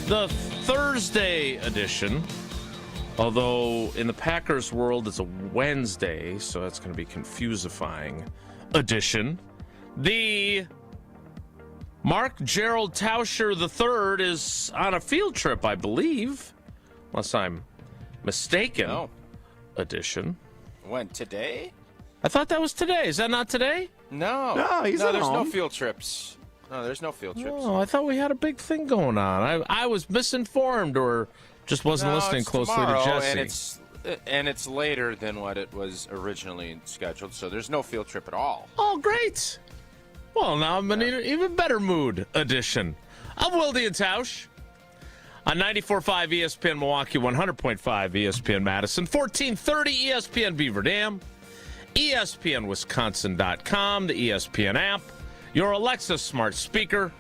the Thursday edition. Although in the Packers world, it's a Wednesday, so that's going to be confusifying edition. The Mark Gerald Tauscher III is on a field trip, I believe, unless I'm mistaken. No. Edition. When, today? I thought that was today. Is that not today? No, he's no. at There's home. no field trips. No, there's no field trips. Oh, I thought we had a big thing going on. I was misinformed or just wasn't listening it's closely tomorrow, to Jesse. and it's later than what it was originally scheduled, so there's no field trip at all. Oh, great. Well, now I'm in an even better mood edition of Wilde and Tausch on 94.5 ESPN Milwaukee, 100.5 ESPN Madison, 1430 ESPN Beaver Dam, ESPNWisconsin.com, the ESPN app, your Alexa smart speaker,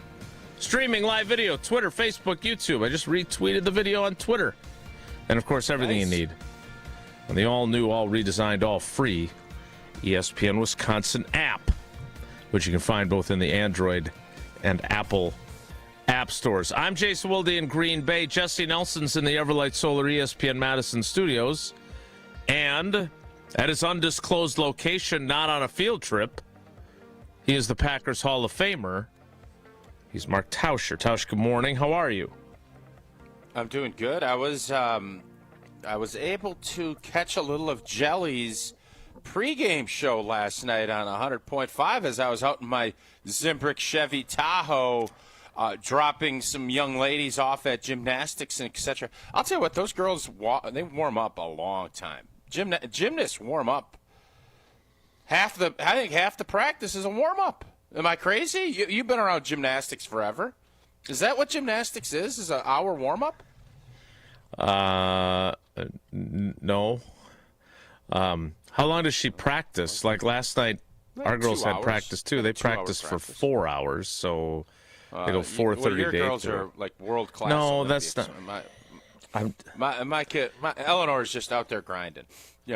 streaming live video, Twitter, Facebook, YouTube. I just retweeted the video on Twitter. And, of course, everything Nice. you need on the all-new, all-redesigned, all-free ESPN Wisconsin app, which you can find both in the Android and Apple app stores. I'm Jason Wilde in Green Bay. Jesse Nelson's in the Everlight Solar ESPN Madison studios. And at his undisclosed location, not on a field trip, he is the Packers Hall of Famer. He's Mark Tauscher. Tausch, good morning. How are you? I'm doing good. I was able to catch a little of Jelly's pregame show last night on 100.5 as I was out in my Zimbrick Chevy Tahoe dropping some young ladies off at gymnastics and etc. I'll tell you what, those girls, they warm up a long time. Gymnasts warm up. I think half the practice is a warm-up. Am I crazy? You've been around gymnastics forever. Is that what gymnastics is? Is an hour warm-up? No. How long does she practice? Like last night, our girls 2 had hours. practice too. They 2 hour practiced for practice. 4 hours, so they go 4:30 well, your day girls through. are like world-class. No, Olympians. that's not. My kid, Eleanor is just out there grinding.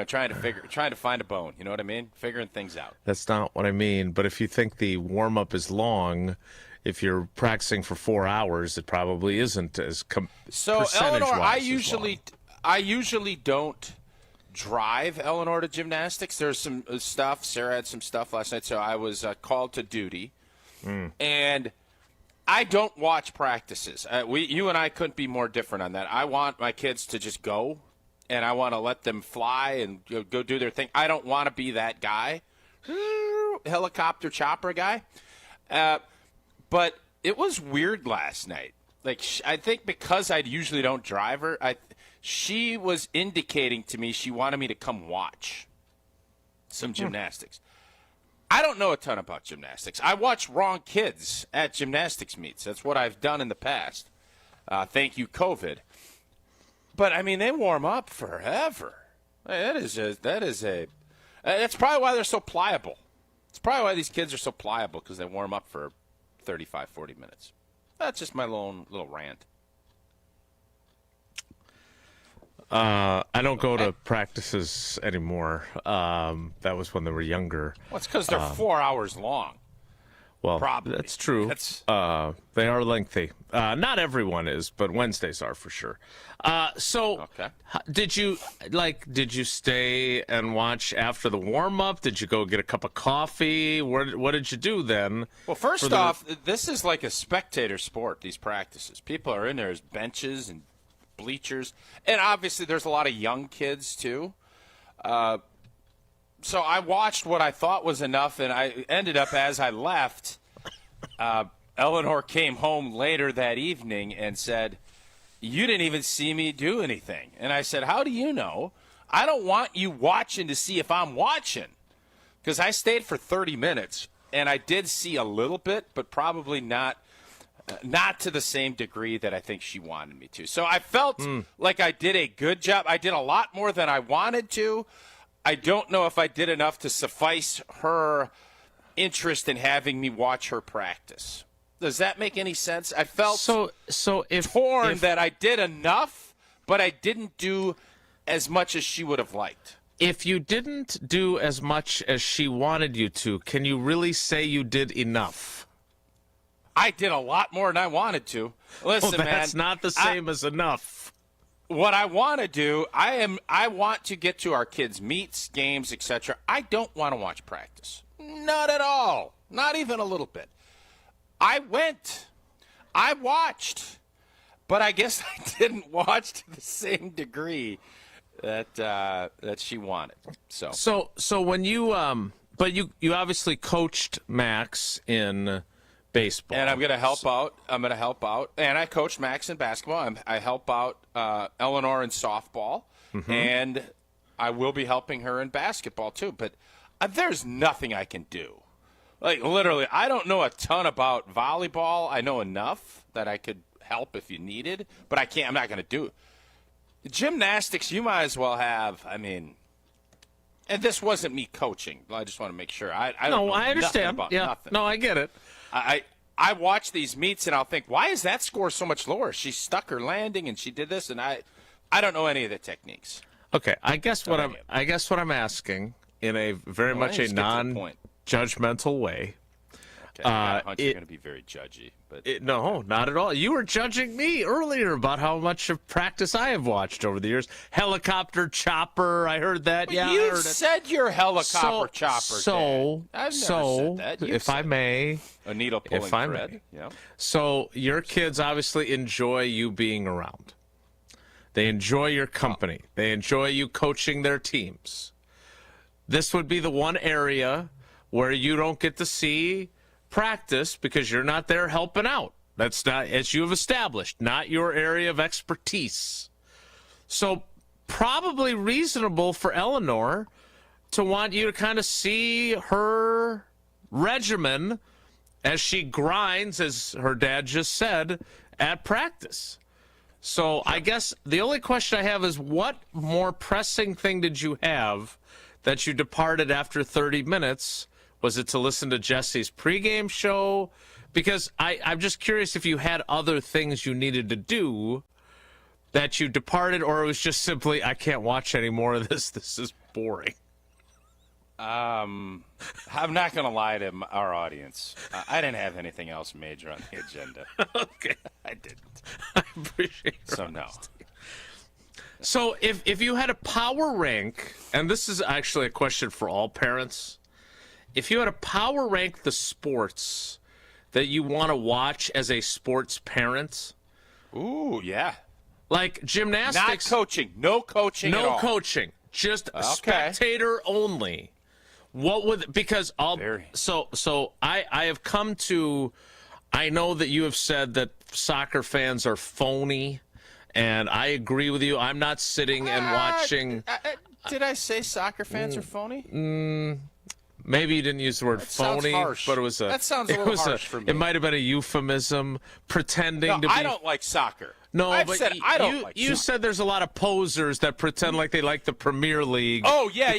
Trying to find a bone. You know what I mean? Figuring things out. That's not what I mean. But if you think the warm up is long, if you're practicing for 4 hours, it probably isn't as So Eleanor, I usually usually don't drive Eleanor to gymnastics. There's some stuff. Sarah had some stuff last night, so I was called to duty, and I don't watch practices. You and I couldn't be more different on that. I want my kids to just go, and I want to let them fly and go do their thing. I don't want to be that guy, helicopter chopper guy. But it was weird last night. Like, I think because I usually don't drive her, she was indicating to me she wanted me to come watch some gymnastics. I don't know a ton about gymnastics. I watch wrong kids at gymnastics meets. That's what I've done in the past. Thank you, COVID. But, I mean, they warm up forever. That's probably why they're so pliable. It's probably why these kids are so pliable, because they warm up for 35, 40 minutes. That's just my little rant. I don't go to practices anymore. That was when they were younger. Well, it's because they're 4 hours long. Well, Probably. that's true. They are lengthy. Not everyone is, but Wednesdays are for sure. Okay. Did you stay and watch after the warm up? Did you go get a cup of coffee? What did you do then? Well, first off, this is like a spectator sport, these practices. People are in there as benches and bleachers. And obviously there's a lot of young kids too. So I watched what I thought was enough, and I ended up, as I left, Eleanor came home later that evening and said, "You didn't even see me do anything." And I said, "How do you know? I don't want you watching to see if I'm watching." Because I stayed for 30 minutes, and I did see a little bit, but probably not to the same degree that I think she wanted me to. So I felt like I did a good job. I did a lot more than I wanted to. I don't know if I did enough to suffice her interest in having me watch her practice. Does that make any sense? I felt torn that I did enough, but I didn't do as much as she would have liked. If you didn't do as much as she wanted you to, can you really say you did enough? I did a lot more than I wanted to. Listen, well, that's not the same as enough. What I want to do, I want to get to our kids' meets, games, etc. I don't want to watch practice. Not at all. Not even a little bit. I watched, but I guess I didn't watch to the same degree that she wanted. So when you but you obviously coached Max in baseball, and I'm going to help out. And I coached Max in basketball. I help out Eleanor in softball, and I will be helping her in basketball too. But there's nothing I can do. Like, literally, I don't know a ton about volleyball. I know enough that I could help if you needed, but I can't. I'm not going to do it. Gymnastics, you might as well have. I mean, and this wasn't me coaching. I just want to make sure. I don't know I understand. About yeah, nothing. no, I get it. I watch these meets and I'll think, why is that score so much lower? She stuck her landing and she did this, and I don't know any of the techniques. Okay, I guess what I'm asking in a very much a non-judgmental way. Okay, you're going to be very judgy, but no, not at all. You were judging me earlier about how much of practice I have watched over the years. Helicopter chopper, I heard that. But yeah, you said you're helicopter chopper. So, I've never said that. If I may, a needle pulling thread. Yeah. So your kids obviously enjoy you being around. They enjoy your company. They enjoy you coaching their teams. This would be the one area where you don't get to see practice because you're not there helping out. That's not, as you have established, not your area of expertise. So probably reasonable for Eleanor to want you to kind of see her regimen as she grinds, as her dad just said, at practice. So I guess the only question I have is, what more pressing thing did you have that you departed after 30 minutes? Was it to listen to Jesse's pregame show? Because I'm just curious if you had other things you needed to do that you departed, or it was just simply, I can't watch any more of this. This is boring. I'm not going to lie to our audience. I didn't have anything else major on the agenda. Okay. I didn't. I appreciate it. So, no. So if you had a power rank, and this is actually a question for all parents, if you had to power rank the sports that you want to watch as a sports parent. Ooh, yeah. Like gymnastics. Not coaching. No coaching at all. No coaching. Just spectator only. What would, because so I have come to, I know that you have said that soccer fans are phony, and I agree with you. I'm not sitting and watching. Did I say soccer fans are phony? Maybe you didn't use the word phony, but it was that sounds a little harsh for me. It might have been a euphemism, pretending to be. I don't like soccer. No, I've but said I don't like you soccer. said there's a lot of posers that pretend like they like the Premier League. Oh yeah,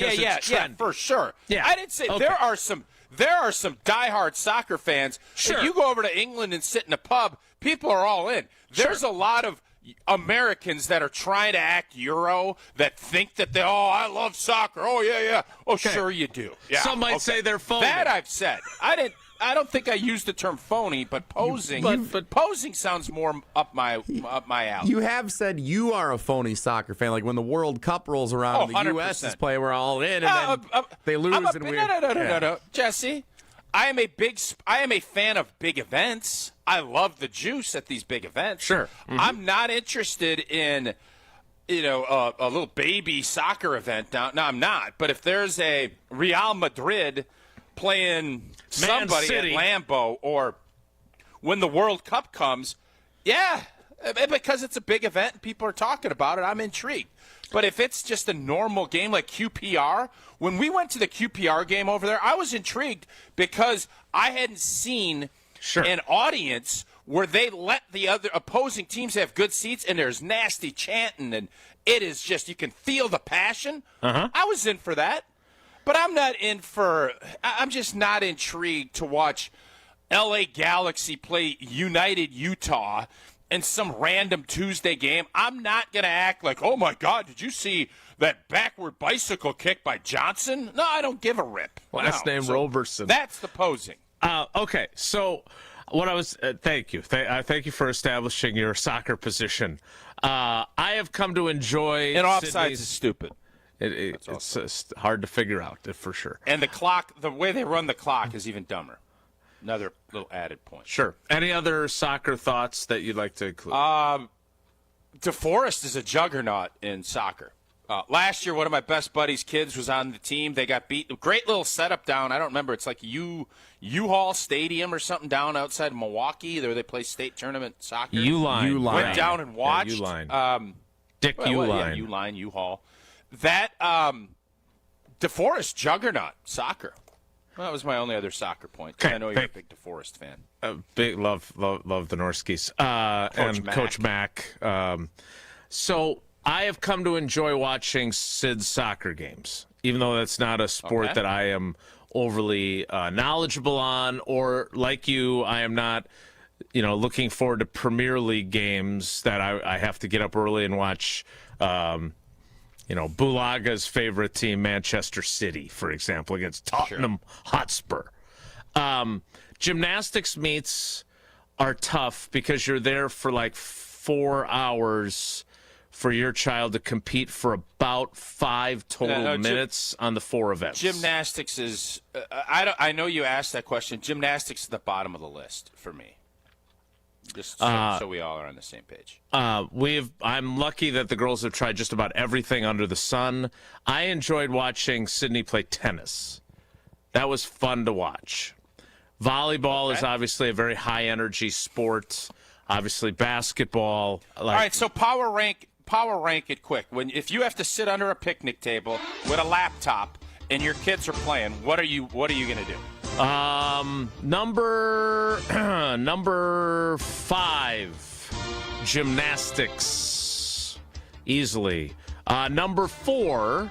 for sure. Yeah, I didn't say there are some diehard soccer fans. Sure. If you go over to England and sit in a pub, people are all in. There's a lot of Americans that are trying to act Euro that think that I love soccer. Oh yeah. Oh sure you do. Yeah. Some might say they're phony. That I've said. I don't think I used the term phony, but posing. But posing sounds more up my alley. You have said you are a phony soccer fan. Like when the World Cup rolls around, and the 100%. U.S. is playing, we're all in, and then they lose, and we're no, Jesse. I am a fan of big events. I love the juice at these big events. Sure. Mm-hmm. I'm not interested in, a little baby soccer event. Now, I'm not. But if there's a Real Madrid playing somebody at Lambeau, or when the World Cup comes, yeah, because it's a big event and people are talking about it, I'm intrigued. But if it's just a normal game like QPR, when we went to the QPR game over there, I was intrigued because I hadn't seen an audience where they let the other opposing teams have good seats and there's nasty chanting and it is just, you can feel the passion. I was in for that. But I'm just not intrigued to watch LA Galaxy play United Utah in some random Tuesday game. I'm not going to act like, oh, my God, did you see that backward bicycle kick by Johnson? No, I don't give a rip. Last name Roberson. That's the posing. Okay, so what I was thank you. Thank you for establishing your soccer position. I have come to enjoy. And offsides is stupid. It's hard to figure out for sure. And the clock, the way they run the clock is even dumber. Another little added point. Sure. Any other soccer thoughts that you'd like to include? DeForest is a juggernaut in soccer. Last year, one of my best buddy's kids was on the team. They got beat. Great little setup down. I don't remember. It's like U-Haul Stadium or something down outside of Milwaukee. There they play state tournament soccer. U-Line. Went down and watched. Yeah, U-Line. Dick U-Line. Yeah, U-Line, U-Haul. That DeForest juggernaut soccer. Well, that was my only other soccer point. Okay, I know you're a big DeForest fan. Big love the Norskis and Mac. Coach Mac. So I have come to enjoy watching Sid's soccer games, even though that's not a sport that I am overly knowledgeable on, or like you, I am not, looking forward to Premier League games that I have to get up early and watch. Bulaga's favorite team, Manchester City, for example, against Tottenham Hotspur. Gymnastics meets are tough because you're there for like 4 hours for your child to compete for about 5 total minutes on the 4 events. Gymnastics is I know you asked that question. Gymnastics is the bottom of the list for me. Just so we all are on the same page. I'm lucky that the girls have tried just about everything under the sun. I enjoyed watching Sydney play tennis. That was fun to watch. Volleyball is obviously a very high energy sport. Obviously basketball. All right, so power rank it quick. If you have to sit under a picnic table with a laptop and your kids are playing, what are you going to do? Number 5, gymnastics, easily. Number 4,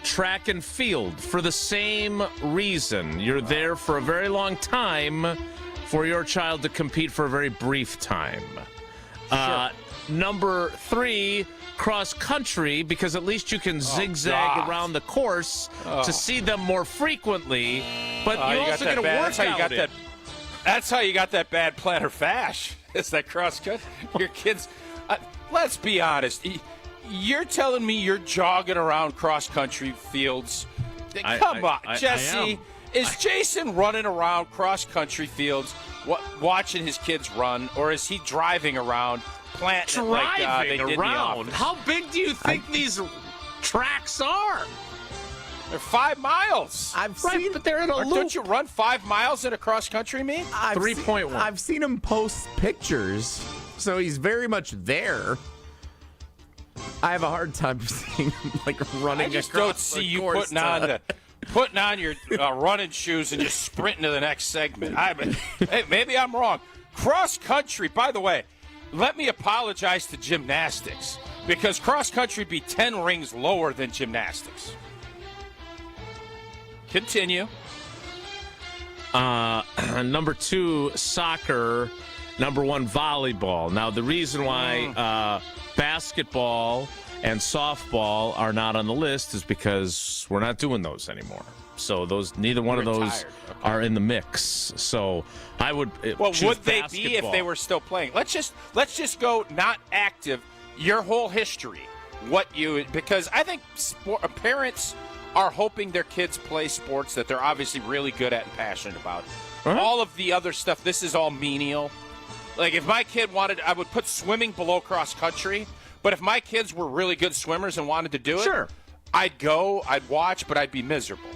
track and field, for the same reason. You're there for a very long time for your child to compete for a very brief time. Sure. Number 3, cross country, because at least you can zigzag around the course to see them more frequently. But you also get a workout. That's how you got that bad plantar fascia. It's that cross country. Your kids. Let's be honest. You're telling me you're jogging around cross country fields? Come on, Jesse. Is Jason running around cross country fields, watching his kids run, or is he driving around? Planting like they did in the office? How big do you think these tracks are? They're 5 miles. I've seen, but they're in a loop. Don't you run 5 miles in a cross country meet? 3.1. I've seen him post pictures, so he's very much there. I have a hard time seeing him running. I just across don't see you course putting on your running shoes and just sprinting to the next segment. Hey, maybe I'm wrong. Cross country, by the way. Let me apologize to gymnastics, because cross country be 10 rings lower than gymnastics. Continue. Number 2, soccer. Number 1, volleyball. Now, the reason why basketball and softball are not on the list is because we're not doing those anymore. So neither one of those are in the mix. So I would. Would they be if they were still playing? Let's just go not active. Your whole history, because I think parents are hoping their kids play sports that they're obviously really good at and passionate about. All of the other stuff, this is all menial. Like if my kid wanted, I would put swimming below cross country. But if my kids were really good swimmers and wanted to do it, I'd go, I'd watch, but I'd be miserable.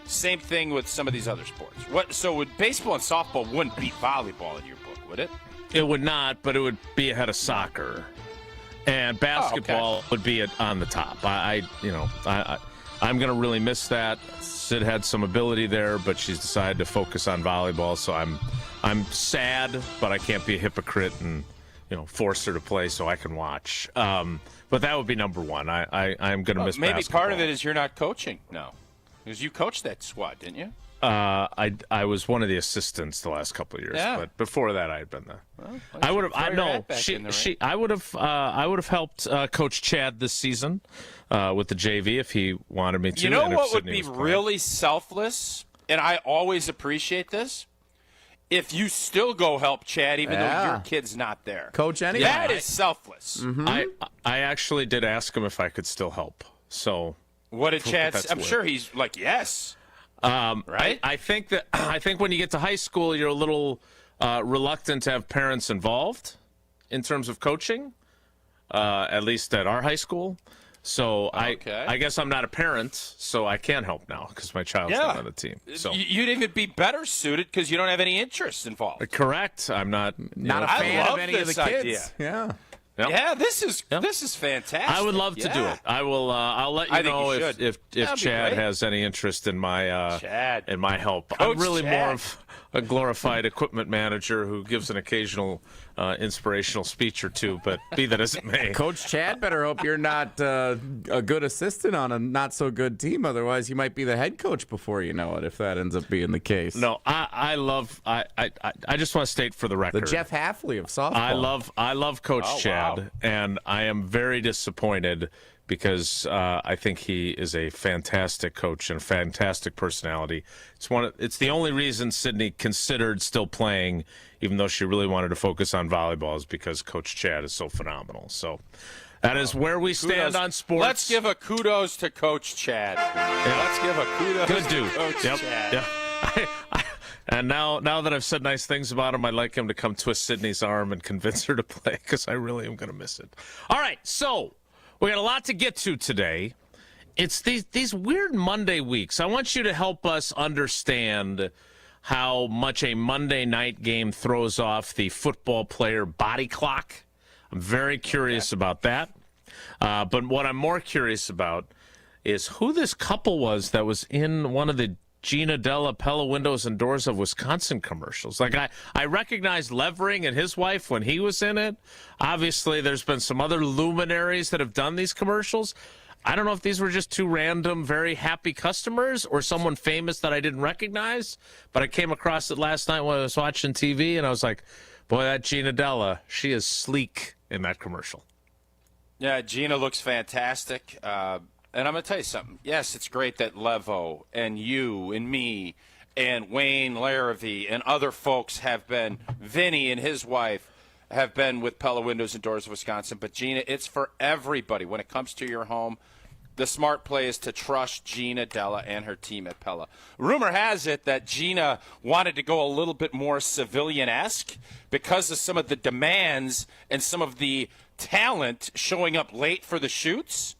Same thing with some of these other sports. So would baseball and softball wouldn't beat volleyball in your book, would it? It would not, but it would be ahead of soccer. And basketball would be on the top. I'm going to really miss that. Sid had some ability there, but she's decided to focus on volleyball. So I'm sad, but I can't be a hypocrite and force her to play so I can watch. But that would be number 1. I'm going to miss maybe basketball. Part of it is you're not coaching now. Because you coached that squad, didn't you? I was one of the assistants the last couple of years, but before that I had been there. Well, I would have. I would have helped Coach Chad this season with the JV if he wanted me to. You know what would be really selfless, and I always appreciate this, if you still go help Chad even though Yeah. your kid's not there. Coach anyway. That is selfless. I actually did ask him if I could still help. So What did Chad that's say? I'm what- sure he's like, yes. right? I think when you get to high school, you're a little reluctant to have parents involved in terms of coaching, at least at our high school. So Okay. I guess I'm not a parent, so I can't help now because my child's not on the team. So You'd even be better suited because you don't have any interest involved. correct. I'm not Not a I fan love of any of the this kids. idea. Yeah. Yep. Yeah, this is fantastic. I would love to do Yeah. it. I will. I'll let you I think know you if should. That'd be Chad great. has any interest in my Chad. in my help. Coach I'm really Chad. more of a glorified equipment manager who gives an occasional inspirational speech or two. But be that as it may, Coach Chad better hope you're not a good assistant on a not so good team. Otherwise, you might be the head coach before you know it. If that ends up being the case. no, I just want to state for the record, The Jeff Halfley of softball. I love Coach Oh, Chad, wow. and I am very disappointed because I think he is a fantastic coach and a fantastic personality. It's the only reason Sydney considered still playing, even though she really wanted to focus on volleyball, is because Coach Chad is so phenomenal. So that is where we stand Kudos. on sports. Let's give a kudos to Coach Chad. Let's give a kudos good to dude. Coach Yep. Chad. Yeah. And now that I've said nice things about him, I'd like him to come twist Sydney's arm and convince her to play because I really am going to miss it. All right, so we got a lot to get to today. It's these weird Monday weeks. I want you to help us understand how much a Monday night game throws off the football player body clock. I'm very curious about that. But what I'm more curious about is who this couple was that was in one of the Gina Della Pella Windows and Doors of Wisconsin commercials. Like I recognized Levering and his wife when he was in it. Obviously, there's been some other luminaries that have done these commercials. I don't know if these were just two random, very happy customers or someone famous that I didn't recognize, but I came across it last night when I was watching TV, and I was like, boy, that Gina Della, she is sleek in that commercial. Yeah, Gina looks fantastic. And I'm going to tell you something. Yes, it's great that Levo and you and me and Wayne Larrivee and other folks have been, Vinny and his wife have been with Pella Windows and Doors of Wisconsin. But, Gina, it's for everybody. When it comes to your home, the smart play is to trust Gina Della and her team at Pella. Rumor has it that Gina wanted to go a little bit more civilian-esque because of some of the demands and some of the talent showing up late for the shoots.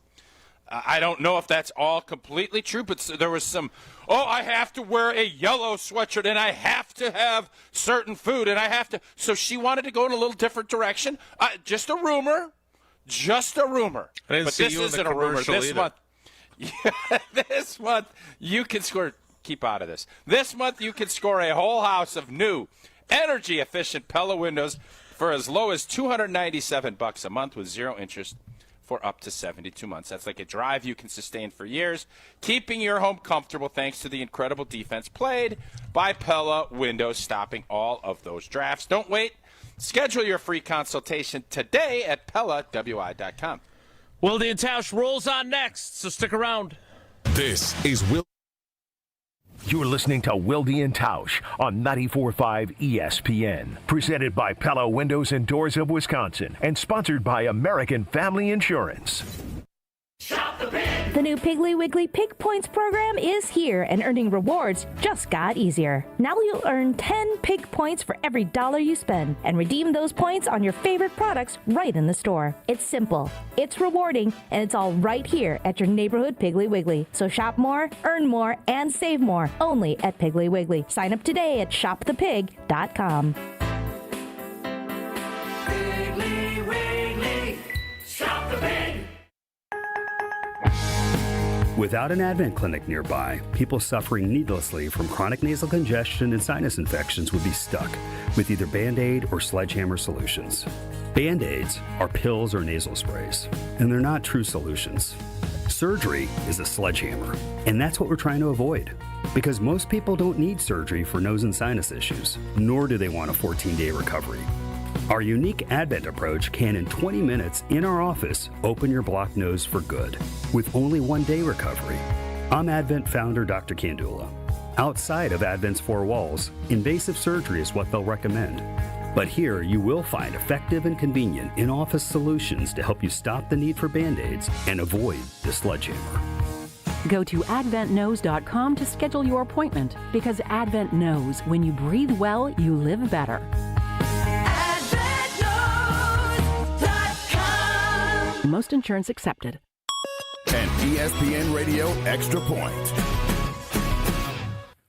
I don't know if that's all completely true, but there was some, I have to wear a yellow sweatshirt, and I have to have certain food, and I have to. So she wanted to go in a little different direction. Just a rumor. Just a rumor. I didn't but see this you in isn't the a rumor. commercial This either. month, this month, you can score. Keep out of this. This month, you can score a whole house of new, energy-efficient Pella windows for as low as $297 a month with zero interest for up to 72 months. That's like a drive you can sustain for years, keeping your home comfortable thanks to the incredible defense played by Pella Windows, stopping all of those drafts. Don't wait. Schedule your free consultation today at PellaWI.com. Wilde and Tausch rolls on next, so stick around. This is Will. You're listening to Wilde and Tausch on 94.5 ESPN. Presented by Pella Windows and Doors of Wisconsin and sponsored by American Family Insurance. The new Piggly Wiggly Pig Points program is here, and earning rewards just got easier. Now you'll earn 10 pig points for every dollar you spend and redeem those points on your favorite products right in the store. It's simple, it's rewarding, and it's all right here at your neighborhood Piggly Wiggly. So shop more, earn more, and save more only at Piggly Wiggly. Sign up today at shopthepig.com. Piggly Wiggly, shop the pig. Without an Advent clinic nearby, people suffering needlessly from chronic nasal congestion and sinus infections would be stuck with either Band-Aid or Sledgehammer solutions. Band-Aids are pills or nasal sprays, and they're not true solutions. Surgery is a sledgehammer, and that's what we're trying to avoid. Because most people don't need surgery for nose and sinus issues, nor do they want a 14-day recovery. Our unique Advent approach can, in 20 minutes in our office, open your blocked nose for good, with only 1 day recovery. I'm Advent founder Dr. Kandula. Outside of Advent's four walls, invasive surgery is what they'll recommend. But here you will find effective and convenient in-office solutions to help you stop the need for Band-Aids and avoid the sledgehammer. Go to adventknows.com to schedule your appointment, because Advent knows when you breathe well, you live better. AdventKnows.com. Most insurance accepted. An ESPN Radio Extra Point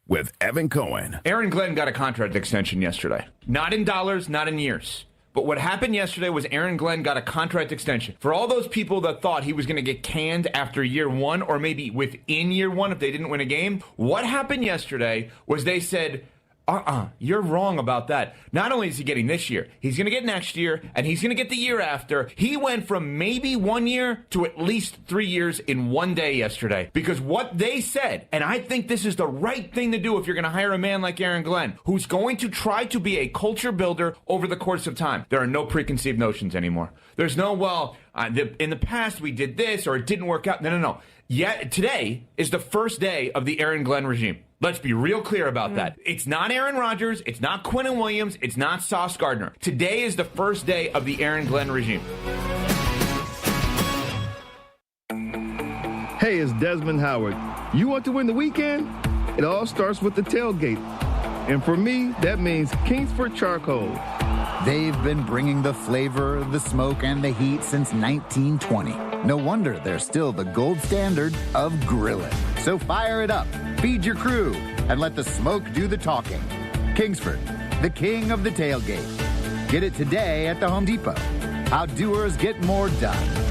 with Evan Cohen. Aaron Glenn got a contract extension yesterday. Not in dollars, not in years. But what happened yesterday was Aaron Glenn got a contract extension. For all those people that thought he was going to get canned after year one, or maybe within year one if they didn't win a game, what happened yesterday was they said, you're wrong about that. Not only is he getting this year, he's going to get next year, and he's going to get the year after. He went from maybe 1 year to at least 3 years in one day yesterday. Because what they said, and I think this is the right thing to do if you're going to hire a man like Aaron Glenn, who's going to try to be a culture builder over the course of time. There are no preconceived notions anymore. There's no, in the past we did this or it didn't work out. No. Yet today is the first day of the Aaron Glenn regime. Let's be real clear about that. It's not Aaron Rodgers. It's not Quinnen Williams. It's not Sauce Gardner. Today is the first day of the Aaron Glenn regime. Hey, it's Desmond Howard. You want to win the weekend? It all starts with the tailgate. And for me, that means Kingsford Charcoal. They've been bringing the flavor, the smoke, and the heat since 1920. No wonder they're still the gold standard of grilling. So fire it up, feed your crew, and let the smoke do the talking. Kingsford, the king of the tailgate. Get it today at the Home Depot. How doers get more done.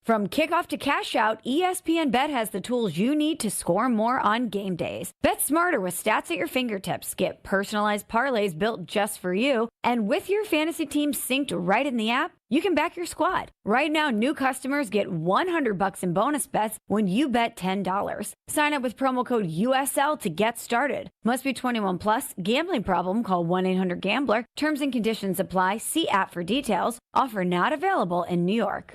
From kickoff to cash out, ESPN Bet has the tools you need to score more on game days. Bet smarter with stats at your fingertips. Get personalized parlays built just for you. And with your fantasy team synced right in the app, you can back your squad. Right now, new customers get $100 in bonus bets when you bet $10. Sign up with promo code USL to get started. Must be 21 plus. Gambling problem? Call 1-800-GAMBLER. Terms and conditions apply. See app for details. Offer not available in New York.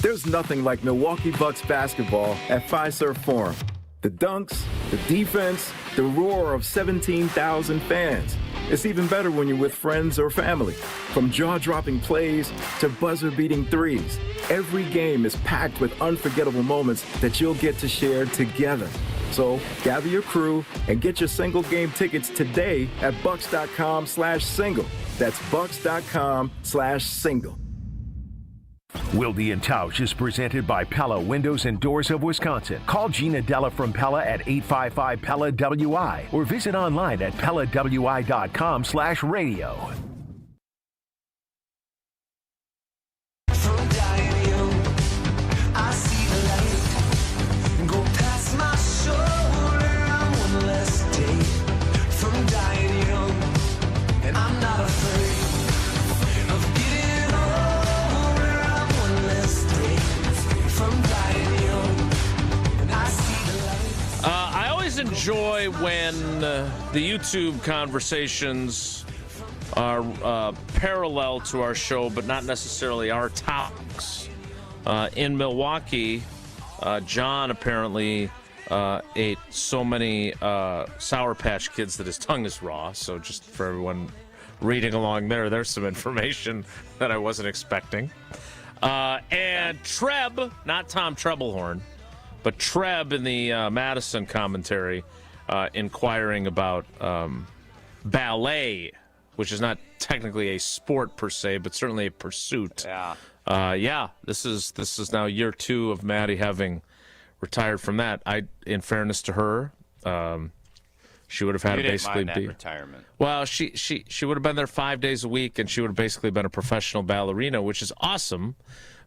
There's nothing like Milwaukee Bucks basketball at Fiserv Forum. The dunks, the defense, the roar of 17,000 fans. It's even better when you're with friends or family. From jaw-dropping plays to buzzer-beating threes, every game is packed with unforgettable moments that you'll get to share together. So gather your crew and get your single game tickets today at bucks.com/single. That's bucks.com/single. Wilde and Tausch is presented by Pella Windows and Doors of Wisconsin. Call Gina Della from Pella at 855-PELLA-WI or visit online at PellaWI.com/radio. Enjoy when the YouTube conversations are parallel to our show, but not necessarily our topics. In Milwaukee, John apparently ate so many Sour Patch Kids that his tongue is raw. So just for everyone reading along there's some information that I wasn't expecting. And Treb, not Tom Trebelhorn, but Treb in the Madison commentary inquiring about ballet, which is not technically a sport per se, but certainly a pursuit. Yeah. This is now year 2 of Maddie having retired from that. In fairness to her, she would have had to basically be retirement. Well, she would have been there 5 days a week, and she would have basically been a professional ballerina, which is awesome.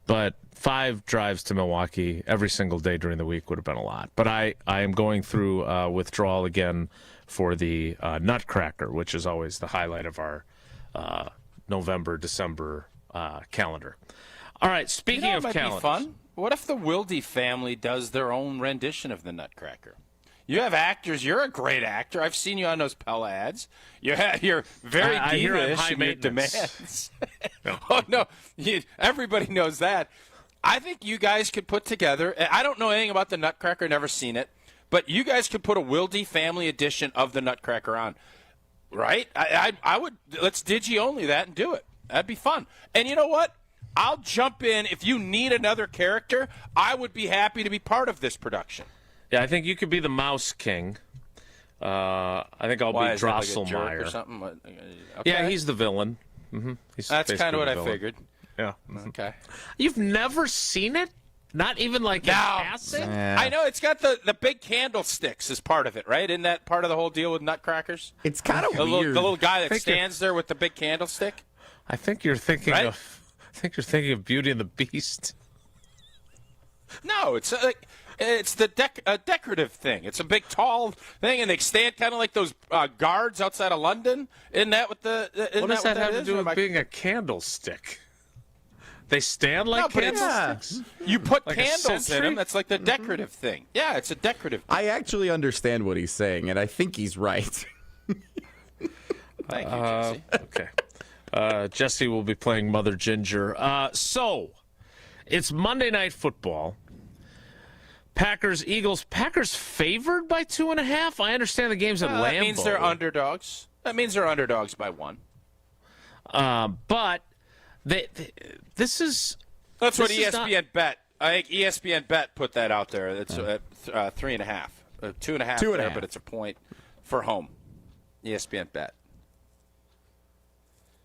But 5 drives to Milwaukee every single day during the week would have been a lot. But I am going through withdrawal again for the Nutcracker, which is always the highlight of our November, December calendar. All right, speaking of calendars. Be fun? What if the Wilde family does their own rendition of the Nutcracker? You have actors. You're a great actor. I've seen you on those Pella ads. You're very diva-ish in your demands. Oh, no. Everybody knows that. I think you guys could put together – I don't know anything about the Nutcracker, never seen it. But you guys could put a Wilde family edition of the Nutcracker on, right? I would. Let's digi-only that and do it. That'd be fun. And you know what? I'll jump in. If you need another character, I would be happy to be part of this production. Yeah, I think you could be the Mouse King. I think I'll be Drosselmeyer. Like or something? Okay. Yeah, he's the villain. Mm-hmm. That's kind of what I figured. Yeah. Okay. You've never seen it? Not even like in passing? I know it's got the big candlesticks as part of it, right? Isn't that part of the whole deal with Nutcrackers? It's kind of weird. The little guy that stands there with the big candlestick. I think you're thinking of. I think you're thinking of Beauty and the Beast. No, it's the decorative thing. It's a big, tall thing, and they stand kind of like those guards outside of London. Isn't that what the? What does that have to do with being a candlestick? They stand like candlesticks? You put like candles in them. That's like the decorative thing. Yeah, it's a decorative thing. I actually understand what he's saying, and I think he's right. Thank you, Jesse. Okay. Jesse will be playing Mother Ginger. So, it's Monday Night Football. Packers, Eagles. Packers favored by 2.5? I understand the game's at Lambeau. That means they're underdogs. That means they're underdogs by 1. But this is... That's what ESPN Bet. I think ESPN Bet put that out there. It's 3.5. 2.5 there, but it's a point for home. ESPN Bet.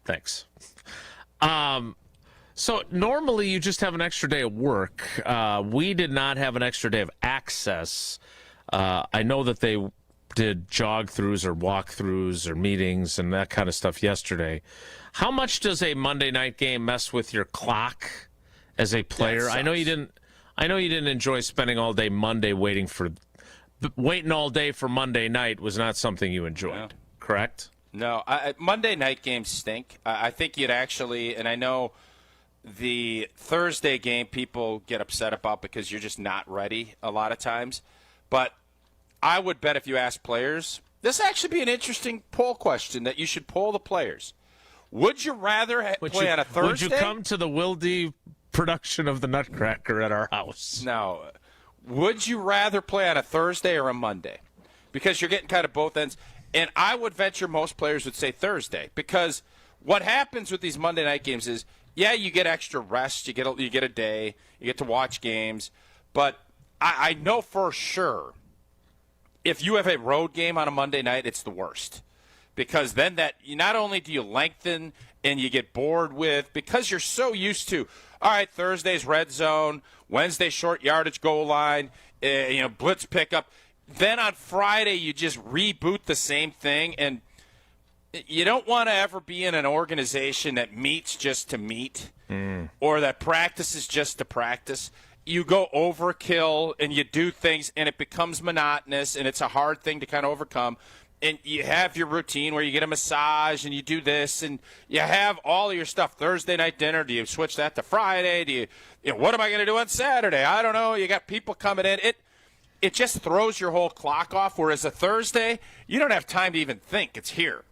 Thanks. So normally you just have an extra day of work. We did not have an extra day of access. I know that they did jog-throughs or walk-throughs or meetings and that kind of stuff yesterday. How much does a Monday night game mess with your clock as a player? I know you didn't enjoy spending all day Monday waiting all day for Monday night was not something you enjoyed, correct? No, Monday night games stink. I think you'd actually, and I know the Thursday game people get upset about because you're just not ready a lot of times. But I would bet if you ask players, this actually be an interesting poll question that you should poll the players. Would you rather play on a Thursday? Would you come to the Wilde production of the Nutcracker at our house? No. Would you rather play on a Thursday or a Monday? Because you're getting kind of both ends. And I would venture most players would say Thursday, because what happens with these Monday night games is, yeah, you get extra rest, you get a day, you get to watch games, but I know for sure if you have a road game on a Monday night, it's the worst, because then not only do you lengthen and you get bored with, because you're so used to, all right, Thursday's red zone, Wednesday short yardage goal line, blitz pickup. Then on Friday, you just reboot the same thing, and you don't want to ever be in an organization that meets just to meet or that practices just to practice. You go overkill, and you do things, and it becomes monotonous, and it's a hard thing to kind of overcome. And you have your routine where you get a massage, and you do this, and you have all of your stuff. Thursday night dinner, do you switch that to Friday? Do you what am I going to do on Saturday? I don't know. You got people coming in. It just throws your whole clock off, whereas a Thursday, you don't have time to even think. It's here.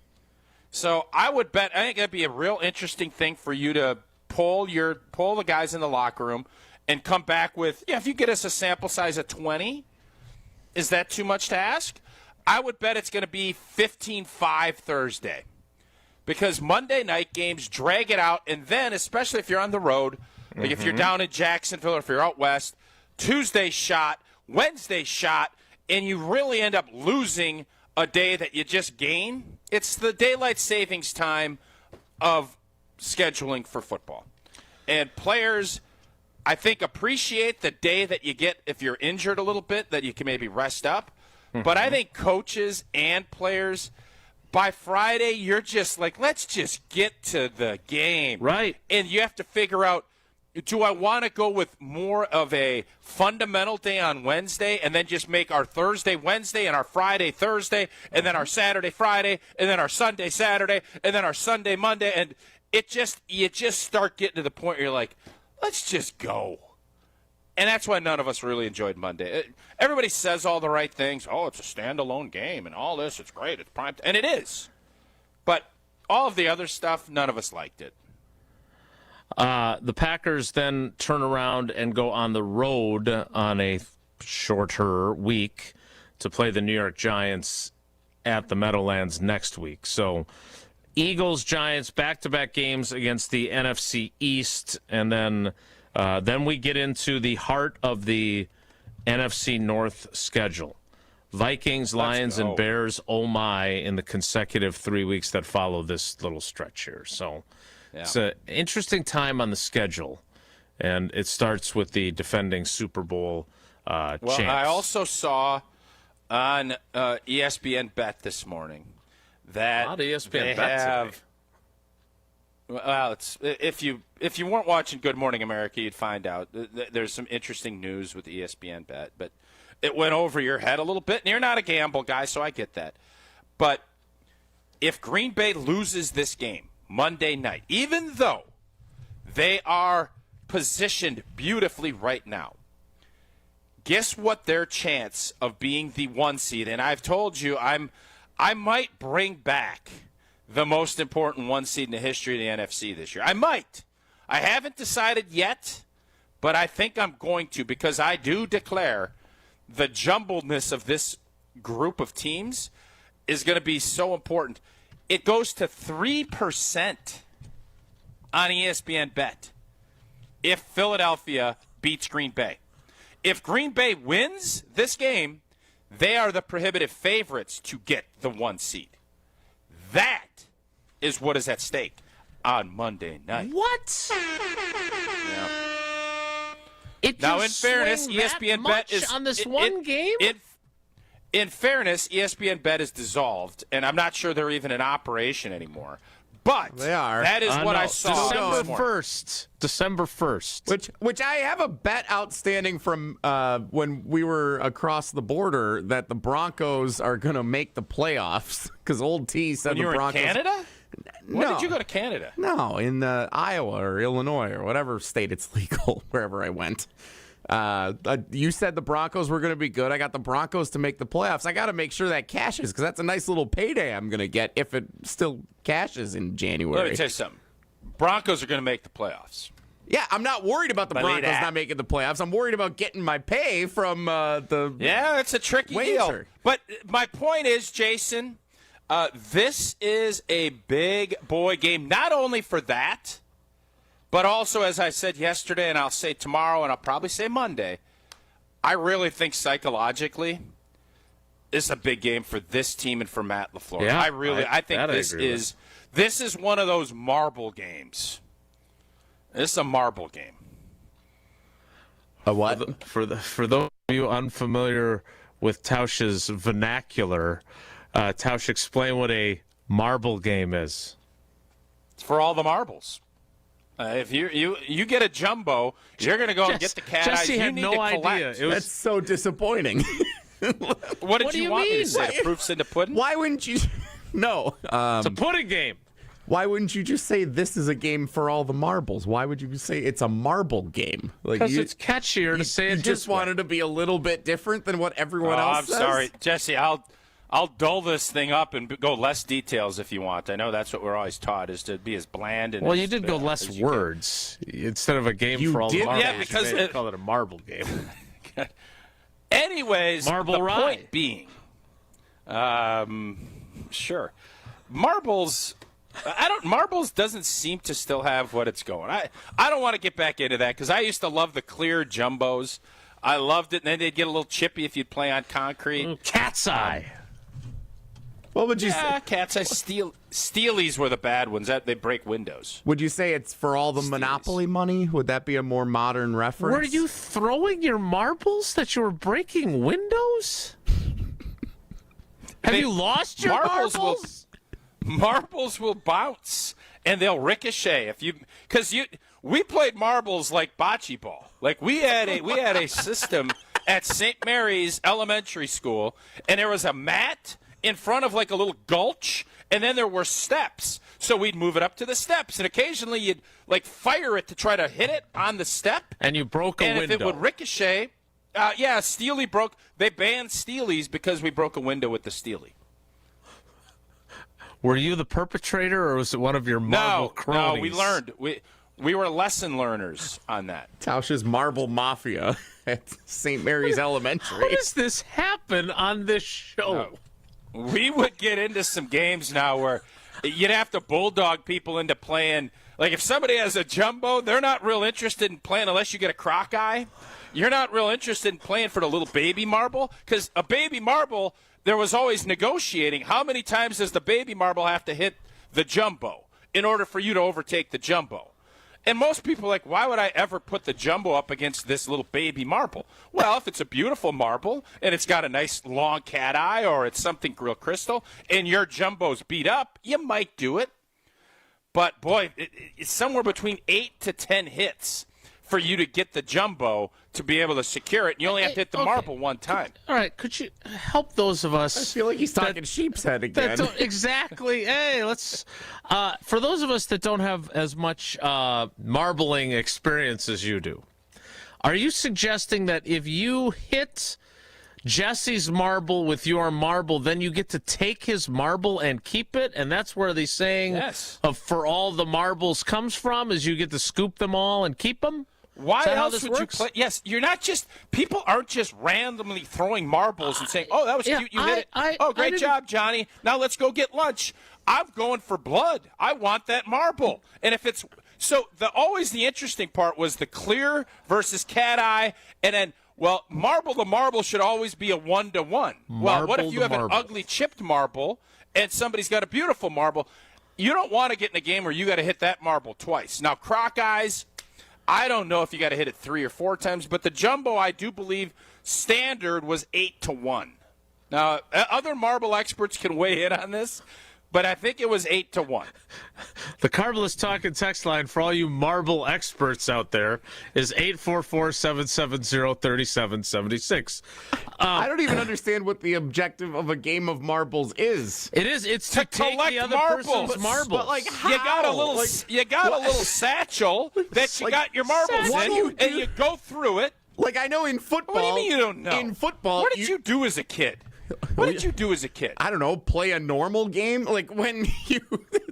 So I would bet, I think that'd be a real interesting thing for you to poll the guys in the locker room and come back with, if you get us a sample size of 20, is that too much to ask? I would bet it's going to be 15-5 Thursday, because Monday night games drag it out, and then, especially if you're on the road, like if you're down in Jacksonville or if you're out west, Tuesday shot, Wednesday shot, and you really end up losing a day that you just gain. It's the daylight savings time of scheduling for football. And players, I think, appreciate the day that you get if you're injured a little bit, that you can maybe rest up. But I think coaches and players, by Friday, you're just like, let's just get to the game. Right. And you have to figure out, do I want to go with more of a fundamental day on Wednesday and then just make our Thursday Wednesday and our Friday Thursday and then our Saturday Friday and then our Sunday Saturday and then our Sunday Monday? And you just start getting to the point where you're like, let's just go. And that's why none of us really enjoyed Monday. Everybody says all the right things. Oh, it's a standalone game and all this. It's great. It's prime. And it is. But all of the other stuff, none of us liked it. The Packers then turn around and go on the road on a shorter week to play the New York Giants at the Meadowlands next week. So Eagles, Giants, back-to-back games against the NFC East, and then we get into the heart of the NFC North schedule. Vikings, Lions, and Bears, oh my, in the consecutive 3 weeks that follow this little stretch here. So it's an interesting time on the schedule, and it starts with the defending Super Bowl champs. I also saw on ESPN Bet this morning that a lot of ESPN they Bet have. today. Well, it's if you weren't watching Good Morning America, you'd find out there's some interesting news with ESPN Bet, but it went over your head a little bit. And you're not a gamble guy, so I get that. But if Green Bay loses this game Monday night, even though they are positioned beautifully right now, guess what their chance of being the 1 seed? And I've told you I might bring back the most important 1 seed in the history of the NFC this year. I might. I haven't decided yet, but I think I'm going to, because I do declare the jumbledness of this group of teams is going to be so important. It goes to 3% on ESPN Bet if Philadelphia beats Green Bay. If Green Bay wins this game, they are the prohibitive favorites to get the 1 seed. That is what is at stake on Monday night. What? Yeah. Now, in fairness, ESPN Bet is on this one game. In fairness, ESPN Bet is dissolved, and I'm not sure they're even in operation anymore. But they are. That is what I saw. December 1st. Which I have a bet outstanding from when we were across the border that the Broncos are going to make the playoffs because Old T said when you the were Broncos. in Canada? No. When did you go to Canada? No, in Iowa or Illinois or whatever state it's legal, wherever I went. You said the Broncos were going to be good. I got the Broncos to make the playoffs. I got to make sure that cashes because that's a nice little payday I'm going to get if it still cashes in January. Let me tell you something. Broncos are going to make the playoffs. Yeah, I'm not worried about the Broncos not making the playoffs. I'm worried about getting my pay from the Yeah, it's a tricky deal. But my point is, Jason, this is a big boy game, not only for that, but also, as I said yesterday, and I'll say tomorrow, and I'll probably say Monday, I really think psychologically this is a big game for this team and for Matt LaFleur. Yeah, I think this is one of those marble games. This is a marble game. A what? For those of you unfamiliar with Tausch's vernacular, Tausch, explain what a marble game is. It's for all the marbles. If you get a jumbo, you're going to go and get the cat eyes. Jesse had no idea. That's so disappointing. What did you want me to say? The proof's in the pudding? Why wouldn't you? No. It's a pudding game. Why wouldn't you just say this is a game for all the marbles? Why would you say it's a marble game? Because it's catchier to say it. You just wanted to be a little bit different than what everyone else says? I'm sorry. Jesse, I'll dull this thing up and go less details if you want. I know that's what we're always taught, is to be as bland and you did go less words instead of a game for all the marbles. Yeah, because you call it a marble game. Anyways, Marble the rye. point being, sure, marbles. Marbles doesn't seem to still have what it's going. I don't want to get back into that because I used to love the clear jumbos. I loved it, and then they'd get a little chippy if you'd play on concrete. Cat's eye. What would you say? Cat's eye. Steelies were the bad ones. They break windows. Would you say it's for all the Monopoly money? Would that be a more modern reference? Were you throwing your marbles that you were breaking windows? Have you lost your marbles? Marbles will bounce and they'll ricochet we played marbles like bocce ball. Like we had a system at St. Mary's Elementary School, and there was a mat in front of like a little gulch, and then there were steps. So we'd move it up to the steps, and occasionally you'd like fire it to try to hit it on the step. And you broke a window. And if it would ricochet, Steely broke. They banned Steelies because we broke a window with the Steely. Were you the perpetrator, or was it one of your marble cronies? No, we learned. We were lesson learners on that. Tausch's Marble Mafia at St. Mary's Elementary. How does this happen on this show? No. We would get into some games now where you'd have to bulldog people into playing. Like if somebody has a jumbo, they're not real interested in playing unless you get a croc eye. You're not real interested in playing for the little baby marble because a baby marble, there was always negotiating. How many times does the baby marble have to hit the jumbo in order for you to overtake the jumbo? And most people are like, why would I ever put the jumbo up against this little baby marble? Well, if it's a beautiful marble and it's got a nice long cat eye or it's something real crystal and your jumbo's beat up, you might do it. But, boy, it's somewhere between 8 to 10 hits for you to get the jumbo to be able to secure it. And you only have to hit the marble one time. All right, could you help those of us? I feel like he's talking sheep's head again. Exactly. Hey, let's. For those of us that don't have as much marbling experience as you do, are you suggesting that if you hit Jesse's marble with your marble, then you get to take his marble and keep it? And that's where the saying of "for all the marbles" comes from, is you get to scoop them all and keep them? Why else would you play? Yes, you're not just – people aren't just randomly throwing marbles and saying, oh, that was cute, you hit it. Great job, Johnny. Now let's go get lunch. I'm going for blood. I want that marble. And if it's – so always the interesting part was the clear versus cat eye. And then, well, marble to marble should always be a 1-to-1. Well, what if you have an ugly chipped marble and somebody's got a beautiful marble? You don't want to get in a game where you got to hit that marble twice. Now, croc eyes – I don't know if you got to hit it 3 or 4 times, but the jumbo, I do believe, standard was 8-to-1. Now, other marble experts can weigh in on this, but I think it was 8-to-1. The Carbless Talk and Text line for all you marble experts out there is 844-770-3776. I don't even understand what the objective of a game of marbles is. It's to take collect the other marbles. person's marbles. But like, how? You got a little satchel that you got your marbles in, and you go through it. Like, I know in football. What do you mean you don't know? In football, what did you do as a kid? What did you do as a kid? I don't know, play a normal game? Like when you...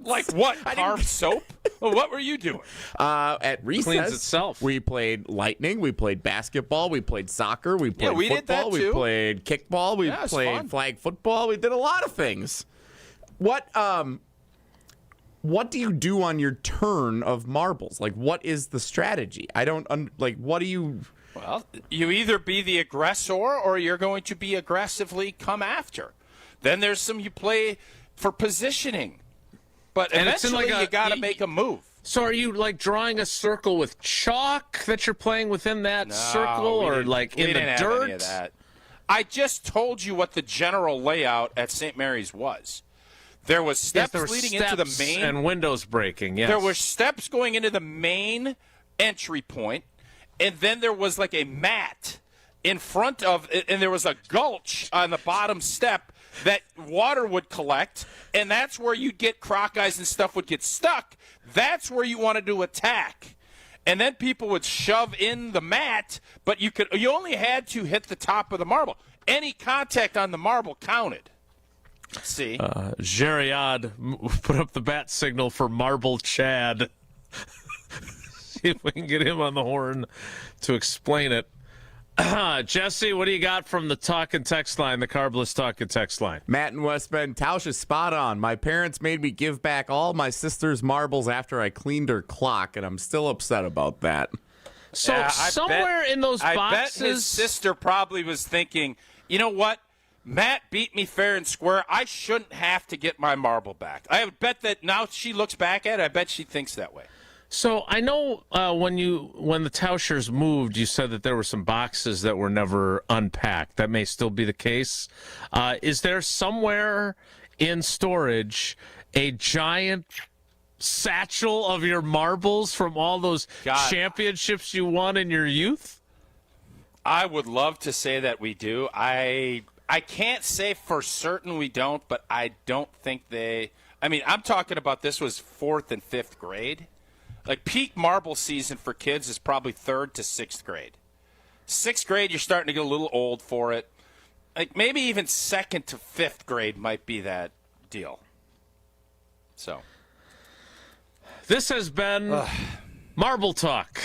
Like what? Carve soap? Well, what were you doing? At recess, cleans itself. We played lightning, we played basketball, we played soccer, we played we football, did that too. We played kickball, we played flag football, we did a lot of things. What do you do on your turn of marbles? Like, what is the strategy? I don't, what do you... Well, you either be the aggressor or you're going to be aggressively come after. Then there's you play for positioning. But And eventually you got to make a move. So are you like drawing a circle with chalk that you're playing within that circle, or like in the dirt? Have any of that. I just told you what the general layout at St. Mary's was. There was steps leading into the main and windows breaking. Yes, there were steps going into the main entry point. And then there was like a mat in front of – and there was a gulch on the bottom step that water would collect, and that's where you'd get croc eyes and stuff would get stuck. That's where you wanted to attack. And then people would shove in the mat, but you only had to hit the top of the marble. Any contact on the marble counted. See? Geriad put up the bat signal for Marble Chad. See if we can get him on the horn to explain it. Jesse, what do you got from the talk and text line, the Carbless talk and text line? Matt in West Bend, Tausch is spot on. My parents made me give back all my sister's marbles after I cleaned her clock, and I'm still upset about that. So in those boxes, I bet his sister probably was thinking, you know what? Matt beat me fair and square. I shouldn't have to get my marble back. I bet that now she looks back at it, I bet she thinks that way. So I know when the Tauschers moved, you said that there were some boxes that were never unpacked. That may still be the case. Is there somewhere in storage a giant satchel of your marbles from all those championships you won in your youth? I would love to say that we do. I can't say for certain we don't, but I don't think they – I mean, I'm talking about this was 4th and 5th grade. Like, peak marble season for kids is probably 3rd to 6th grade. 6th grade, you're starting to get a little old for it. Like, maybe even 2nd to 5th grade might be that deal. So. This has been Marble talk.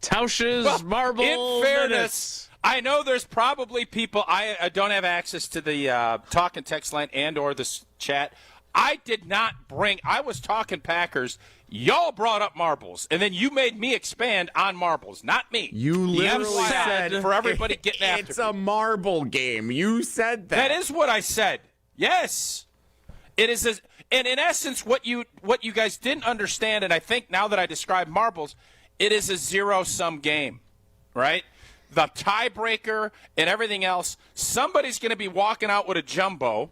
Tausch's marble. In fairness, minutes. I know there's probably people. I don't have access to the talk and text line and/or the chat. I did not bring. I was talking Packers. Y'all brought up marbles, and then you made me expand on marbles, not me. You literally said for everybody getting after. It's a marble game. You said that. That is what I said. Yes, it is. And in essence, what you guys didn't understand, and I think now that I describe marbles, it is a zero-sum game, right? The tiebreaker and everything else. Somebody's going to be walking out with a jumbo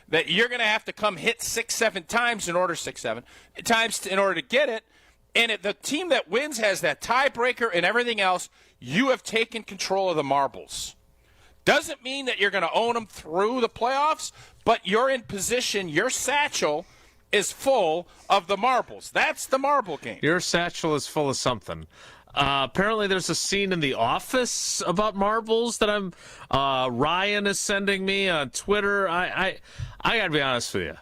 that you're going to have to come hit 6-7 times in order to get it. And the team that wins has that tiebreaker and everything else. You have taken control of the marbles. Doesn't mean that you're going to own them through the playoffs, but you're in position. Your satchel is full of the marbles. That's the marble game. Your satchel is full of something. Apparently, there's a scene in The Office about marbles that Ryan is sending me on Twitter. I gotta be honest with you.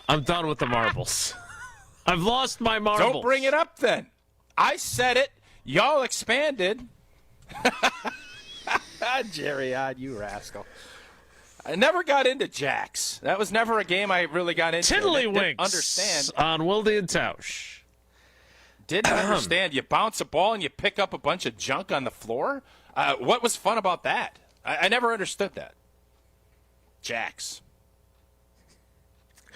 I'm done with the marbles. I've lost my marbles. Don't bring it up then. I said it. Y'all expanded. Jerry, you rascal. I never got into jacks. That was never a game I really got into. Tiddlywinks understand on Wilde and Tausch. Didn't understand. You bounce a ball and you pick up a bunch of junk on the floor? What was fun about that? I never understood that. Jacks.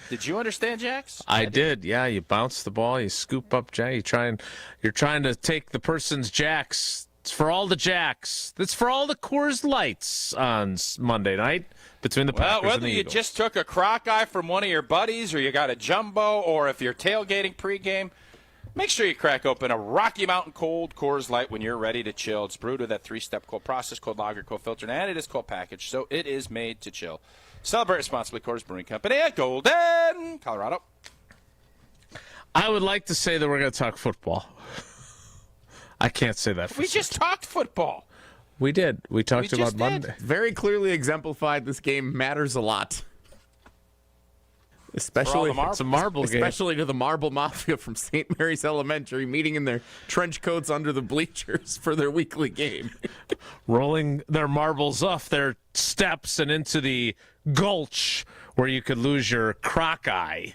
Did you understand jacks? I did. Yeah, you bounce the ball, you scoop up jack. You're trying to take the person's jacks. It's for all the jacks. It's for all the Coors Lights on Monday night between the Packers and the whether you Eagles. just took a crock eye from one of your buddies or you got a jumbo or if you're tailgating pregame, make sure you crack open a Rocky Mountain Cold Coors Light when you're ready to chill. It's brewed with that 3-step cold process, cold lager, cold filter, and it is cold packaged, so it is made to chill. Celebrate responsibly, Coors Brewing Company at Golden, Colorado. I would like to say that we're going to talk football. I can't say that. We just talked football. We did. We talked about Monday. Very clearly exemplified this game matters a lot. Especially it's a marble game. Especially to the Marble Mafia from St. Mary's Elementary, meeting in their trench coats under the bleachers for their weekly game. Rolling their marbles off their steps and into the gulch where you could lose your crock eye.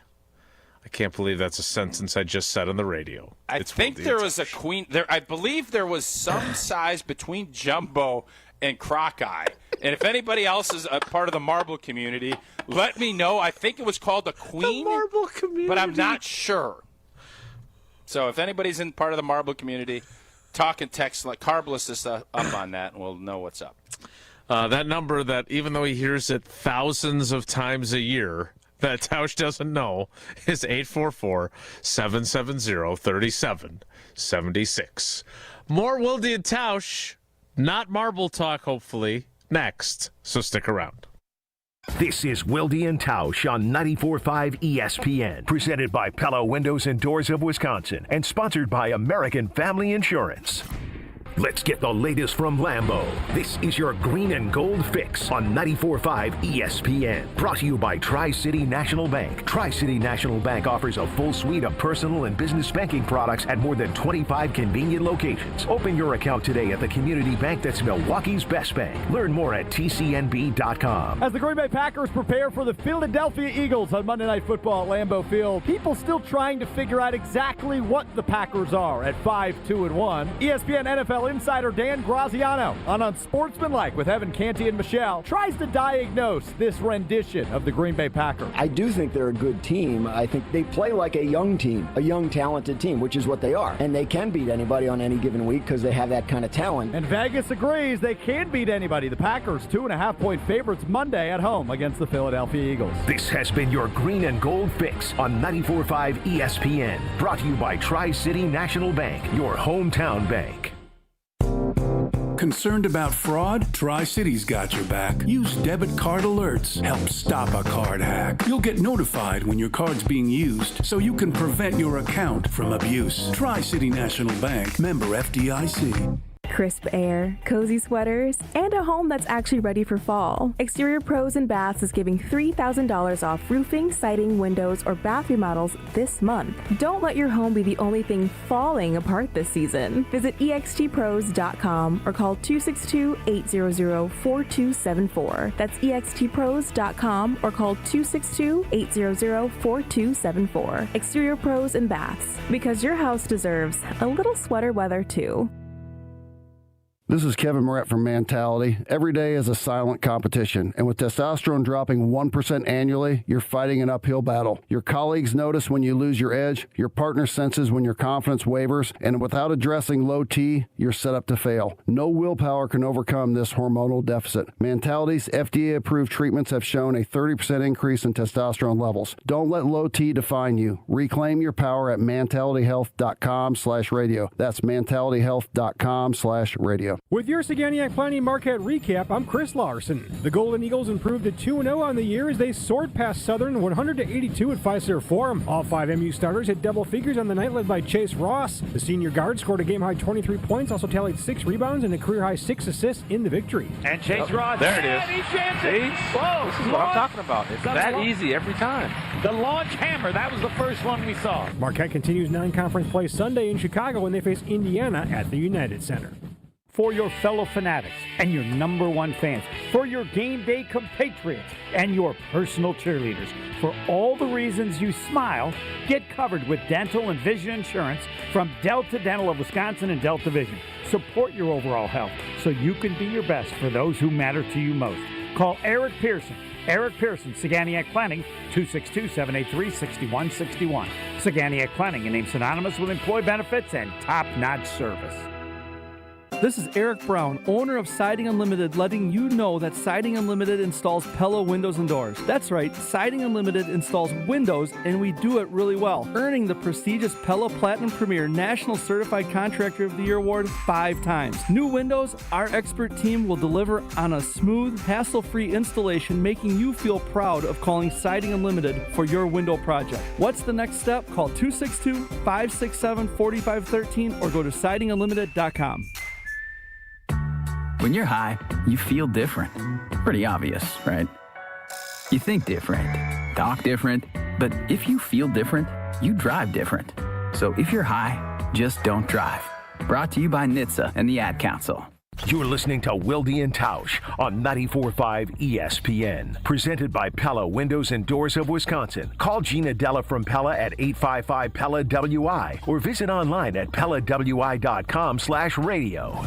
I can't believe that's a sentence I just said on the radio. I think there was a queen there. I believe there was some size between jumbo and crock eye. And if anybody else is a part of the marble community, let me know. I think it was called the queen, the marble community, but I'm not sure. So if anybody's in part of the marble community, talk and text like Carbless is up on that, and we'll know what's up. That number that even though he hears it thousands of times a year, that Tausch doesn't know is 844-770-3776. More Wilde and Tausch, not marble talk, hopefully, next. So stick around. This is Wilde and Tausch on 94.5 ESPN, presented by Pella Windows and Doors of Wisconsin, and sponsored by American Family Insurance. Let's get the latest from Lambeau. This is your green and gold fix on 94.5 ESPN. Brought to you by Tri-City National Bank. Tri-City National Bank offers a full suite of personal and business banking products at more than 25 convenient locations. Open your account today at the community bank that's Milwaukee's best bank. Learn more at tcnb.com. As the Green Bay Packers prepare for the Philadelphia Eagles on Monday Night Football at Lambeau Field, people still trying to figure out exactly what the Packers are at 5-2-1. ESPN NFL insider Dan Graziano on Unsportsmanlike with Evan Canty and Michelle tries to diagnose this rendition of the Green Bay Packers. I do think they're a good team. I think they play like a young team, a young talented team, which is what they are. And they can beat anybody on any given week because they have that kind of talent. And Vegas agrees they can beat anybody. The Packers 2.5-point favorites Monday at home against the Philadelphia Eagles. This has been your green and gold fix on 94.5 ESPN. Brought to you by Tri-City National Bank, your hometown bank. Concerned about fraud? Tri-City's got your back. Use debit card alerts. Help stop a card hack. You'll get notified when your card's being used so you can prevent your account from abuse. Tri-City National Bank, member FDIC. Crisp air, cozy sweaters, and a home that's actually ready for fall. Exterior Pros and Baths is giving $3,000 off roofing, siding, windows, or bath remodels this month. Don't let your home be the only thing falling apart this season. Visit extpros.com or call 262-800-4274. That's extpros.com or call 262-800-4274. Exterior Pros and Baths, because your house deserves a little sweater weather too. This is Kevin Moret from Mentality. Every day is a silent competition, and with testosterone dropping 1% annually, you're fighting an uphill battle. Your colleagues notice when you lose your edge, your partner senses when your confidence wavers, and without addressing low T, you're set up to fail. No willpower can overcome this hormonal deficit. Mentality's FDA-approved treatments have shown a 30% increase in testosterone levels. Don't let low T define you. Reclaim your power at mentalityhealth.com/radio. That's mentalityhealth.com/radio. With your Saganiac Planning Marquette recap, I'm Chris Larson. The Golden Eagles improved to 2-0 on the year as they soared past Southern 100-82 at Fiserv Forum. All 5 MU starters hit double figures on the night, led by Chase Ross. The senior guard scored a game-high 23 points, also tallied 6 rebounds and a career-high 6 assists in the victory. And Chase Ross. There it is. See? Whoa, this is what I'm talking about. It's that easy every time. The launch hammer. That was the first one we saw. Marquette continues non-conference play Sunday in Chicago when they face Indiana at the United Center. For your fellow fanatics and your number one fans, for your game day compatriots and your personal cheerleaders, for all the reasons you smile, get covered with dental and vision insurance from Delta Dental of Wisconsin and Delta Vision. Support your overall health so you can be your best for those who matter to you most. Call Eric Pearson. Eric Pearson, Saganiac Planning, 262-783-6161. Saganiac Planning, a name synonymous with employee benefits and top-notch service. This is Eric Brown, owner of Siding Unlimited, letting you know that Siding Unlimited installs Pella windows and doors. That's right, Siding Unlimited installs windows, and we do it really well, earning the prestigious Pella Platinum Premier National Certified Contractor of the Year award 5 times. New windows, our expert team will deliver on a smooth, hassle-free installation, making you feel proud of calling Siding Unlimited for your window project. What's the next step? Call 262-567-4513 or go to sidingunlimited.com. When you're high, you feel different. Pretty obvious, right? You think different, talk different, but if you feel different, you drive different. So if you're high, just don't drive. Brought to you by NHTSA and the Ad Council. You're listening to Wilde and Tausch on 94.5 ESPN. Presented by Pella Windows and Doors of Wisconsin. Call Gina Della from Pella at 855-PELLA-WI or visit online at PellaWI.com/radio.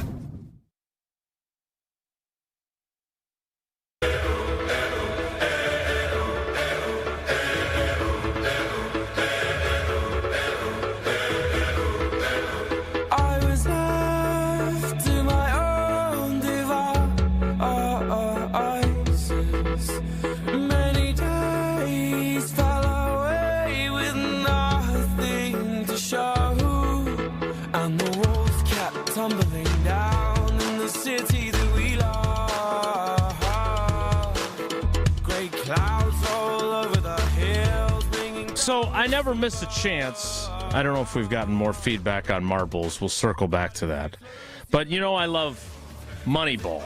So I never miss a chance. I don't know if we've gotten more feedback on marbles. We'll circle back to that. But you know I love Moneyball.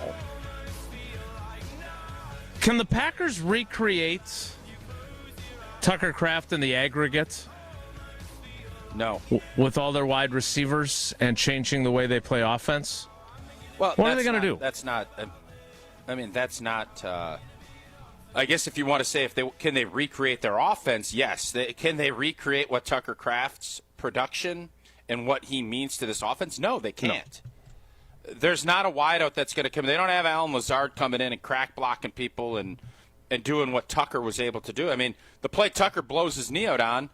Can the Packers recreate Tucker Kraft in the aggregate? No. With all their wide receivers and changing the way they play offense? Well, what are they going to do? That's not. I mean, that's not. I guess if you want to say can they recreate their offense? Yes. Can they recreate what Tucker Kraft's production and what he means to this offense? No, they can't. No. There's not a wideout that's going to come. They don't have Alan Lazard coming in and crack blocking people and doing what Tucker was able to do. I mean, the play Tucker blows his knee out on,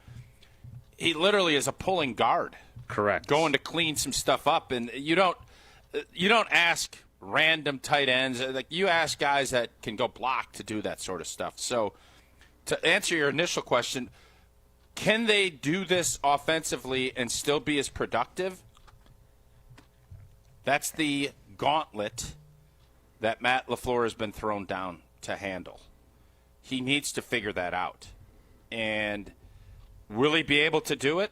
he literally is a pulling guard. Correct. Going to clean some stuff up, and you don't ask random tight ends. Like, you ask guys that can go block to do that sort of stuff. So to answer your initial question, can they do this offensively and still be as productive? That's the gauntlet that Matt LaFleur has been thrown down to handle. He needs to figure that out. And will he be able to do it?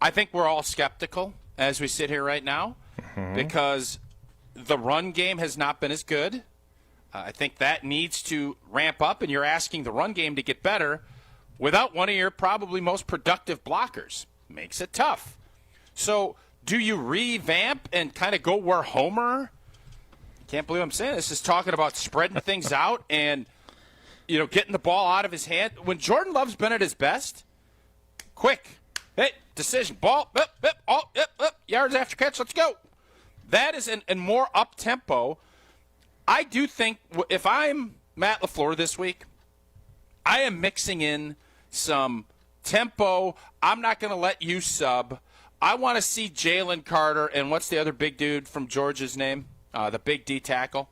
I think we're all skeptical as we sit here right now. because the run game has not been as good. I think that needs to ramp up, and you're asking the run game to get better without one of your probably most productive blockers. Makes it tough. So do you revamp and kind of go where Homer, can't believe I'm saying this, is talking about spreading things out and, getting the ball out of his hand? When Jordan Love's been at his best, quick, hey, decision, ball, yards after catch, let's go. That is and more up-tempo. I do think if I'm Matt LaFleur this week, I am mixing in some tempo. I'm not going to let you sub. I want to see Jalen Carter and what's the other big dude from Georgia's name? The big D tackle.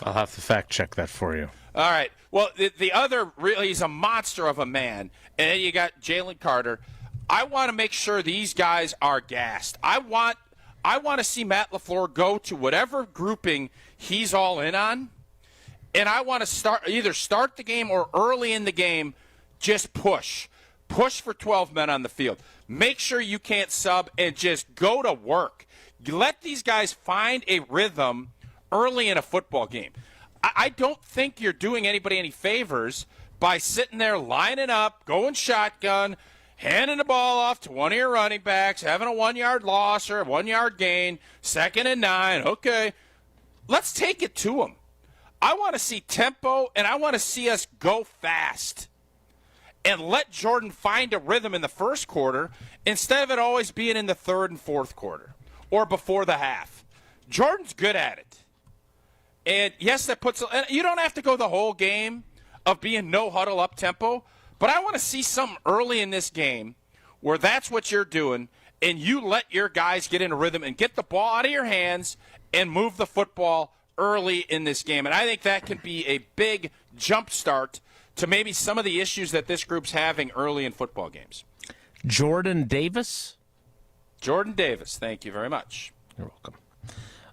I'll have to fact check that for you. All right. Well, the other really, he's a monster of a man. And then you got Jalen Carter. I want to make sure these guys are gassed. I want to see Matt LaFleur go to whatever grouping he's all in on. And I want to either start the game or early in the game, just push. Push for 12 men on the field. Make sure you can't sub and just go to work. Let these guys find a rhythm early in a football game. I don't think you're doing anybody any favors by sitting there lining up, going shotgun, handing the ball off to one of your running backs, having a 1-yard loss or a 1-yard gain, 2nd and 9. Okay, let's take it to them. I want to see tempo, and I want to see us go fast. And let Jordan find a rhythm in the first quarter instead of it always being in the third and fourth quarter or before the half. Jordan's good at it. And, yes, that puts – and you don't have to go the whole game of being no-huddle up-tempo, but I want to see something early in this game where that's what you're doing, and you let your guys get in a rhythm and get the ball out of your hands and move the football early in this game. And I think that can be a big jump start to maybe some of the issues that this group's having early in football games. Jordan Davis? Jordan Davis, thank you very much. You're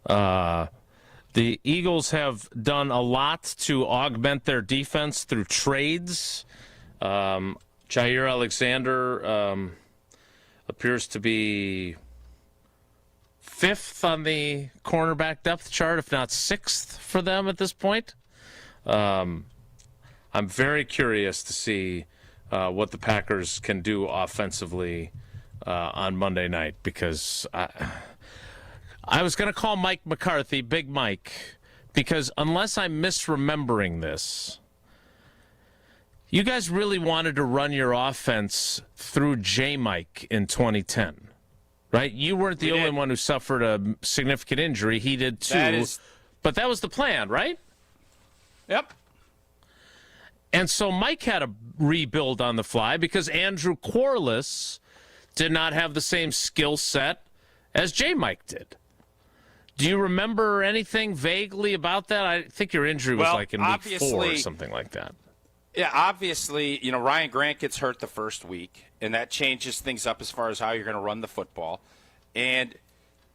welcome. The Eagles have done a lot to augment their defense through trades. Jair Alexander appears to be 5th on the cornerback depth chart, if not 6th for them at this point. I'm very curious to see what the Packers can do offensively on Monday night, because I was going to call Mike McCarthy Big Mike, because unless I'm misremembering this, you guys really wanted to run your offense through J-Mike in 2010, right? You weren't the only one who suffered a significant injury. He did too. But that was the plan, right? Yep. And so Mike had to rebuild on the fly because Andrew Quarles did not have the same skill set as J-Mike did. Do you remember anything vaguely about that? I think your injury was like in week 4 or something like that. Yeah, obviously, Ryan Grant gets hurt the first week, and that changes things up as far as how you're going to run the football. And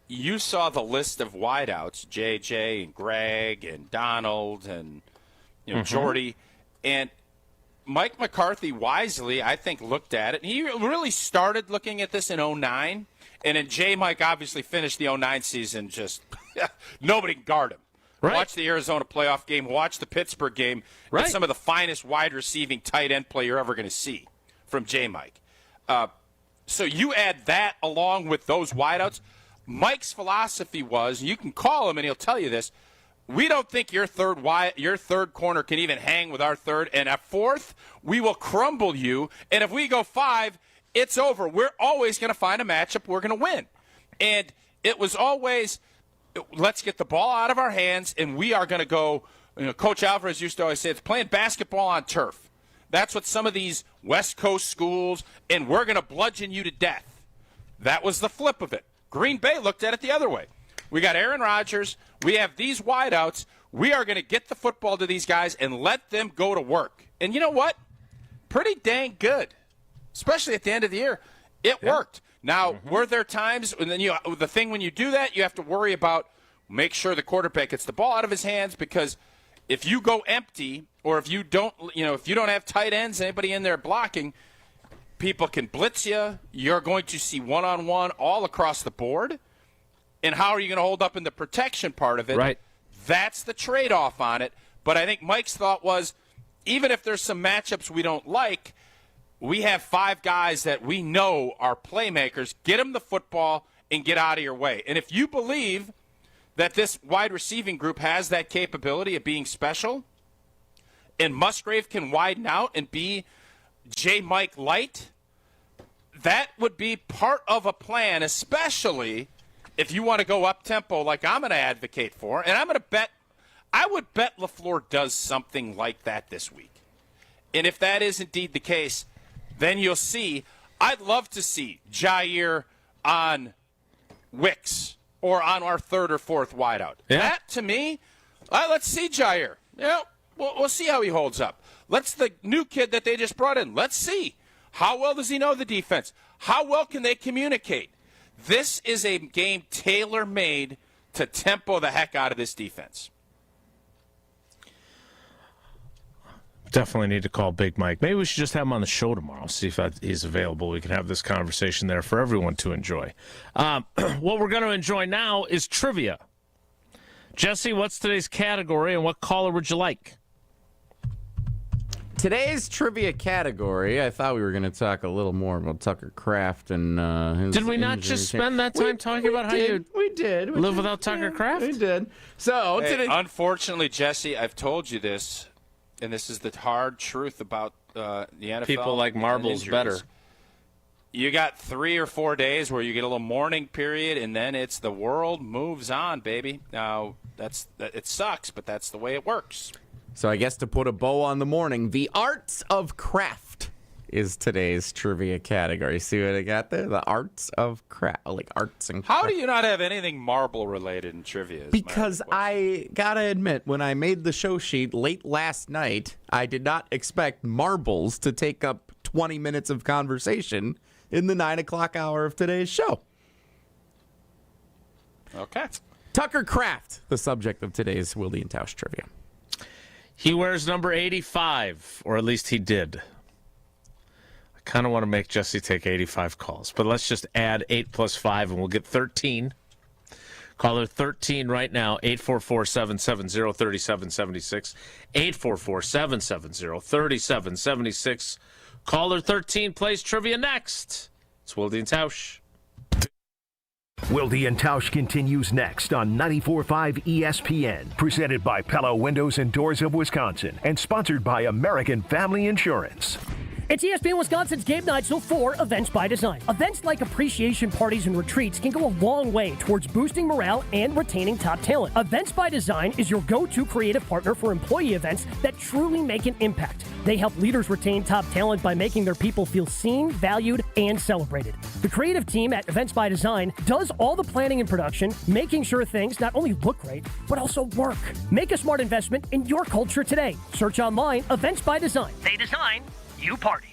you saw the list of wideouts, JJ and Greg and Donald and Jordy. And Mike McCarthy wisely, I think, looked at it. And he really started looking at this in 2009. And then J-Mike obviously finished the 2009 season just nobody can guard him. Right. Watch the Arizona playoff game. Watch the Pittsburgh game. Right. It's some of the finest wide receiving tight end play you're ever going to see from J-Mike. So you add that along with those wideouts. Mike's philosophy was, and you can call him and he'll tell you this, we don't think your third corner can even hang with our third, and at fourth, we will crumble you. And if we go 5, it's over. We're always going to find a matchup we're going to win. And it was always, let's get the ball out of our hands, and we are going to go. Coach Alvarez used to always say, it's playing basketball on turf. That's what some of these West Coast schools, and we're going to bludgeon you to death. That was the flip of it. Green Bay looked at it the other way. We got Aaron Rodgers. We have these wideouts. We are going to get the football to these guys and let them go to work. And you know what? Pretty dang good, especially at the end of the year. It worked. Now, were there times, and then the thing when you do that, you have to worry about make sure the quarterback gets the ball out of his hands, because if you go empty or if you don't have tight ends, anybody in there blocking, people can blitz you. You're going to see one-on-one all across the board. And how are you going to hold up in the protection part of it? Right. That's the trade-off on it. But I think Mike's thought was, even if there's some matchups we don't like, we have 5 guys that we know are playmakers. Get them the football and get out of your way. And if you believe that this wide receiving group has that capability of being special, and Musgrave can widen out and be J. Mike Light, that would be part of a plan, especially if you want to go up-tempo like I'm going to advocate for. And I'm going to bet, I would bet LaFleur does something like that this week. And if that is indeed the case, then you'll see, I'd love to see Jair on Wicks or on our third or fourth wideout. Yeah. That, to me, let's see Jair. Yeah, we'll see how he holds up. Let's the new kid that they just brought in. Let's see. How well does he know the defense? How well can they communicate? This is a game tailor-made to tempo the heck out of this defense. Definitely need to call Big Mike. Maybe we should just have him on the show tomorrow, see if he's available. We can have this conversation there for everyone to enjoy. What we're going to enjoy now is trivia. Jesse, what's today's category, and what caller would you like? Today's trivia category, I thought we were going to talk a little more about Tucker Kraft and his... Did we not just spend that time talking about how you live without Tucker Kraft? We did. So, Hey, today... unfortunately, Jesse, I've told you this, and this is the hard truth about the NFL. People like marbles better. You got 3 or 4 days where you get a little mourning period, and then it's the world moves on, baby. Now, it sucks, but that's the way it works. So I guess to put a bow on the morning, the arts of craft is today's trivia category. See what I got there? The arts of craft, like arts and craft. How do you not have anything marble related in trivia? Because I gotta admit, when I made the show sheet late last night, I did not expect marbles to take up 20 minutes of conversation in the 9 o'clock hour of today's show. Okay. Tucker Kraft, the subject of today's Wilde and Tausch trivia. He wears number 85, or at least he did. I kind of want to make Jesse take 85 calls, but let's just add 8 plus 5, and we'll get 13. Caller 13 right now, 844-770-3776. 844-770-3776. Caller 13 plays trivia next. It's Wilde and Tausch. Wilde and Tausch continues next on 94.5 ESPN, presented by Pella Windows and Doors of Wisconsin, and sponsored by American Family Insurance. It's ESPN Wisconsin's Game Night Show for Events by Design. Events like appreciation parties and retreats can go a long way towards boosting morale and retaining top talent. Events by Design is your go-to creative partner for employee events that truly make an impact. They help leaders retain top talent by making their people feel seen, valued, and celebrated. The creative team at Events by Design does all the planning and production, making sure things not only look great, but also work. Make a smart investment in your culture today. Search online, Events by Design. They design, you party.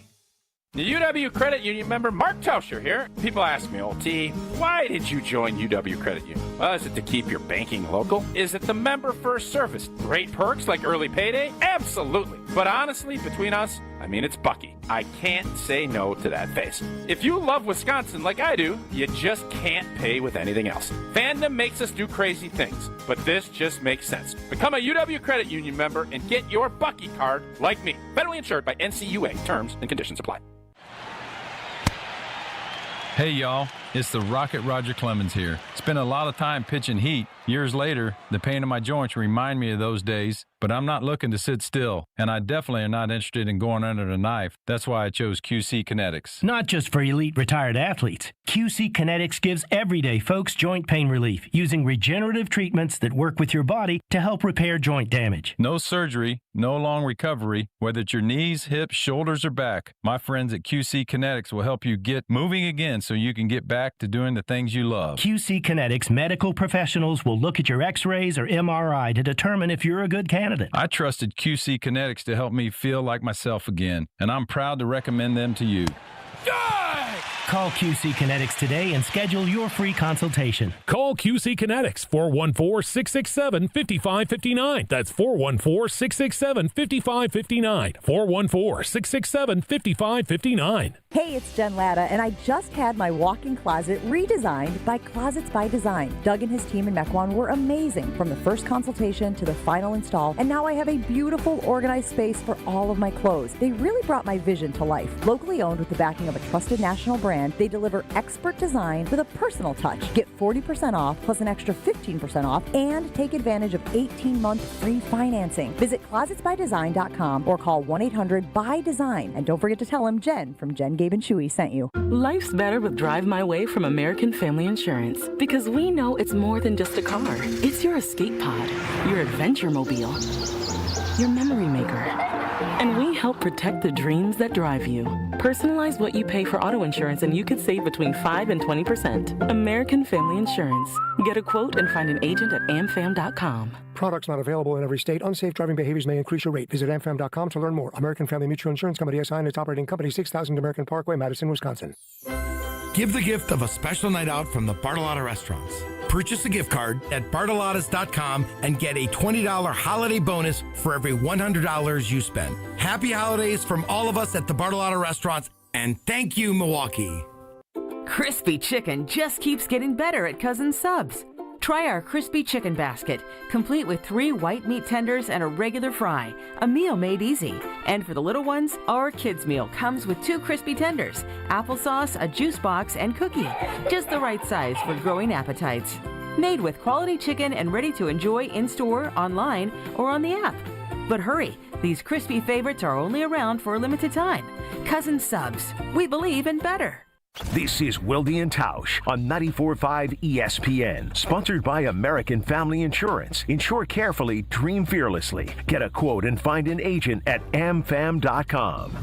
The UW Credit Union member Mark Tauscher here. People ask me, old T, why did you join UW Credit Union? Well, is it to keep your banking local? Is it the member first service? Great perks like early payday? Absolutely. But honestly, between us, I mean, it's Bucky. I can't say no to that face. If you love Wisconsin like I do, you just can't pay with anything else. Fandom makes us do crazy things, but this just makes sense. Become a UW Credit Union member and get your Bucky card like me. Federally insured by NCUA. Terms and conditions apply. Hey y'all, it's the Rocket Roger Clemens here. Spent a lot of time pitching heat. Years later, the pain in my joints remind me of those days, but I'm not looking to sit still, and I definitely am not interested in going under the knife. That's why I chose QC Kinetics. Not just for elite retired athletes. QC Kinetics gives everyday folks joint pain relief using regenerative treatments that work with your body to help repair joint damage. No surgery, no long recovery, whether it's your knees, hips, shoulders, or back. My friends at QC Kinetics will help you get moving again so you can get back to doing the things you love. QC Kinetics medical professionals will look at your x-rays or MRI to determine if you're a good candidate. I trusted QC Kinetics to help me feel like myself again, and I'm proud to recommend them to you. Call QC Kinetics today and schedule your free consultation. Call QC Kinetics, 414-667-5559. That's 414-667-5559. 414-667-5559. Hey, it's Jen Latta, and I just had my walk-in closet redesigned by Closets by Design. Doug and his team in Mequon were amazing, from the first consultation to the final install, and now I have a beautiful, organized space for all of my clothes. They really brought my vision to life. Locally owned with the backing of a trusted national brand, they deliver expert design with a personal touch. Get 40% off plus an extra 15% off, and take advantage of 18-month free financing. Visit closetsbydesign.com or call 1-800-BY-DESIGN. And don't forget to tell them Jen from Jen, Gabe, and Chewy sent you. Life's better with Drive My Way from American Family Insurance, because we know it's more than just a car. It's your escape pod, your adventure mobile, your memory maker. And we help protect the dreams that drive you. Personalize what you pay for auto insurance and you could save between 5 and 20%. American Family Insurance. Get a quote and find an agent at amfam.com. Products not available in every state. Unsafe driving behaviors may increase your rate. Visit amfam.com to learn more. American Family Mutual Insurance Company, SI, and its operating company, 6000 American Parkway, Madison, Wisconsin. Give the gift of a special night out from the Bartolotta Restaurants. Purchase a gift card at bartolottas.com and get a $20 holiday bonus for every $100 you spend. Happy holidays from all of us at the Bartolotta Restaurants, and thank you, Milwaukee. Crispy chicken just keeps getting better at Cousin Subs. Try our crispy chicken basket, complete with 3 white meat tenders and a regular fry, a meal made easy. And for the little ones, our kids meal comes with 2 crispy tenders, applesauce, a juice box, and cookie. Just the right size for growing appetites. Made with quality chicken and ready to enjoy in-store, online, or on the app. But hurry, these crispy favorites are only around for a limited time. Cousin Subs, we believe in better. This is Wilde and Tausch on 94.5 ESPN, sponsored by American Family Insurance. Insure carefully, dream fearlessly. Get a quote and find an agent at amfam.com.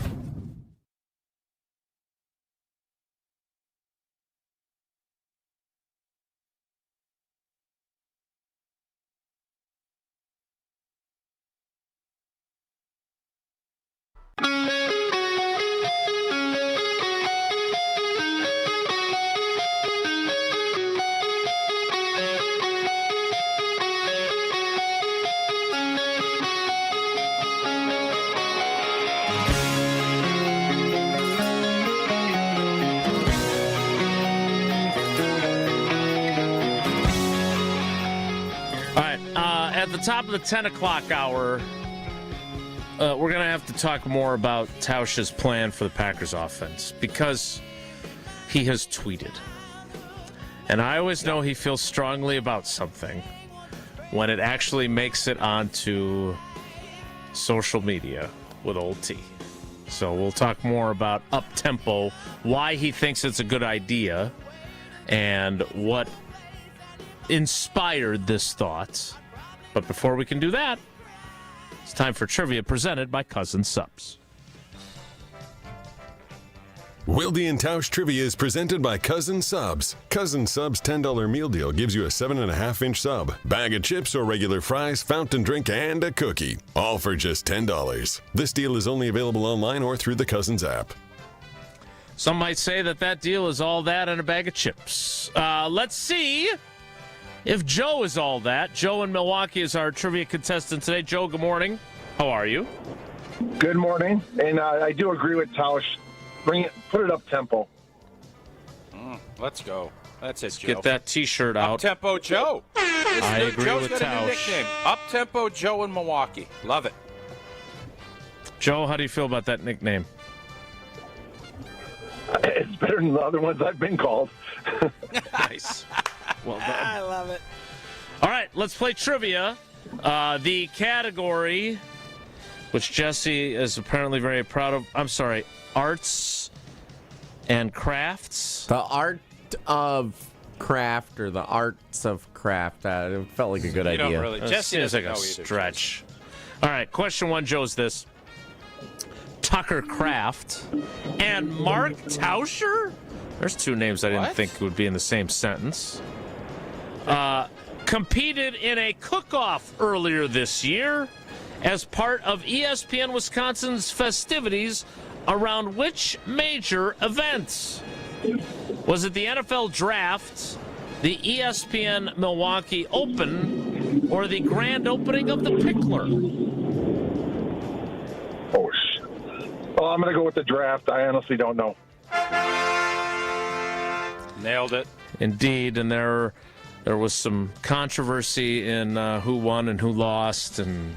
At the top of the 10 o'clock hour, we're going to have to talk more about Tausch's plan for the Packers offense, because he has tweeted. And I always know he feels strongly about something when it actually makes it onto social media with old T. So we'll talk more about up-tempo, why he thinks it's a good idea, and what inspired this thought. But before we can do that, it's time for trivia presented by Cousin Subs. Wilde and Tausch Trivia is presented by Cousin Subs. Cousin Subs $10 meal deal gives you a 7.5-inch sub, bag of chips or regular fries, fountain drink, and a cookie. All for just $10. This deal is only available online or through the Cousins app. Some might say that deal is all that and a bag of chips. Let's see if Joe is all that. Joe in Milwaukee is our trivia contestant today. Joe, good morning. How are you? Good morning. And I do agree with Tausch. Put it up tempo. Let's go. That's it, Joe. Get that T-shirt out. Up tempo Joe. I agree Joe's with got a new Tausch. nickname. Up tempo Joe in Milwaukee. Love it. Joe, how do you feel about that nickname? It's better than the other ones I've been called. Nice. Well done. I love it. All right, let's play trivia. The category, which Jesse is apparently very proud of. I'm sorry, arts and crafts. The art of craft, or the arts of craft. It felt like a good idea. Don't really. Jesse seems like doesn't a know either, stretch. All right, question 1, Joe, is this. Tucker Kraft and Mark Tauscher? There's 2 names I didn't think would be in the same sentence. Competed in a cook-off earlier this year as part of ESPN Wisconsin's festivities around which major events? Was it the NFL Draft, the ESPN Milwaukee Open, or the grand opening of the Pickler? Oh, I'm going to go with the draft. I honestly don't know. Nailed it. Indeed, and there was some controversy in who won and who lost and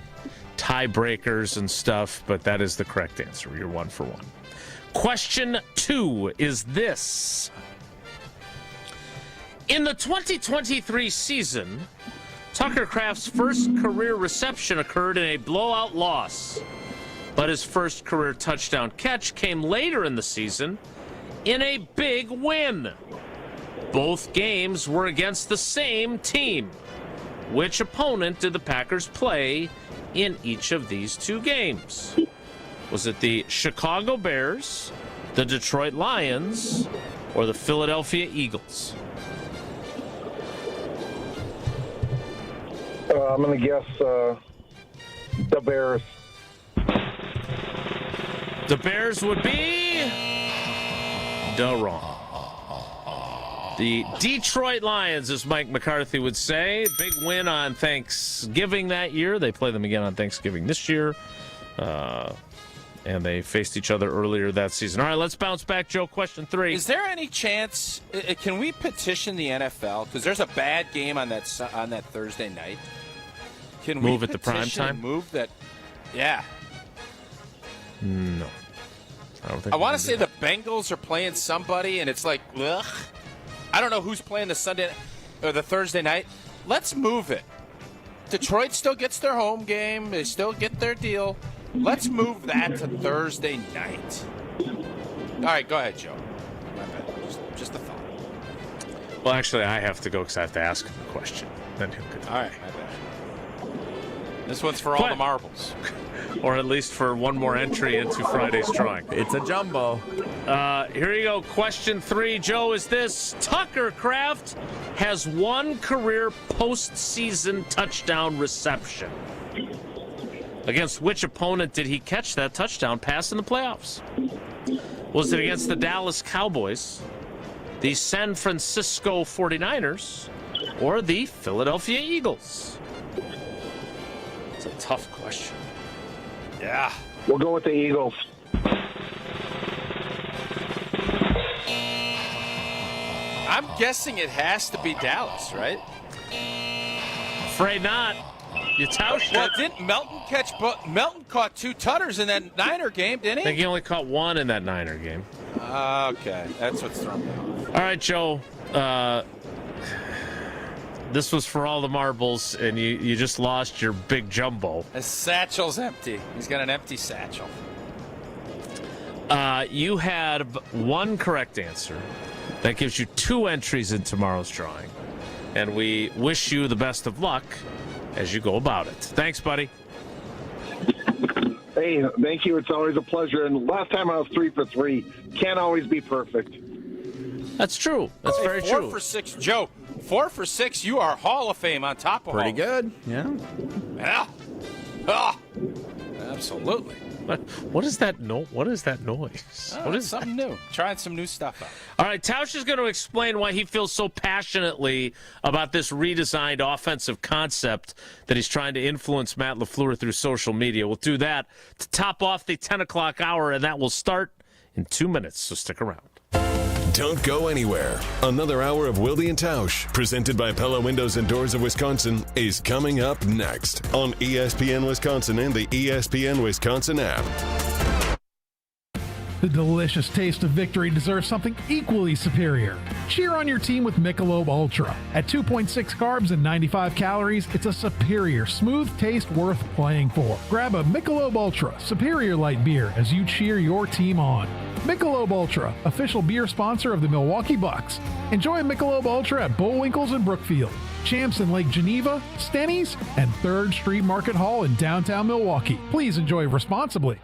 tiebreakers and stuff, but that is the correct answer. You're 1 for 1. Question 2 is this. In the 2023 season, Tucker Kraft's first career reception occurred in a blowout loss, but his first career touchdown catch came later in the season in a big win. Both games were against the same team. Which opponent did the Packers play in each of these two games? Was it the Chicago Bears, the Detroit Lions, or the Philadelphia Eagles? I'm going to guess the Bears. The Bears would be wrong. The Detroit Lions, as Mike McCarthy would say. Big win on Thanksgiving that year. They play them again on Thanksgiving this year. And they faced each other earlier that season. All right, let's bounce back, Joe. Question 3. Is there any chance, can we petition the NFL? Because there's a bad game on that Thursday night. Can we move it to prime time? Move that, yeah. No. I don't think I want to say the Bengals are playing somebody, and it's like, ugh. I don't know who's playing the Sunday or the Thursday night. Let's move it. Detroit still gets their home game. They still get their deal. Let's move that to Thursday night. All right, go ahead, Joe. My bad. Just a thought. Well, actually, I have to go because I have to ask him a question. Then he'll get to All right, my bad. This one's for all the marbles. Or at least for one more entry into Friday's drawing. It's a jumbo. Here you go. Question 3, Joe, is this. Tucker Kraft has one career postseason touchdown reception. Against which opponent did he catch that touchdown pass in the playoffs? Was it against the Dallas Cowboys, the San Francisco 49ers, or the Philadelphia Eagles? It's a tough question. Yeah. We'll go with the Eagles. I'm guessing it has to be Dallas, right? Afraid not. You Tausch Well, didn't Melton catch? Melton caught 2 tutters in that Niner game, didn't he? I think he only caught 1 in that Niner game. Okay, that's what's throwing me off. All right, Joe. This was for all the marbles, and you just lost your big jumbo. His satchel's empty. He's got an empty satchel. You had one correct answer. That gives you 2 entries in tomorrow's drawing. And we wish you the best of luck as you go about it. Thanks, buddy. Hey, thank you. It's always a pleasure. And last time I was 3 for 3. Can't always be perfect. That's true. That's very true. 4 for 6, Joe. 4 for 6. You are Hall of Fame on top of Pretty Hall. good. Yeah. Yeah. Ah. Absolutely. What is that? What is that noise? What is something new? Trying some new stuff out. All right, Tausch is going to explain why he feels so passionately about this redesigned offensive concept that he's trying to influence Matt LaFleur through social media. We'll do that to top off the 10 o'clock hour, and that will start in 2 minutes, so stick around. Don't go anywhere. Another hour of Wilde and Tausch, presented by Pella Windows and Doors of Wisconsin, is coming up next on ESPN Wisconsin and the ESPN Wisconsin app. The delicious taste of victory deserves something equally superior. Cheer on your team with Michelob Ultra. At 2.6 carbs and 95 calories, it's a superior, smooth taste worth playing for. Grab a Michelob Ultra Superior Light beer as you cheer your team on. Michelob Ultra, official beer sponsor of the Milwaukee Bucks. Enjoy Michelob Ultra at Bullwinkle's in Brookfield, Champs in Lake Geneva, Stenny's, and 3rd Street Market Hall in downtown Milwaukee. Please enjoy responsibly.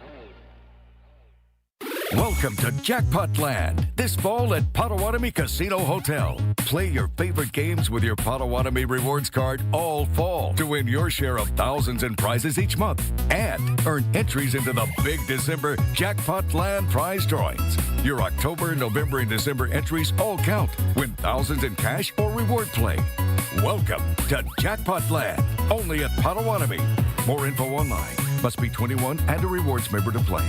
Welcome to Jackpot Land, this fall at Potawatomi Casino Hotel. Play your favorite games with your Potawatomi Rewards card all fall to win your share of thousands in prizes each month and earn entries into the big December Jackpot Land prize drawings. Your October, November, and December entries all count. Win thousands in cash or reward play. Welcome to Jackpot Land, only at Potawatomi. More info online. Must be 21 and a rewards member to play.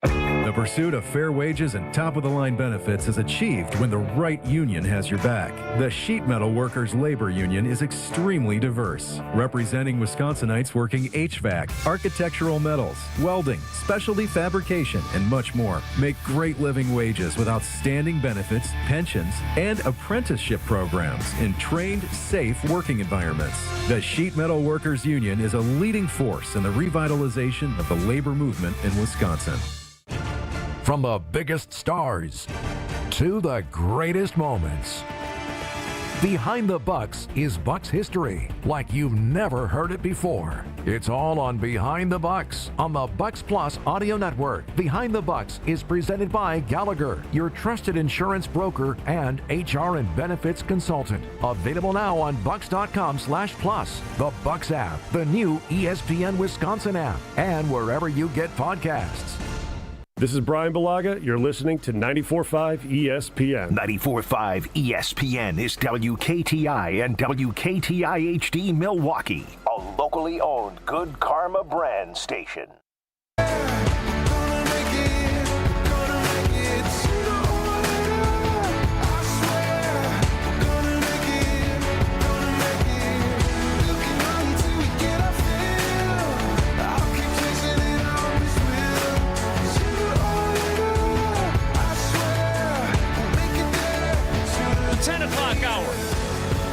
The The pursuit of fair wages and top-of-the-line benefits is achieved when the right union has your back. The Sheet Metal Workers Labor Union is extremely diverse, representing Wisconsinites working HVAC, architectural metals, welding, specialty fabrication, and much more. Make great living wages with outstanding benefits, pensions, and apprenticeship programs in trained, safe working environments. The Sheet Metal Workers Union is a leading force in the revitalization of the labor movement in Wisconsin. From the biggest stars to the greatest moments. Behind the Bucks is Bucks history like you've never heard it before. It's all on Behind the Bucks on the Bucks Plus audio network. Behind the Bucks is presented by Gallagher, your trusted insurance broker and HR and benefits consultant. Available now on bucks.com/plus, the Bucks app, the new ESPN Wisconsin app, and wherever you get podcasts. This is Brian Balaga. You're listening to 94.5 ESPN. 94.5 ESPN is WKTI and WKTI HD Milwaukee, a locally owned Good Karma brand station.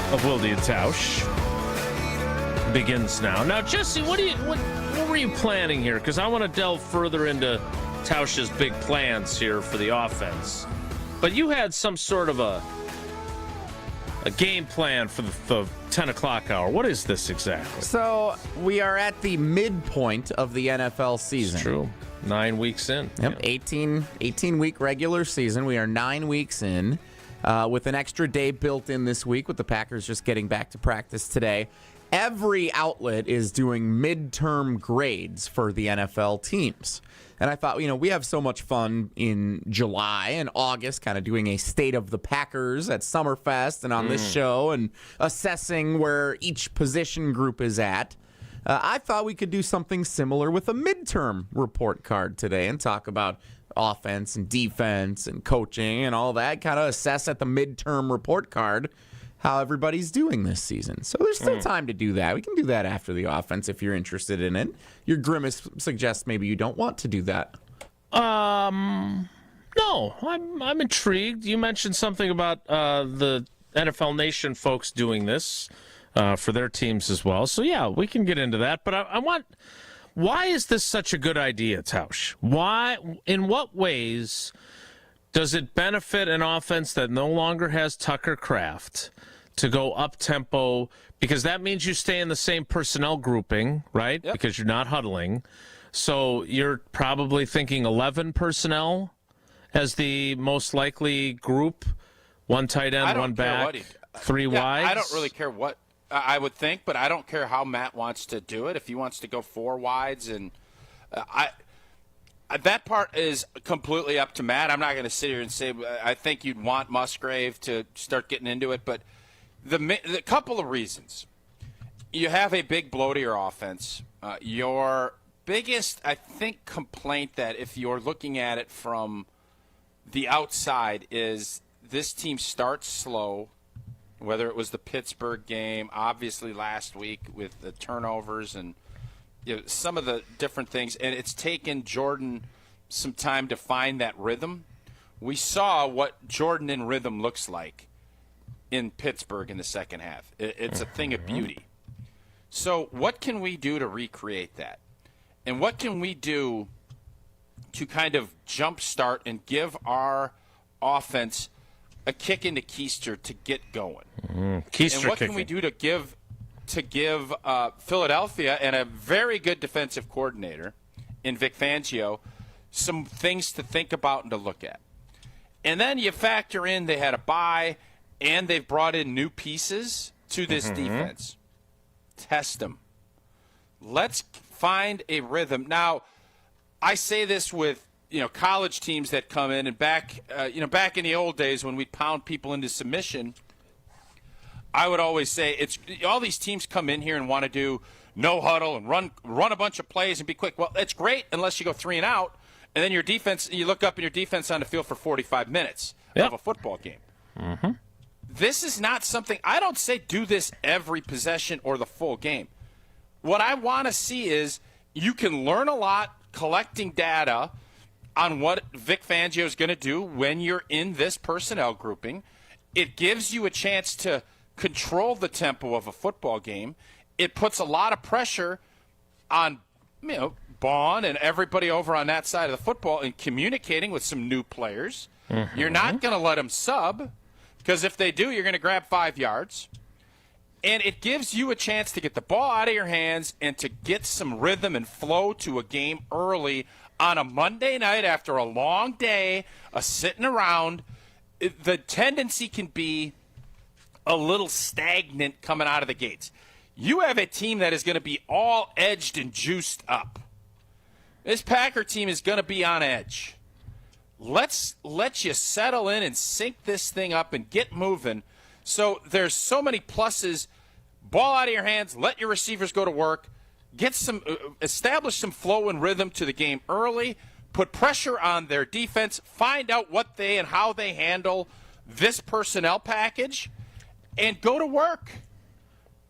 Of Wilde and Tausch begins now. Now, Jesse, what were you planning here? Because I want to delve further into Tausch's big plans here for the offense. But you had some sort of a game plan for the 10 o'clock hour. What is this exactly? So we are at the midpoint of the NFL season. It's true. 9 weeks in. Yep, yeah. 18-week regular season. We are 9 weeks in. With an extra day built in this week, with the Packers just getting back to practice today. Every outlet is doing midterm grades for the NFL teams. And I thought, we have so much fun in July and August, kind of doing a state of the Packers at Summerfest and on this show and assessing where each position group is at. I thought we could do something similar with a midterm report card today and talk about offense and defense and coaching and all that, kind of assess at the midterm report card how everybody's doing this season. So there's still time to do that. We can do that after the offense if you're interested in it. Your grimace suggests maybe you don't want to do that. No, I'm intrigued. You mentioned something about the NFL Nation folks doing this for their teams as well. So yeah, we can get into that. But why is this such a good idea, Tausch? Why? In what ways does it benefit an offense that no longer has Tucker Kraft to go up-tempo? Because that means you stay in the same personnel grouping, right? Yep. Because you're not huddling. So you're probably thinking 11 personnel as the most likely group. One tight end, one back, three wides. I don't really care what I would think, but I don't care how Matt wants to do it. If he wants to go four wides, and that part is completely up to Matt. I'm not going to sit here and say I think you'd want Musgrave to start getting into it, but the couple of reasons. You have a big blow to your offense. Your biggest, I think, complaint that if you're looking at it from the outside is this team starts slow. Whether it was the Pittsburgh game, obviously last week with the turnovers and some of the different things, and it's taken Jordan some time to find that rhythm. We saw what Jordan in rhythm looks like in Pittsburgh in the second half. It's a thing of beauty. So what can we do to recreate that? And what can we do to kind of jumpstart and give our offense a kick into keister to get going? Keister and what kicking. can we do to give Philadelphia and a very good defensive coordinator in Vic Fangio some things to think about and to look at? And then you factor in they had a bye and they've brought in new pieces to this defense. Test them. Let's find a rhythm. Now, I say this with college teams that come in and back in the old days when we'd pound people into submission, I would always say it's all these teams come in here and want to do no huddle and run a bunch of plays and be quick. Well, it's great unless you go 3 and out and then your defense, you look up and your defense on the field for 45 minutes of a football game. Mm-hmm. This is not something, I don't say do this every possession or the full game. What I want to see is you can learn a lot collecting data on what Vic Fangio is going to do when you're in this personnel grouping. It gives you a chance to control the tempo of a football game. It puts a lot of pressure on, Bond and everybody over on that side of the football in communicating with some new players. Mm-hmm. You're not going to let them sub, because if they do, you're going to grab 5 yards. And it gives you a chance to get the ball out of your hands and to get some rhythm and flow to a game early on a Monday night after a long day of sitting around. The tendency can be a little stagnant coming out of the gates. You have a team that is going to be all edged and juiced up. This Packer team is going to be on edge. Let's let you settle in and sync this thing up and get moving. So there's so many pluses. Ball out of your hands. Let your receivers go to work. Establish some flow and rhythm to the game early. Put pressure on their defense. Find out what they and how they handle this personnel package, and go to work.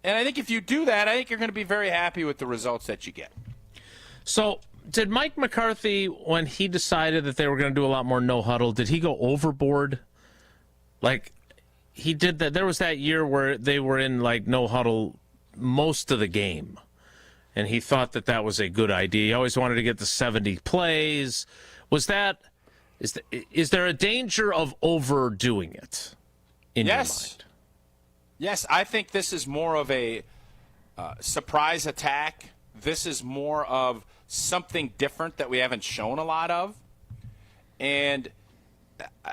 And I think if you do that, I think you're going to be very happy with the results that you get. So, did Mike McCarthy, when he decided that they were going to do a lot more no huddle, did he go overboard? Like, he did that. There was that year where they were in like no huddle most of the game, and he thought that that was a good idea. He always wanted to get the 70 plays. Is there a danger of overdoing it in your mind? Yes, I think this is more of a surprise attack. This is more of something different that we haven't shown a lot of. And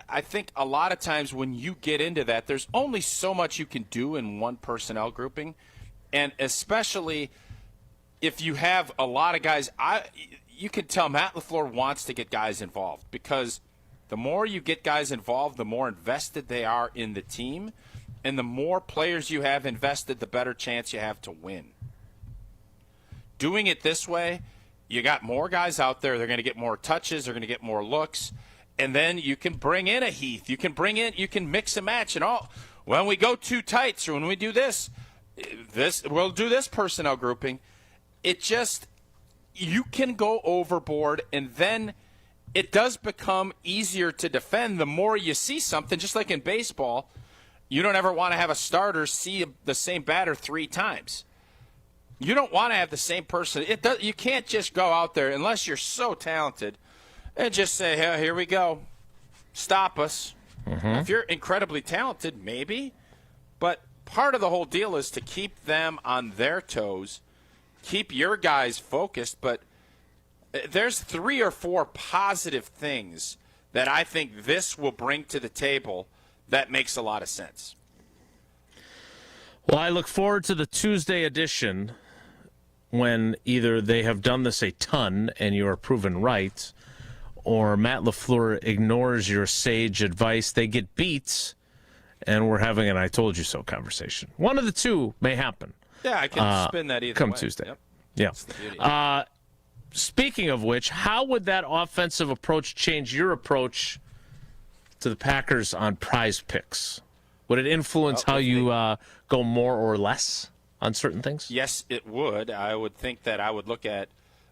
I think a lot of times when you get into that, there's only so much you can do in one personnel grouping. And especially if you have a lot of guys, you can tell Matt LaFleur wants to get guys involved, because the more you get guys involved, the more invested they are in the team. And the more players you have invested, the better chance you have to win. Doing it this way, you got more guys out there. They're going to get more touches. They're going to get more looks. And then you can bring in a Heath. You can mix and match. And all. When we go too tight, or when we do this, we'll do this personnel grouping. You can go overboard, and then it does become easier to defend the more you see something. Just like in baseball, you don't ever want to have a starter see the same batter 3 times. You don't want to have the same person. You can't just go out there unless you're so talented and just say, hey, here we go. Stop us. Mm-hmm. If you're incredibly talented, maybe. But part of the whole deal is to keep them on their toes, keep your guys focused. But there's 3 or 4 positive things that I think this will bring to the table that makes a lot of sense. Well, I look forward to the Tuesday edition, when either they have done this a ton and you are proven right, or Matt LaFleur ignores your sage advice. They get beat, and we're having an I told you so conversation. One of the two may happen. Yeah, I can spin that either come way. Tuesday. Yep. Yeah. Speaking of which, how would that offensive approach change your approach to the Packers on Prize Picks? Would it influence how you go more or less on certain things? Yes, it would. I would think that I would look at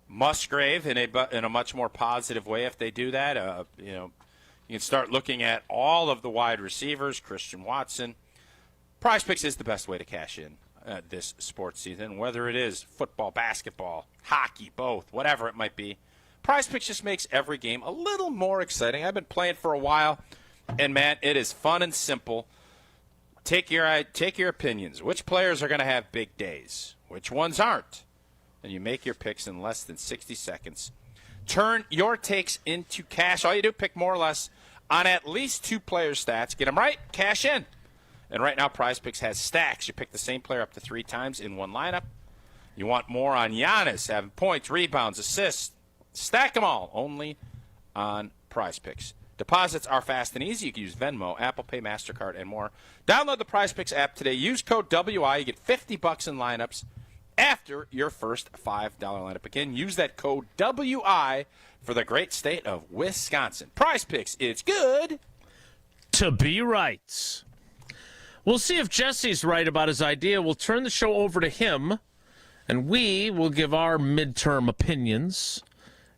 Musgrave in a much more positive way if they do that. You can start looking at all of the wide receivers, Christian Watson. Prize Picks is the best way to cash in this sports season, whether it is football, basketball, hockey, both, whatever it might be. Prize Picks just makes every game a little more exciting. I've been playing for a while, and, man, it is fun and simple. Take your opinions. Which players are going to have big days? Which ones aren't? And you make your picks in less than 60 seconds. Turn your takes into cash. All you do, pick more or less on at least 2 player stats. Get them right, cash in. And right now, Prize Picks has stacks. You pick the same player up to 3 times in one lineup. You want more on Giannis, having points, rebounds, assists. Stack them all only on Prize Picks. Deposits are fast and easy. You can use Venmo, Apple Pay, MasterCard, and more. Download the Prize Picks app today. Use code WI. You get $50 in lineups after your first $5 lineup. Again, use that code WI for the great state of Wisconsin. Prize Picks, it's good to be right. We'll see if Jesse's right about his idea. We'll turn the show over to him, and we will give our midterm opinions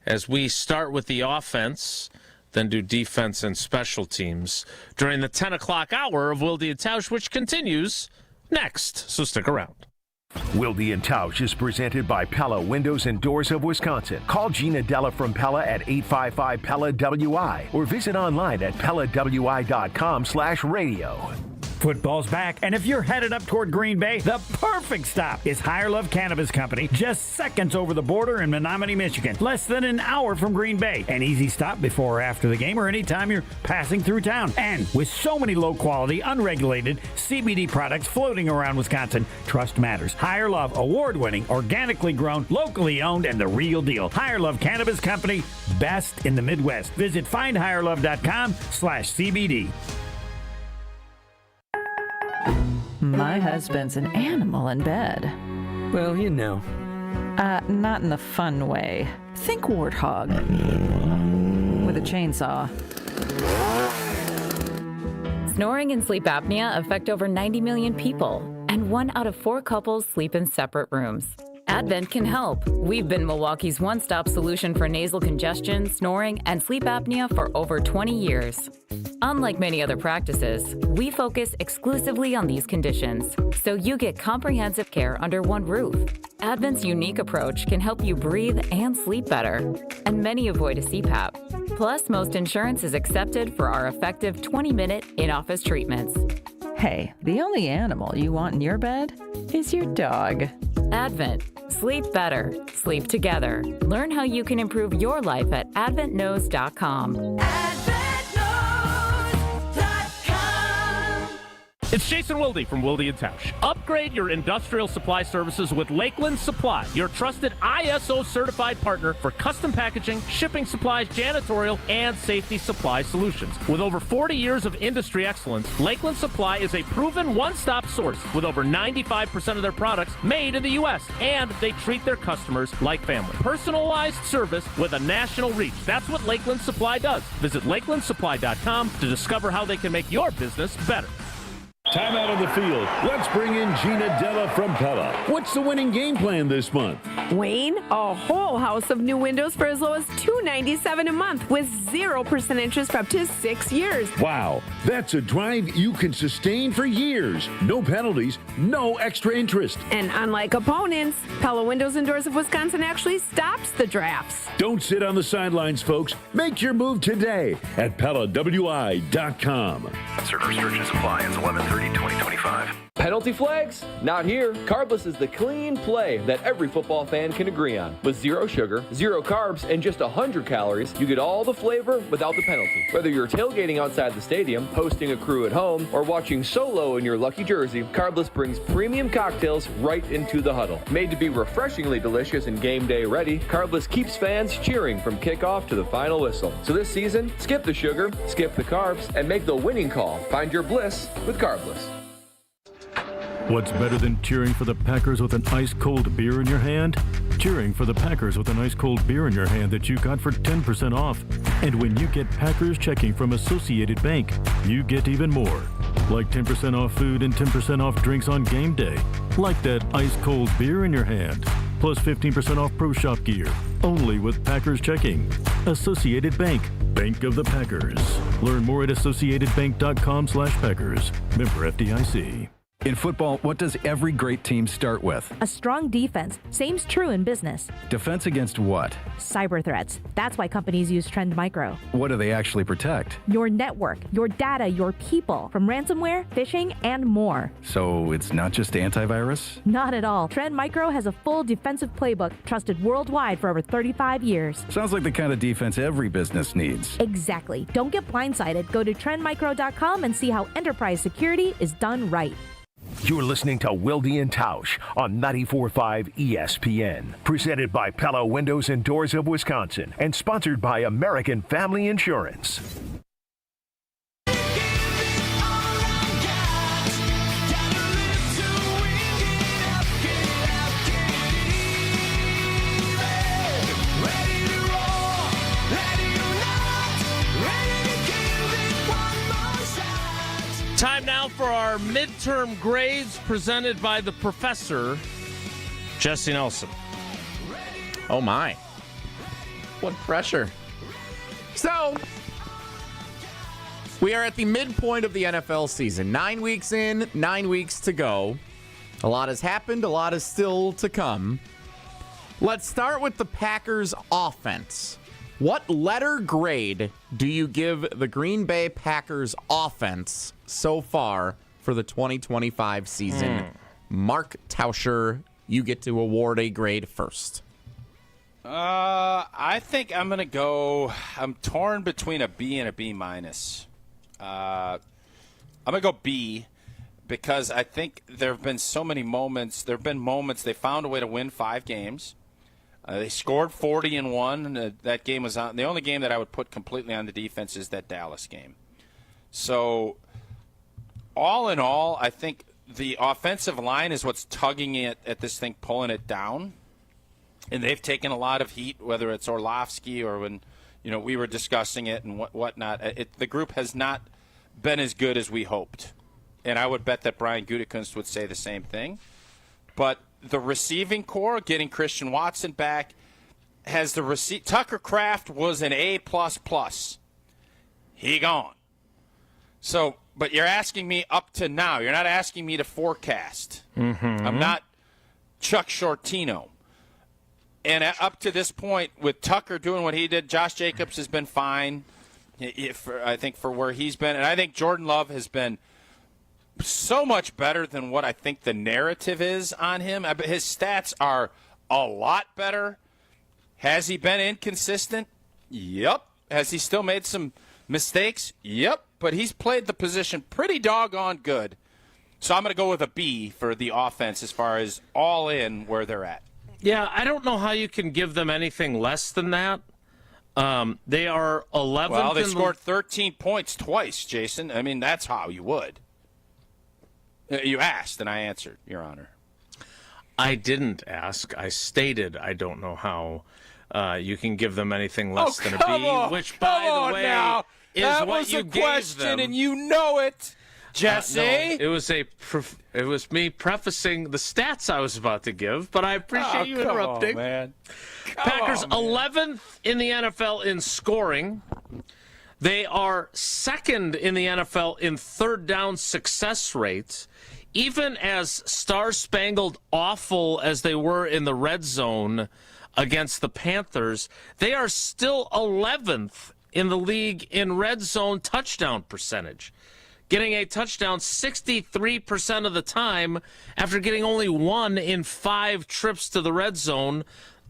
as we start with the offense, then do defense and special teams during the 10 o'clock hour of Wilde and Tausch, which continues next. So stick around. Wilde and Tausch is presented by Pella Windows and Doors of Wisconsin. Call Gina Della from Pella at 855-PELLA-WI or visit online at PellaWI.com/radio. Football's back, and if you're headed up toward Green Bay, the perfect stop is Higher Love Cannabis Company, just seconds over the border in Menominee, Michigan. Less than an hour from Green Bay. An easy stop before or after the game or anytime you're passing through town. And with so many low-quality, unregulated CBD products floating around Wisconsin, trust matters. Higher Love, award-winning, organically grown, locally owned, and the real deal. Higher Love Cannabis Company, best in the Midwest. Visit findhigherlove.com/CBD. My husband's an animal in bed. Well, you know. Not in the fun way. Think warthog. With a chainsaw. Snoring and sleep apnea affect over 90 million people, and 1 out of 4 couples sleep in separate rooms. Advent can help. We've been Milwaukee's one-stop solution for nasal congestion, snoring, and sleep apnea for over 20 years. Unlike many other practices, we focus exclusively on these conditions, so you get comprehensive care under one roof. Advent's unique approach can help you breathe and sleep better, and many avoid a CPAP. Plus, most insurance is accepted for our effective 20-minute in-office treatments. Hey, the only animal you want in your bed is your dog. Advent. Sleep better. Sleep together. Learn how you can improve your life at adventknows.com. It's Jason Wilde from Wilde and Tausch. Upgrade your industrial supply services with Lakeland Supply, your trusted ISO certified partner for custom packaging, shipping supplies, janitorial, and safety supply solutions. With over 40 years of industry excellence, Lakeland Supply is a proven one-stop source with over 95% of their products made in the U.S., and they treat their customers like family. Personalized service with a national reach. That's what Lakeland Supply does. Visit lakelandsupply.com to discover how they can make your business better. Time out on the field. Let's bring in Gina Della from Pella. What's the winning game plan this month? Wayne, a whole house of new windows for as low as $297 a month with 0% interest for up to 6 years. Wow, that's a drive you can sustain for years. No penalties, no extra interest. And unlike opponents, Pella Windows and Doors of Wisconsin actually stops the drafts. Don't sit on the sidelines, folks. Make your move today at PellaWI.com. Certain restrictions apply. It's 11/30/2025. Penalty flags? Not here. Carbless is the clean play that every football fan can agree on. With 0 sugar, 0 carbs, and just 100 calories, you get all the flavor without the penalty. Whether you're tailgating outside the stadium, hosting a crew at home, or watching solo in your lucky jersey, Carbless brings premium cocktails right into the huddle. Made to be refreshingly delicious and game day ready, Carbless keeps fans cheering from kickoff to the final whistle. So this season, skip the sugar, skip the carbs, and make the winning call. Find your bliss with Carbless. What's better than cheering for the Packers with an ice-cold beer in your hand? Cheering for the Packers with an ice-cold beer in your hand that you got for 10% off. And when you get Packers checking from Associated Bank, you get even more. Like 10% off food and 10% off drinks on game day. Like that ice-cold beer in your hand. Plus 15% off Pro Shop gear. Only with Packers checking. Associated Bank. Bank of the Packers. Learn more at associatedbank.com/Packers. Member FDIC. In football, what does every great team start with? A strong defense. Same's true in business. Defense against what? Cyber threats. That's why companies use Trend Micro. What do they actually protect? Your network, your data, your people, from ransomware, phishing, and more. So it's not just antivirus? Not at all. Trend Micro has a full defensive playbook trusted worldwide for over 35 years. Sounds like the kind of defense every business needs. Exactly. Don't get blindsided. Go to trendmicro.com and see how enterprise security is done right. You're listening to Wilde and Tausch on 94.5 ESPN. Presented by Pella Windows and Doors of Wisconsin and sponsored by American Family Insurance. for our midterm grades presented by the professor, Jesse Nelson. Oh, my. What pressure. So, we are at the midpoint of the NFL season. 9 weeks in, 9 weeks to go. A lot has happened. A lot is still to come. Let's start with the Packers offense. What letter grade do you give the Green Bay Packers offense so far for the 2025 season? Mark Tauscher, you get to award a grade first. I think I'm going to go – I'm torn between a B and a B minus. I'm going to go B because I think there have been so many moments. There have been moments they found a way to win 5 games. They scored 40 in one. And that game was on. The only game that I would put completely on the defense is that Dallas game. So, all in all, I think the offensive line is what's tugging it at this thing, pulling it down. And they've taken a lot of heat, whether it's Orlovsky or when we were discussing it and whatnot. The group has not been as good as we hoped. And I would bet that Brian Gutekunst would say the same thing. But the receiving core, getting Christian Watson back, has the Tucker Kraft was an A++. He gone. So, but you're asking me up to now. You're not asking me to forecast. I'm not Chuck Shortino. And up to this point, with Tucker doing what he did, Josh Jacobs has been fine, I think, for where he's been. And I think Jordan Love has been so much better than what I think the narrative is on him. His stats are a lot better. Has he been inconsistent? Yep. Has he still made some mistakes? Yep. But he's played the position pretty doggone good. So I'm going to go with a B for the offense as far as all in where they're at. Yeah, I don't know how you can give them anything less than that. They are 11th. Well, they scored 13 points twice, Jason. I mean, that's how you would. You asked, and I answered, Your Honor. I didn't ask. I stated I don't know how you can give them anything less than a B, which, by the way, now. is that what was you a gave question, them. and you know it, Jesse. No, it was me prefacing the stats I was about to give, but I appreciate you interrupting. On, man. Packers 11th in the NFL in scoring. They are second in the NFL in third down success rates. Even as star-spangled awful as they were in the red zone against the Panthers, they are still 11th in the league in red zone touchdown percentage, getting a touchdown 63% of the time after getting only 1 in 5 trips to the red zone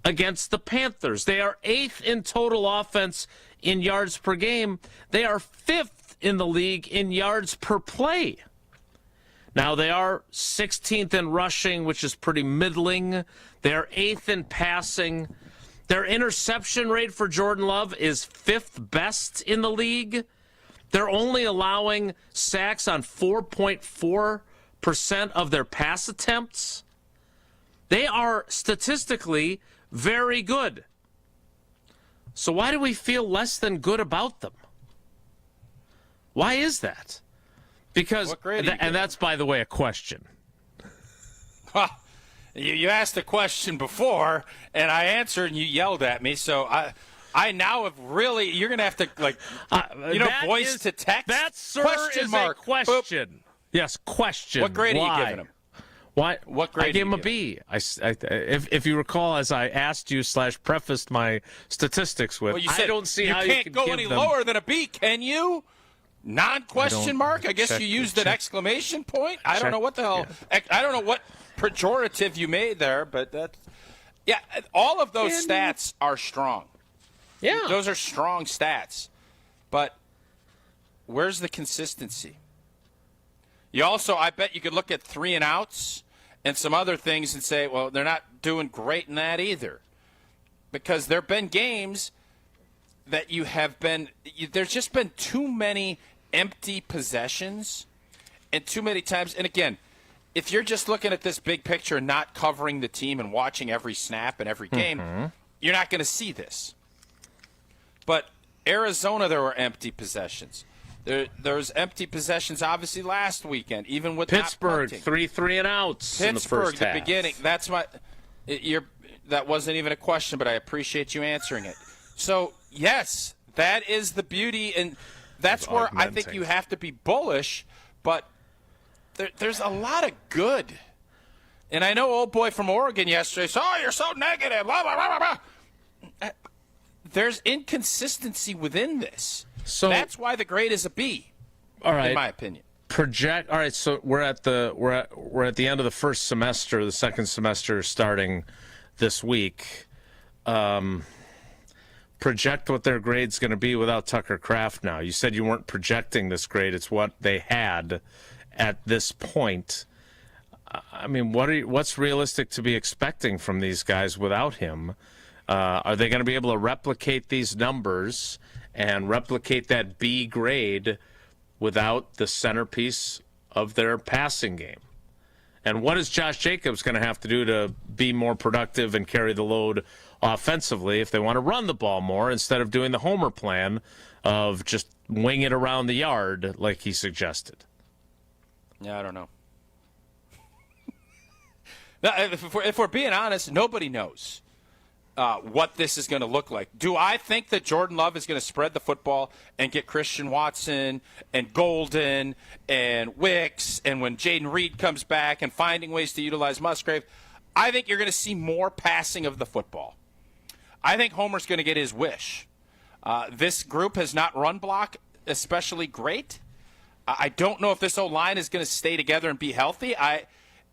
against the Panthers. They are 8th in total offense in yards per game. They are 5th in the league in yards per play. Now, they are 16th in rushing, which is pretty middling. They are 8th in passing. Their interception rate for Jordan Love is 5th best in the league. They're only allowing sacks on 4.4% of their pass attempts. They are statistically very good. So why do we feel less than good about them? Why is that? Because, and that's, by the way, a question. You asked a question before, and I answered, and you yelled at me. So I now have really, you're going to have to, voice to text. That, sir, question is mark. A question. Boop. Yes, question. What grade Why? are you giving him? Why? What grade? I gave him a B. If you recall, as I asked you / prefaced my statistics with, you said I don't see how you can't go any lower than a B, can you? Non-question mark? I guess you used an exclamation point? I don't know what the hell. Yeah. I don't know what pejorative you made there, but that's... Yeah, all of those stats are strong. Yeah. Those are strong stats. But where's the consistency? You also, I bet you could look at 3 and outs and some other things and say, well, they're not doing great in that either. Because there have been games that you have been... There's just been too many empty possessions and too many times. And again, if you're just looking at this big picture, not covering the team and watching every snap and every game, you're not going to see this. But Arizona, there were empty possessions. There's empty possessions, obviously, last weekend, even with Pittsburgh, not 3 3-and-outs in the first half. the beginning. That's that wasn't even a question, but I appreciate you answering it. So, yes, that is the beauty, and that's where I think you have to be bullish, but there's a lot of good. And I know old boy from Oregon yesterday said, "Oh, you're so negative, blah, blah, blah, blah." There's inconsistency within this. So that's why the grade is a B. All right, in my opinion. Project. All right, so we're at the end of the first semester. The second semester starting this week. Project what their grade's going to be without Tucker Kraft. Now, you said you weren't projecting this grade; it's what they had at this point. I mean, what's realistic to be expecting from these guys without him? Are they going to be able to replicate these numbers and replicate that B grade without the centerpiece of their passing game? And what is Josh Jacobs going to have to do to be more productive and carry the load offensively if they want to run the ball more instead of doing the homer plan of just wing it around the yard like he suggested? Yeah, I don't know. If we're being honest, nobody knows what this is going to look like. Do I think that Jordan Love is going to spread the football and get Christian Watson and Golden and Wicks, and when Jaden Reed comes back and finding ways to utilize Musgrave, I think you're going to see more passing of the football. I think Homer's going to get his wish. This group has not run block especially great. I don't know if this O-line is going to stay together and be healthy.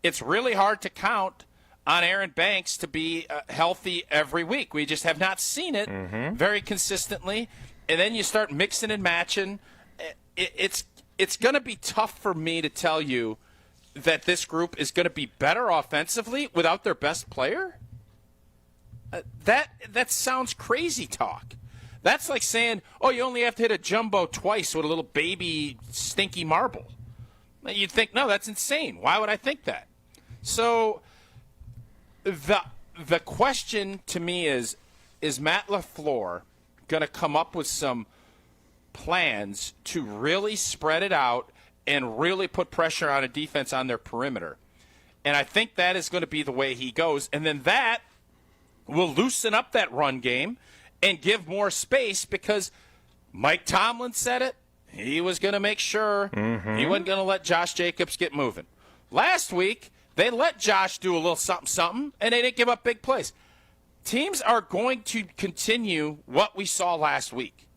It's really hard to count on Aaron Banks to be healthy every week. We just have not seen it very consistently. And then you start mixing and matching. It's going to be tough for me to tell you that this group is going to be better offensively without their best player. That sounds crazy talk. That's like saying, oh, you only have to hit a jumbo twice with a little baby stinky marble. You'd think, no, that's insane. Why would I think that? So the question to me is Matt LaFleur going to come up with some plans to really spread it out and really put pressure on a defense on their perimeter? And I think that is going to be the way he goes. And then that will loosen up that run game and give more space, because Mike Tomlin said it. He was going to make sure he wasn't going to let Josh Jacobs get moving. Last week, they let Josh do a little something, and they didn't give up big plays. Teams are going to continue what we saw last week,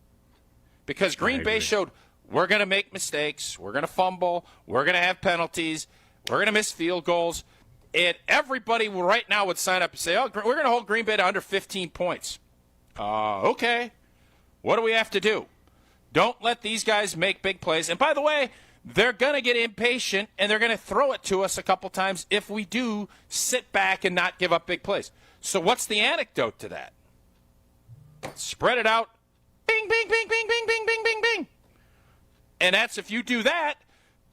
because Green Bay showed we're going to make mistakes, we're going to fumble, we're going to have penalties, we're going to miss field goals. And everybody right now would sign up and say, oh, we're going to hold Green Bay to under 15 points. Okay. What do we have to do? Don't let these guys make big plays. And by the way, they're going to get impatient, and they're going to throw it to us a couple times if we do sit back and not give up big plays. So what's the antidote to that? Spread it out. Bing, bing, bing, bing, bing, bing, bing, bing, bing. And that's, if you do that,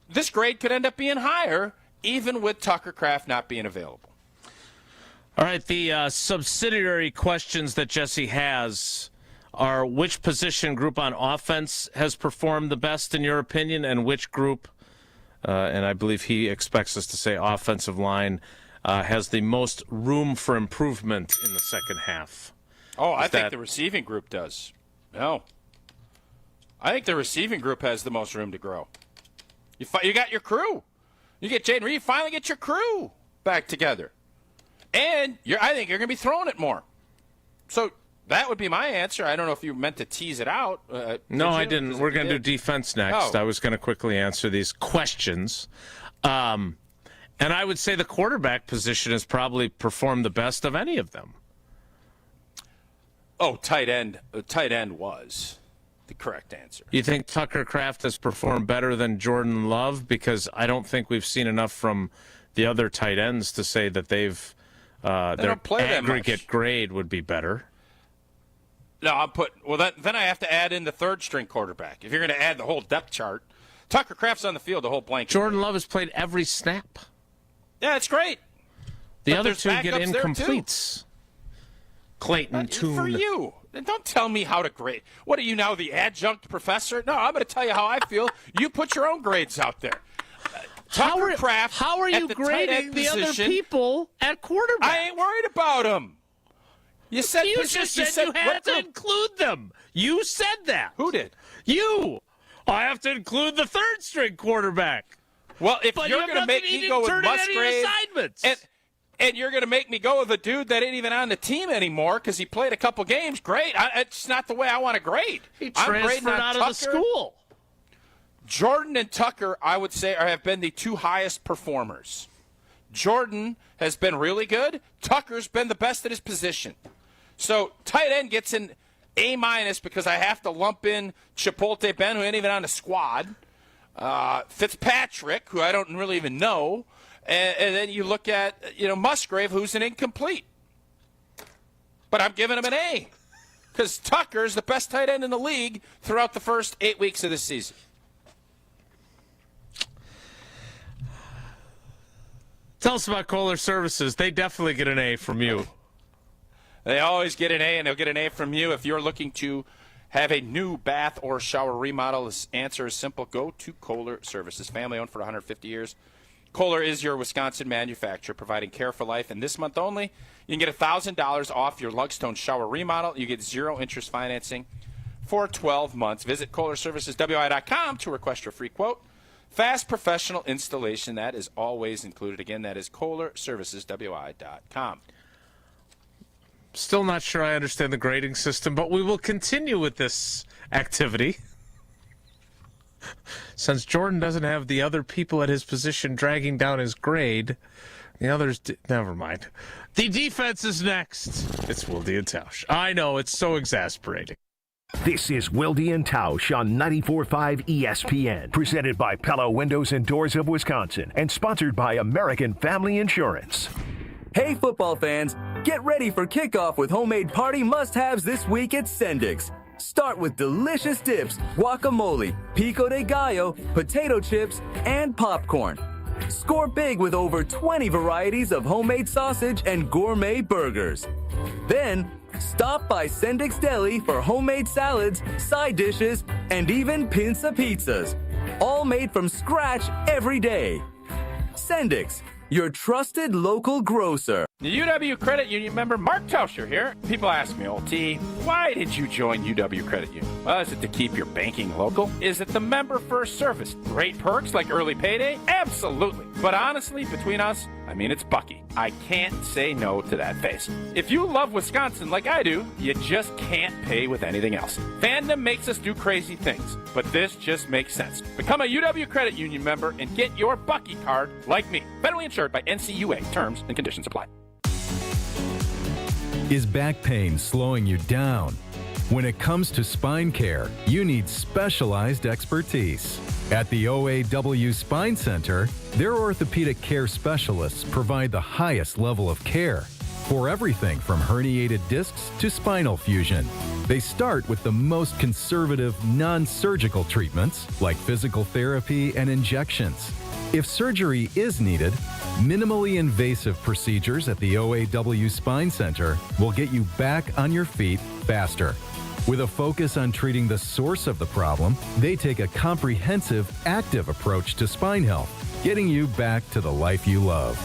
this grade could end up being higher, even with Tucker Kraft not being available. All right, the subsidiary questions that Jesse has are: which position group on offense has performed the best in your opinion, and which group, and I believe he expects us to say offensive line, has the most room for improvement in the second half? Oh, I think the receiving group does. No. I think the receiving group has the most room to grow. You got your crew. You get Jaden Reed, you finally get your crew back together. And I think you're going to be throwing it more. So that would be my answer. I don't know if you meant to tease it out. No, I didn't. We're going to do defense next. Oh. I was going to quickly answer these questions. And I would say the quarterback position has probably performed the best of any of them. Oh, tight end. Tight end was the correct answer. You think Tucker Kraft has performed better than Jordan Love? Because I don't think we've seen enough from the other tight ends to say that they've their aggregate grade would be better. No, then I have to add in the third string quarterback. If you're going to add the whole depth chart, Tucker Kraft's on the field the whole blanket. Jordan Love has played every snap. Yeah, it's great. The other two get incompletes. Clayton Toon. For you. Don't tell me how to grade. What are you now, the adjunct professor? No, I'm going to tell you how I feel. You put your own grades out there. Tucker Kraft. How are you grading the other people at quarterback? I ain't worried about them. You said you just said you had to include them. You said that. Who did? You. I have to include the third-string quarterback. Well, if you're going to make me go with Musgrave, and you're going to make me go with a dude that ain't even on the team anymore because he played a couple games, great. It's not the way I want to grade. He transferred out of the school. Jordan and Tucker, I would say, have been the two highest performers. Jordan has been really good. Tucker's been the best at his position. So tight end gets an A- because I have to lump in Chipotle Ben, who ain't even on the squad. Fitzpatrick, who I don't really even know. And then you look at, Musgrave, who's an incomplete. But I'm giving him an A because Tucker's the best tight end in the league throughout the first 8 weeks of the season. Tell us about Kohler Services. They definitely get an A from you. They always get an A, and they'll get an A from you if you're looking to have a new bath or shower remodel. The answer is simple. Go to Kohler Services. Family-owned for 150 years. Kohler is your Wisconsin manufacturer, providing care for life. And this month only, you can get $1,000 off your Lugstone shower remodel. You get 0-interest financing for 12 months. Visit KohlerServicesWI.com to request your free quote. Fast professional installation, that is always included. Again, that is KohlerServicesWI.com. Still not sure I understand the grading system, but we will continue with this activity. Since Jordan doesn't have the other people at his position dragging down his grade, the others never mind. The defense is next. It's Wilde and Tausch. I know, it's so exasperating. This is Wilde and Tausch on 94.5 ESPN, presented by Pella Windows and Doors of Wisconsin, and sponsored by American Family Insurance. Hey, football fans, get ready for kickoff with homemade party must-haves this week at Sendik's. Start with delicious dips, guacamole, pico de gallo, potato chips, and popcorn. Score big with over 20 varieties of homemade sausage and gourmet burgers. Then, stop by Sendik's Deli for homemade salads, side dishes, and even pinza pizzas. All made from scratch every day. Sendik's, your trusted local grocer. The UW Credit Union member Mark Tauscher here. People ask me, old T, why did you join UW Credit Union? Well, is it to keep your banking local? Is it the member first service? Great perks like early payday? Absolutely. But honestly, between us, it's Bucky. I can't say no to that face. If you love Wisconsin like I do, you just can't pay with anything else. Fandom makes us do crazy things, but this just makes sense. Become a UW Credit Union member and get your Bucky card like me. Federally insured by NCUA. Terms and conditions apply. Is back pain slowing you down? When it comes to spine care, you need specialized expertise. At the OAW Spine Center, their orthopedic care specialists provide the highest level of care for everything from herniated discs to spinal fusion. They start with the most conservative, non-surgical treatments like physical therapy and injections. If surgery is needed, minimally invasive procedures at the OAW Spine Center will get you back on your feet faster. With a focus on treating the source of the problem, they take a comprehensive, active approach to spine health, getting you back to the life you love.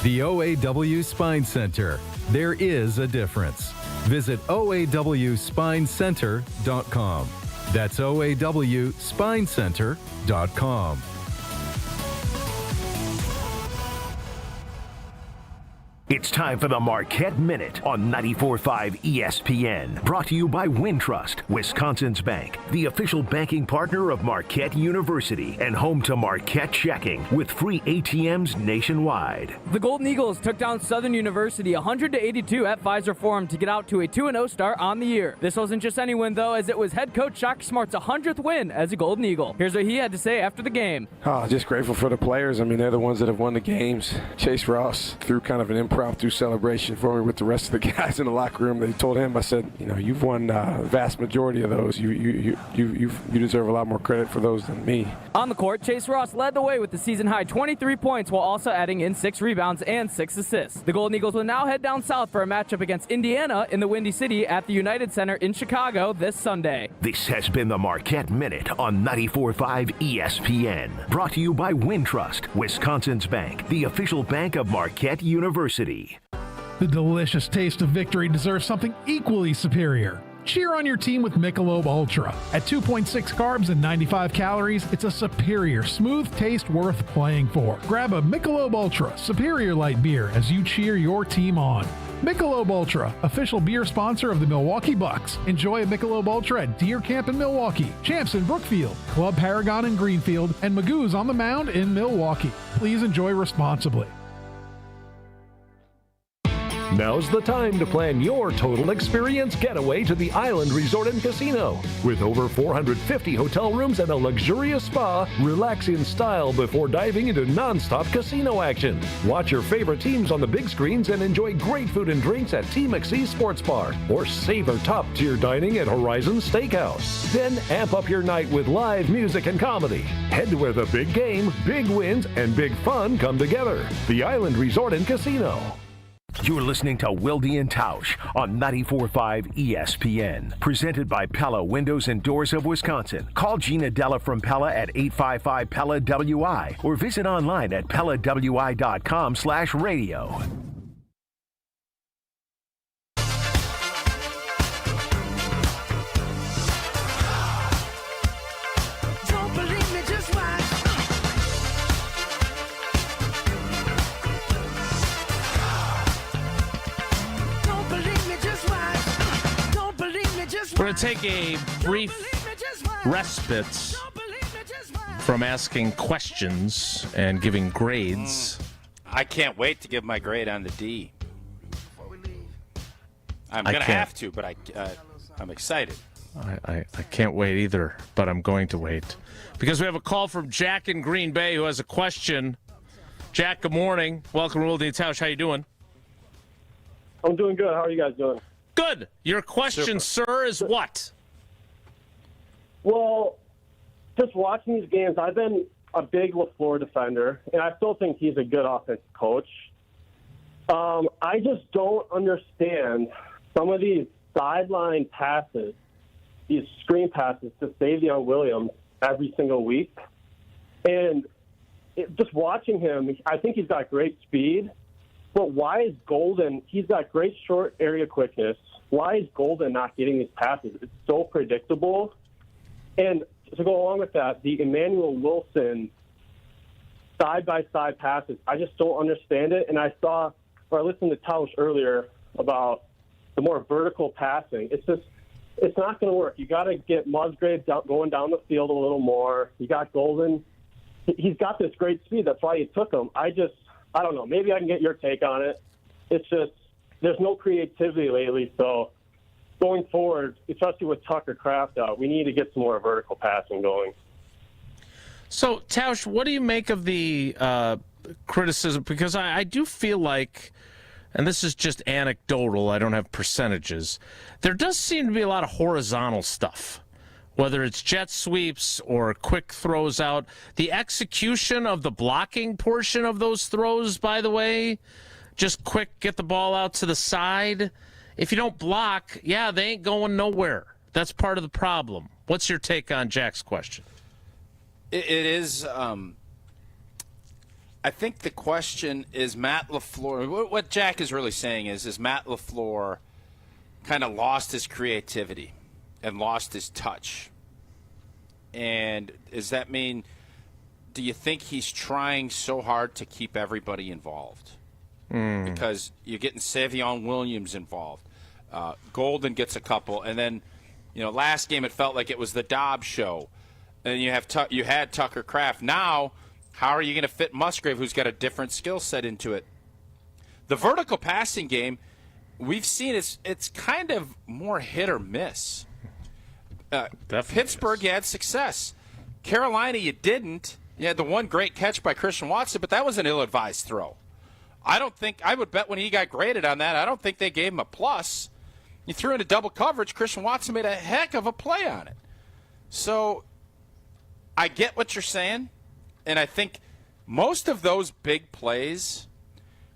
The OAW Spine Center. There is a difference. Visit OAWSpineCenter.com. That's OAWSpineCenter.com. It's time for the Marquette Minute on 94.5 ESPN. Brought to you by Wintrust, Wisconsin's bank, the official banking partner of Marquette University, and home to Marquette Checking with free ATMs nationwide. The Golden Eagles took down Southern University 100-82 at Pfizer Forum to get out to a 2-0 start on the year. This wasn't just any win, though, as it was head coach Shaka Smart's 100th win as a Golden Eagle. Here's what he had to say after the game. Just grateful for the players. They're the ones that have won the games. Chase Ross threw kind of an impromptu celebration for me with the rest of the guys in the locker room. They told him, I said, you've won the vast majority of those. You deserve a lot more credit for those than me. On the court, Chase Ross led the way with the season-high 23 points while also adding in 6 rebounds and 6 assists. The Golden Eagles will now head down south for a matchup against Indiana in the Windy City at the United Center in Chicago this Sunday. This has been the Marquette Minute on 94.5 ESPN. Brought to you by Wintrust, Wisconsin's bank, the official bank of Marquette University. The delicious taste of victory deserves something equally superior. Cheer on your team with Michelob Ultra. At 2.6 carbs and 95 calories, it's a superior, smooth taste worth playing for. Grab a Michelob Ultra Superior Light beer as you cheer your team on. Michelob Ultra, official beer sponsor of the Milwaukee Bucks. Enjoy a Michelob Ultra at Deer Camp in Milwaukee, Champs in Brookfield, Club Paragon in Greenfield, and Magoo's on the Mound in Milwaukee. Please enjoy responsibly. Now's the time to plan your total experience getaway to the Island Resort and Casino. With over 450 hotel rooms and a luxurious spa, relax in style before diving into non-stop casino action. Watch your favorite teams on the big screens and enjoy great food and drinks at T. McSee Sports Bar, or savor top-tier dining at Horizon Steakhouse. Then amp up your night with live music and comedy. Head to where the big game, big wins, and big fun come together. The Island Resort and Casino. You're listening to Wilde and Tausch on 94.5 ESPN. Presented by Pella Windows and Doors of Wisconsin. Call Gina Della from Pella at 855-PELLA-WI or visit online at PellaWI.com/radio. We're going to take a brief respite from asking questions and giving grades. I can't wait to give my grade on the D. I'm going to have to, but I'm excited. I can't wait either, but I'm going to wait. Because we have a call from Jack in Green Bay who has a question. Jack, good morning. Welcome to Wilde and Tausch. How you doing? I'm doing good. How are you guys doing? Good. Your question, sir, is what? Well, just watching these games, I've been a big LaFleur defender, and I still think he's a good offensive coach. I just don't understand some of these sideline passes, these screen passes to Savion Williams every single week. And just watching him, I think he's got great speed. But why is Golden, he's got great short area quickness. Why is Golden not getting these passes? It's so predictable. And to go along with that, the Emmanuel Wilson side-by-side passes, I just don't understand it. And I listened to Tausch earlier about the more vertical passing. It's not going to work. You got to get Musgrave going down the field a little more. You got Golden. He's got this great speed. That's why you took him. I don't know. Maybe I can get your take on it. It's just there's no creativity lately. So going forward, especially with Tucker Kraft out, we need to get some more vertical passing going. So, Tausch, what do you make of the criticism? Because I do feel like, and this is just anecdotal, I don't have percentages, there does seem to be a lot of horizontal stuff. Whether it's jet sweeps or quick throws out. The execution of the blocking portion of those throws, by the way, just quick, get the ball out to the side. If you don't block, they ain't going nowhere. That's part of the problem. What's your take on Jack's question? It is, I think the question is Matt LaFleur. What Jack is really saying is Matt LaFleur kind of lost his creativity and lost his touch. And does that mean, do you think he's trying so hard to keep everybody involved? Because you're getting Savion Williams involved. Golden gets a couple. And then, last game it felt like it was the Dobbs show. And you had Tucker Kraft. Now, how are you going to fit Musgrave, who's got a different skill set, into it? The vertical passing game, we've seen it's kind of more hit or miss. Pittsburgh, you had success. Carolina, you didn't. You had the one great catch by Christian Watson, but that was an ill-advised throw. I would bet when he got graded on that, I don't think they gave him a plus. You threw into double coverage. Christian Watson made a heck of a play on it. So I get what you're saying, and I think most of those big plays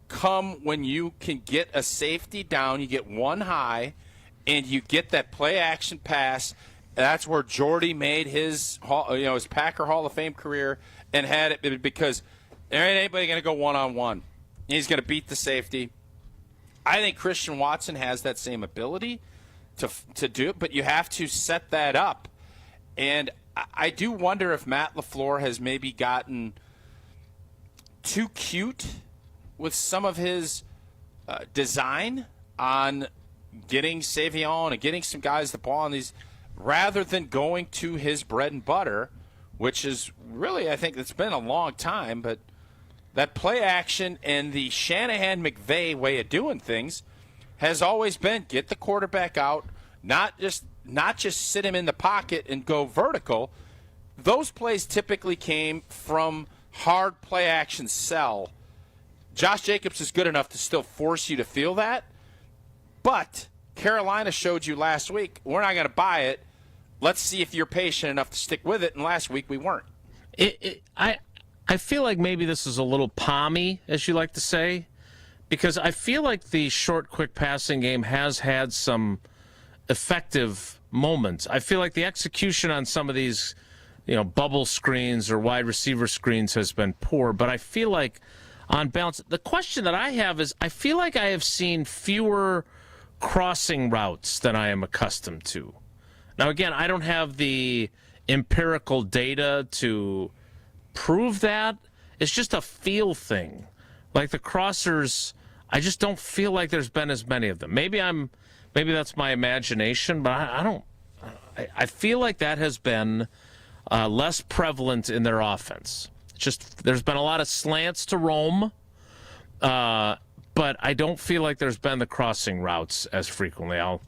come when you can get a safety down, you get one high, and you get that play-action pass. That's where Jordy made his Packer Hall of Fame career and had it because there ain't anybody going to go one-on-one. He's going to beat the safety. I think Christian Watson has that same ability to do it, but you have to set that up. And I do wonder if Matt LaFleur has maybe gotten too cute with some of his design on getting Savion and getting some guys the ball on these, rather than going to his bread and butter, which is really, I think it's been a long time, but that play action and the Shanahan-McVay way of doing things has always been get the quarterback out, not just sit him in the pocket and go vertical. Those plays typically came from hard play action sell. Josh Jacobs is good enough to still force you to feel that, but Carolina showed you last week, we're not going to buy it. Let's see if you're patient enough to stick with it, and last week we weren't. I feel like maybe this is a little palmy, as you like to say, because I feel like the short, quick passing game has had some effective moments. I feel like the execution on some of these, bubble screens or wide receiver screens has been poor, but I feel like on balance, the question that I have is I feel like I have seen fewer crossing routes than I am accustomed to. Now, again, I don't have the empirical data to prove that. It's just a feel thing. Like the crossers, I just don't feel like there's been as many of them. Maybe that's my imagination, but I feel like that has been less prevalent in their offense. Just there's been a lot of slants to roam, but I don't feel like there's been the crossing routes as frequently. I'll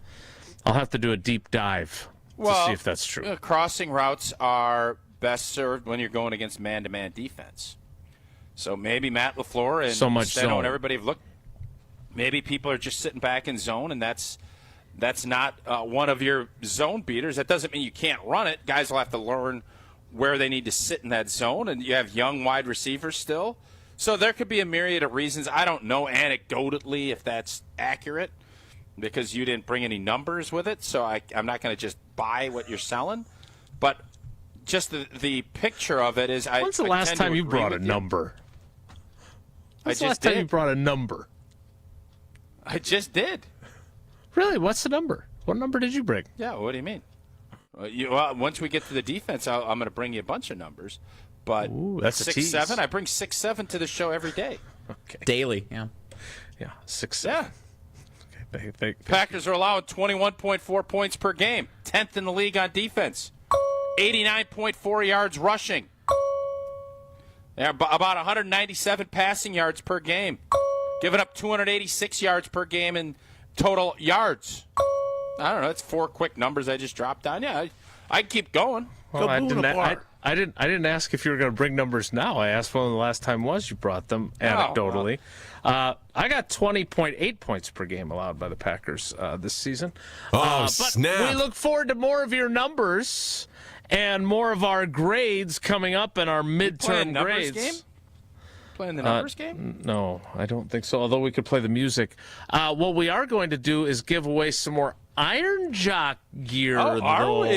have to do a deep dive to see if that's true. Crossing routes are best served when you're going against man-to-man defense. So maybe Matt LaFleur and so much zone. And everybody have looked. Maybe people are just sitting back in zone, and that's not one of your zone beaters. That doesn't mean you can't run it. Guys will have to learn where they need to sit in that zone, and you have young wide receivers still. So there could be a myriad of reasons. I don't know anecdotally if that's accurate because you didn't bring any numbers with it, so I'm not going to just buy what you're selling. But just the picture of it is When's the last time you brought a number? When's the last time you brought a number? I just did. Really? What's the number? What number did you bring? Yeah, what do you mean? Once we get to the defense, I'm going to bring you a bunch of numbers. But that's 6-7, I bring 6-7 to the show every day. Okay. Daily, yeah. Yeah, 6-7. Yeah. Okay, thank Packers are allowing 21.4 points per game, 10th in the league on defense, 89.4 yards rushing. They're about 197 passing yards per game, giving up 286 yards per game in total yards. I don't know. That's 4 quick numbers I just dropped down. Yeah, I keep going. Well, I didn't ask if you were going to bring numbers now. I asked when the last time was you brought them, anecdotally. I got 20.8 points per game allowed by the Packers this season. Snap. But we look forward to more of your numbers and more of our grades coming up in our midterm grades. Game? Playing the numbers game? No, I don't think so, although we could play the music. What we are going to do is give away some more Iron Jock gear, though. Are we?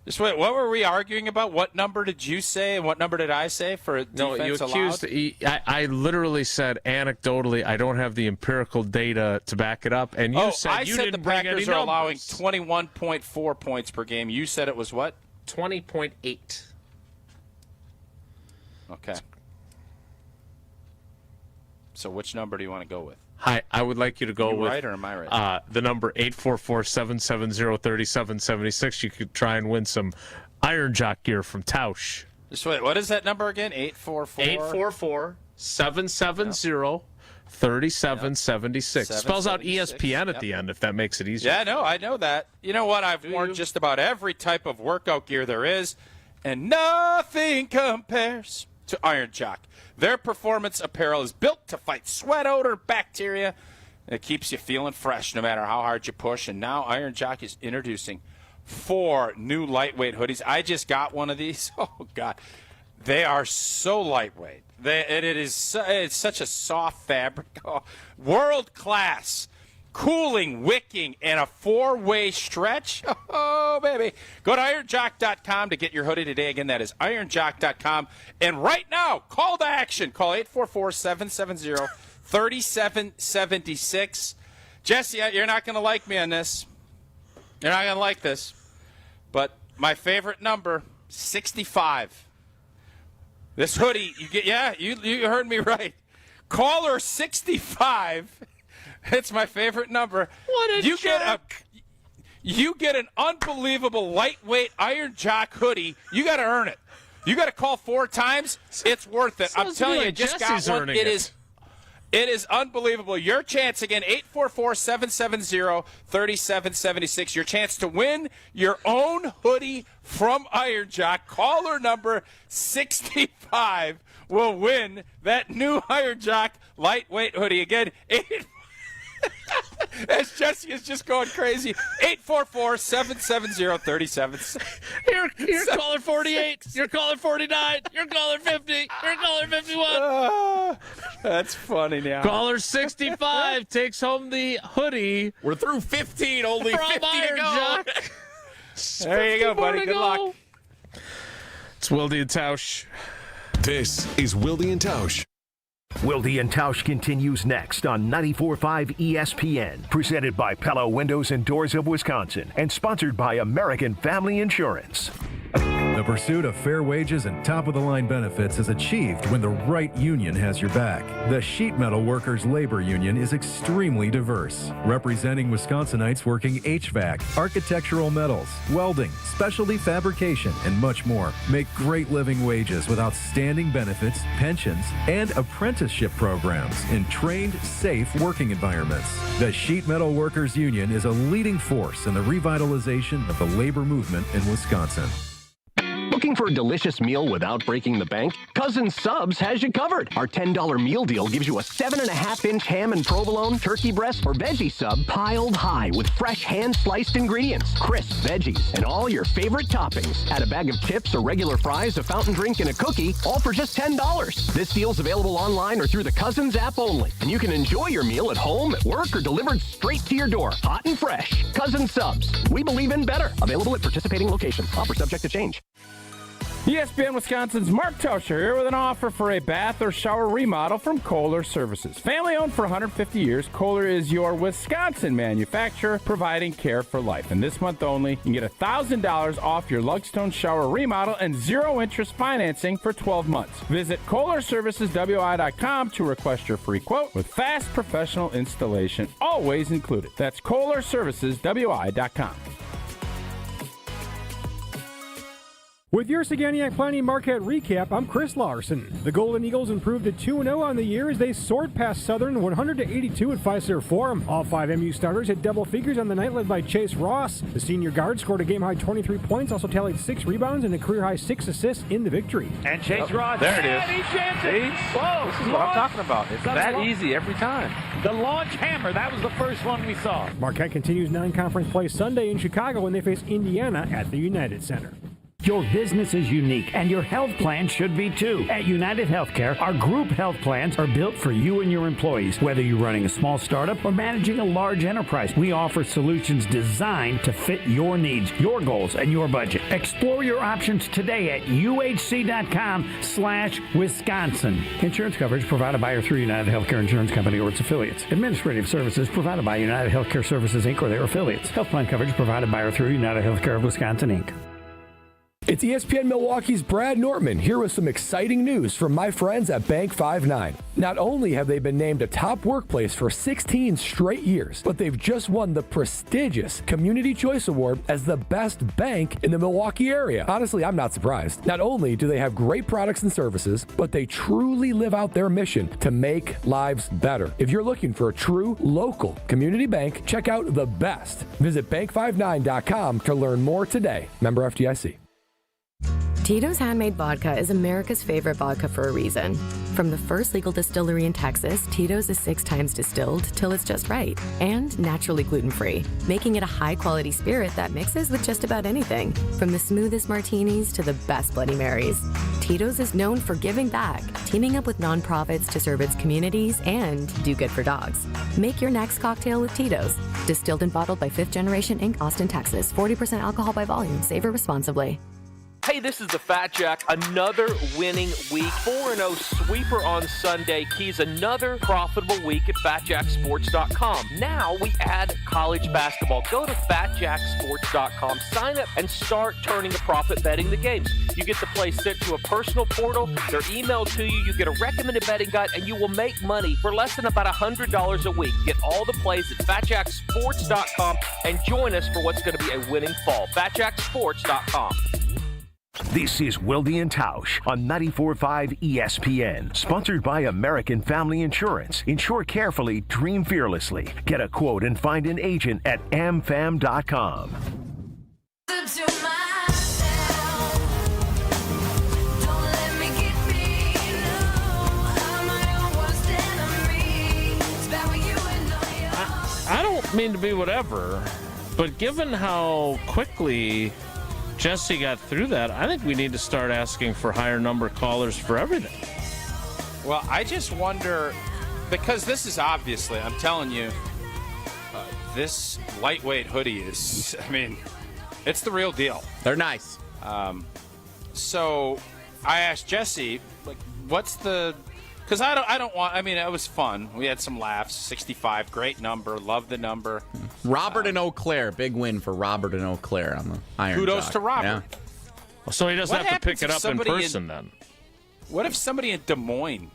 Just wait, what were we arguing about? What number did you say and what number did I say for defense allowed? No, you accused. I literally said anecdotally, I don't have the empirical data to back it up, and you said you didn't bring any numbers. I said the Packers are allowing 21.4 points per game. You said it was what? 20.8. Okay. So which number do you want to go with? I would like you to go with right or am I right? The number 844-770-3776. You could try and win some Iron Jock gear from Tausch. Just wait, what is that number again? 844-770-3776. Spells out ESPN at the end, if that makes it easier. Yeah, no, I know that. You know what? I've worn just about every type of workout gear there is. and nothing compares to Iron Jock. Their performance apparel is built to fight sweat, odor, bacteria. It keeps you feeling fresh no matter how hard you push. And now Iron Jock is introducing 4 new lightweight hoodies. I just got one of these. Oh, God. They are so lightweight. It's such a soft fabric. Oh, world class. Cooling, wicking, and a 4-way stretch. Oh, baby. Go to ironjock.com to get your hoodie today. Again, that is ironjock.com. And right now, call to action. Call 844-770-3776. Jesse, you're not going to like me on this. You're not going to like this. But my favorite number, 65. This hoodie, you heard me right. Caller 65. It's my favorite number. What a You get an unbelievable lightweight Iron Jock hoodie. You got to earn it. You got to call 4 times. It's worth it. I'm telling you, I just got one. It is unbelievable. Your chance again, 844-770-3776. Your chance to win your own hoodie from Iron Jock. Caller number 65 will win that new Iron Jock lightweight hoodie. Again, as Jesse is just going crazy, 844-770-3776. You're caller 48. You're caller 49. You're caller 50. You're caller 51. That's funny now. Caller 65 takes home the hoodie. We're through 15. Only from 50 Iron to go. Jock. There you go, buddy. Good luck. It's Wilde and Tausch. This is Wilde and Tausch. Wilde and Tausch continues next on 94.5 ESPN, presented by Pella Windows and Doors of Wisconsin, and sponsored by American Family Insurance. The pursuit of fair wages and top-of-the-line benefits is achieved when the right union has your back. The Sheet Metal Workers Labor Union is extremely diverse, representing Wisconsinites working HVAC, architectural metals, welding, specialty fabrication, and much more. Make great living wages with outstanding benefits, pensions, and apprenticeship programs in trained, safe working environments. The Sheet Metal Workers Union is a leading force in the revitalization of the labor movement in Wisconsin. Looking for a delicious meal without breaking the bank? Cousin Subs has you covered. Our $10 meal deal gives you a 7.5-inch ham and provolone, turkey breast, or veggie sub piled high with fresh hand-sliced ingredients, crisp veggies, and all your favorite toppings. Add a bag of chips or regular fries, a fountain drink, and a cookie, all for just $10. This deal's available online or through the Cousins app only. And you can enjoy your meal at home, at work, or delivered straight to your door, hot and fresh. Cousin Subs. We believe in better. Available at participating locations. Offer subject to change. ESPN Wisconsin's Mark Tauscher here with an offer for a bath or shower remodel from Kohler Services. Family owned for 150 years, Kohler is your Wisconsin manufacturer providing care for life. And this month only, you can get $1,000 off your Lugstone shower remodel and 0-interest financing for 12 months. Visit KohlerServicesWI.com to request your free quote with fast professional installation always included. That's KohlerServicesWI.com. With your Saganiac Planning Marquette recap, I'm Chris Larson. The Golden Eagles improved to 2-0 on the year as they soared past Southern 100-82 at Fiserv Forum. All 5 MU starters hit double figures on the night, led by Chase Ross. The senior guard scored a game-high 23 points, also tallied 6 rebounds and a career-high 6 assists in the victory. And Chase Ross. There it is. is. See? Whoa, This is what I'm talking about. It's that easy every time. The launch hammer, that was the first one we saw. Marquette continues non-conference play Sunday in Chicago when they face Indiana at the United Center. Your business is unique, and your health plan should be too. At United Healthcare, our group health plans are built for you and your employees. Whether you're running a small startup or managing a large enterprise, we offer solutions designed to fit your needs, your goals, and your budget. Explore your options today at uhc.com/Wisconsin. Insurance coverage provided by or through United Healthcare Insurance Company or its affiliates. Administrative services provided by United Healthcare Services, Inc. or their affiliates. Health plan coverage provided by or through United Healthcare of Wisconsin, Inc. It's ESPN Milwaukee's Brad Nortman here with some exciting news from my friends at Bank 5-9. Not only have they been named a top workplace for 16 straight years, but they've just won the prestigious Community Choice Award as the best bank in the Milwaukee area. Honestly, I'm not surprised. Not only do they have great products and services, but they truly live out their mission to make lives better. If you're looking for a true local community bank, check out the best. Visit bank59.com to learn more today. Member FDIC. Tito's Handmade Vodka is America's favorite vodka for a reason. From the first legal distillery in Texas, Tito's is 6 times distilled till it's just right and naturally gluten-free, making it a high-quality spirit that mixes with just about anything, from the smoothest martinis to the best Bloody Marys. Tito's is known for giving back, teaming up with nonprofits to serve its communities and do good for dogs. Make your next cocktail with Tito's. Distilled and bottled by 5th Generation Inc., Austin, Texas. 40% alcohol by volume. Savor responsibly. Hey, this is the Fat Jack. Another winning week. 4-0 sweeper on Sunday keys another profitable week at FatJackSports.com. Now we add college basketball. Go to FatJackSports.com, sign up, and start turning a profit betting the games. You get the play sent to a personal portal. They're emailed to you. You get a recommended betting guide, and you will make money for less than about $100 a week. Get all the plays at FatJackSports.com and join us for what's going to be a winning fall. FatJackSports.com. This is Wilde and Tausch on 94.5 ESPN, sponsored by American Family Insurance. Insure carefully, dream fearlessly. Get a quote and find an agent at amfam.com. I don't mean to be whatever, but given how quickly Jesse got through that, I think we need to start asking for higher number callers for everything. Well, I just wonder, because this is obviously, I'm telling you, this lightweight hoodie is, I mean, it's the real deal. They're nice. So I asked Jesse, like, what's the, because I don't want, I mean, it was fun. We had some laughs. 65, great number. Love the number. Robert and Eau Claire, big win for Robert and Eau Claire on the Iron Kudos Jock. to Robert. Yeah. So he doesn't have to pick it up in person then. What if somebody in Des Moines,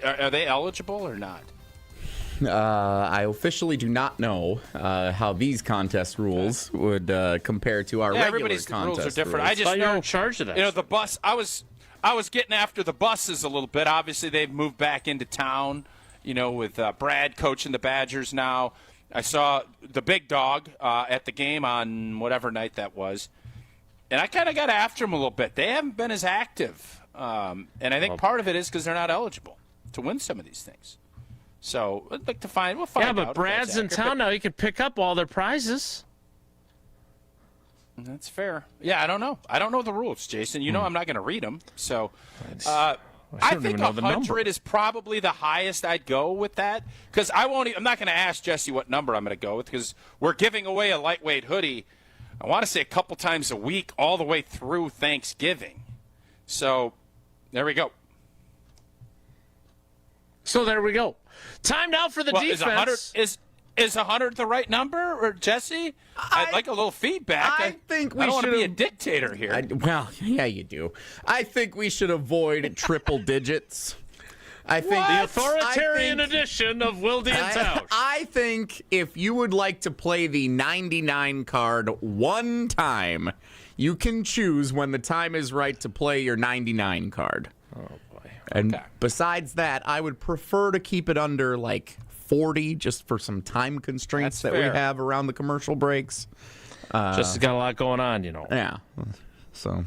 are they eligible or not? I officially do not know how these contest rules would compare to our regular everybody's contest rules are different. rules. I just know you're in charge of that. You know, the bus. I was getting after the buses a little bit. Obviously, they've moved back into town. You know, with Brad coaching the Badgers now. I saw the big dog at the game on whatever night that was, and I kind of got after him a little bit. They haven't been as active, and I think part of it is because they're not eligible to win some of these things. So I'd like to find. We'll find out. Yeah, but Brad's in town now. He could pick up all their prizes. That's fair. Yeah, I don't know. I don't know the rules, Jason. You know I'm not going to read them. So I think 100 is probably the highest I'd go with that, because I'm not going to ask Jesse what number I'm going to go with, because we're giving away a lightweight hoodie, I want to say a couple times a week all the way through Thanksgiving. So there we go. Time now for the defense. Is 100 the right number, or Jesse? I'd like a little feedback. I think we I don't want to be a should dictator here. Well, yeah, you do. I think we should avoid triple digits. I think the authoritarian edition of Wilde and Tausch. I think if you would like to play the 99 card one time, you can choose when the time is right to play your 99 card. Oh boy. And besides that, I would prefer to keep it under like 40, just for some time constraints that we have around the commercial breaks. Just got a lot going on, you know. Yeah. So,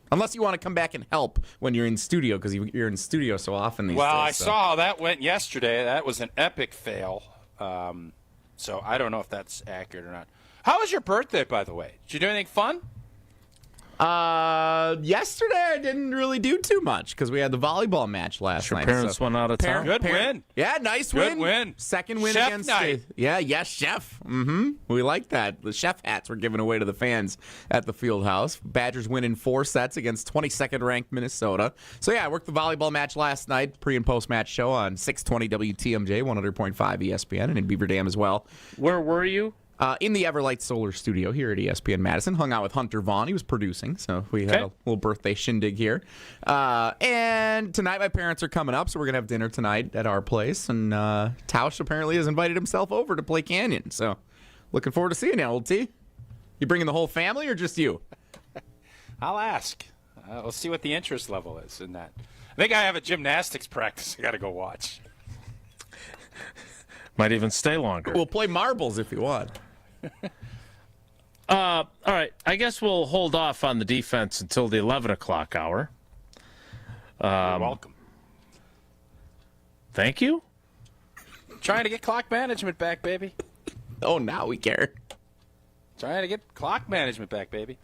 unless you want to come back and help when you're in studio, because you're in studio so often these days. Well, I saw how that went yesterday. That was an epic fail. So I don't know if that's accurate or not. How was your birthday, by the way? Did you do anything fun? Yesterday I didn't really do too much because we had the volleyball match last night. Your parents went out of town. Good win. Yeah, nice Good win. win. Second win Chef against night. yes, chef. Mm-hmm. We like that. The chef hats were given away to the fans at the field house. Badgers win in 4 sets against 22nd ranked Minnesota. So yeah, I worked the volleyball match last night, pre and post match show on 620 WTMJ, 100.5 ESPN, and in Beaver Dam as well. Where were you? In the Everlight Solar Studio here at ESPN Madison. Hung out with Hunter Vaughn. He was producing, so we had a little birthday shindig here. And tonight my parents are coming up, so we're going to have dinner tonight at our place. And Tausch apparently has invited himself over to play Canyon. So looking forward to seeing you, old T. You bringing the whole family or just you? I'll ask. We'll see what the interest level is in that. I think I have a gymnastics practice I got to go watch. Might even stay longer. We'll play marbles if you want. All right. I guess we'll hold off on the defense until the 11 o'clock hour. You're welcome. Thank you. Trying to get clock management back, baby. Oh, now we care. Trying to get clock management back, baby.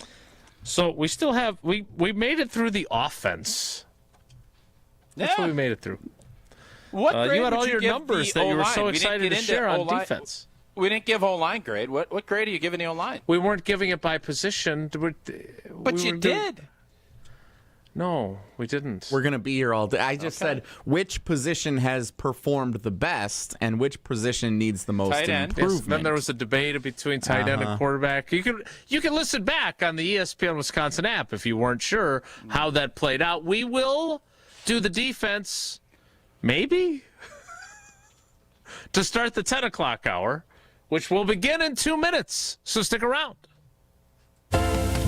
So we still have we made it through the offense. That's what we made it through. What grade you had would all you your give numbers the that you were O-line? so We didn't excited get to into share on O-line. defense. We didn't give O-line grade. What grade are you giving the O-line? We weren't giving it by position. But you did. No, we didn't. We're going to be here all day. I just said which position has performed the best and which position needs the most Tight end. improvement. Yes, then there was a debate between tight end and quarterback. You can listen back on the ESPN Wisconsin app if you weren't sure how that played out. We will do the defense, maybe, to start the 10 o'clock hour, which will begin in 2 minutes. So stick around.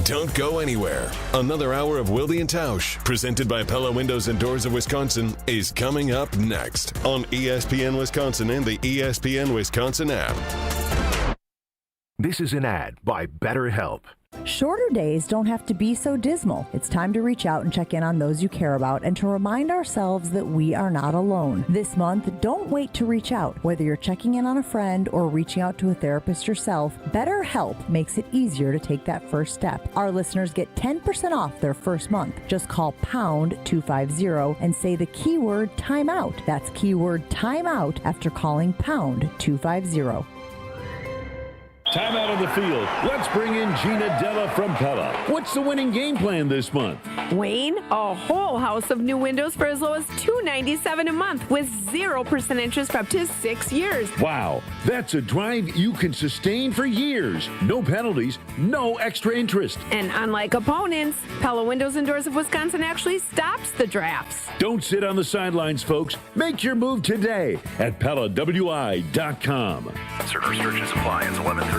Don't go anywhere. Another hour of Wilde and Tausch, presented by Pella Windows and Doors of Wisconsin, is coming up next on ESPN Wisconsin and the ESPN Wisconsin app. This is an ad by BetterHelp. Shorter days don't have to be so dismal. It's time to reach out and check in on those you care about and to remind ourselves that we are not alone. This month, don't wait to reach out. Whether you're checking in on a friend or reaching out to a therapist yourself, BetterHelp makes it easier to take that first step. Our listeners get 10% off their first month. Just call pound 250 and say the keyword timeout. That's keyword timeout after calling pound 250. Time out on the field. Let's bring in Gina Della from Pella. What's the winning game plan this month? Wayne, a whole house of new windows for as low as $297 a month with 0% interest for up to 6 years. Wow, that's a drive you can sustain for years. No penalties, no extra interest. And unlike opponents, Pella Windows and Doors of Wisconsin actually stops the drafts. Don't sit on the sidelines, folks. Make your move today at PellaWI.com. Certain restrictions apply. It's 11/30/2025.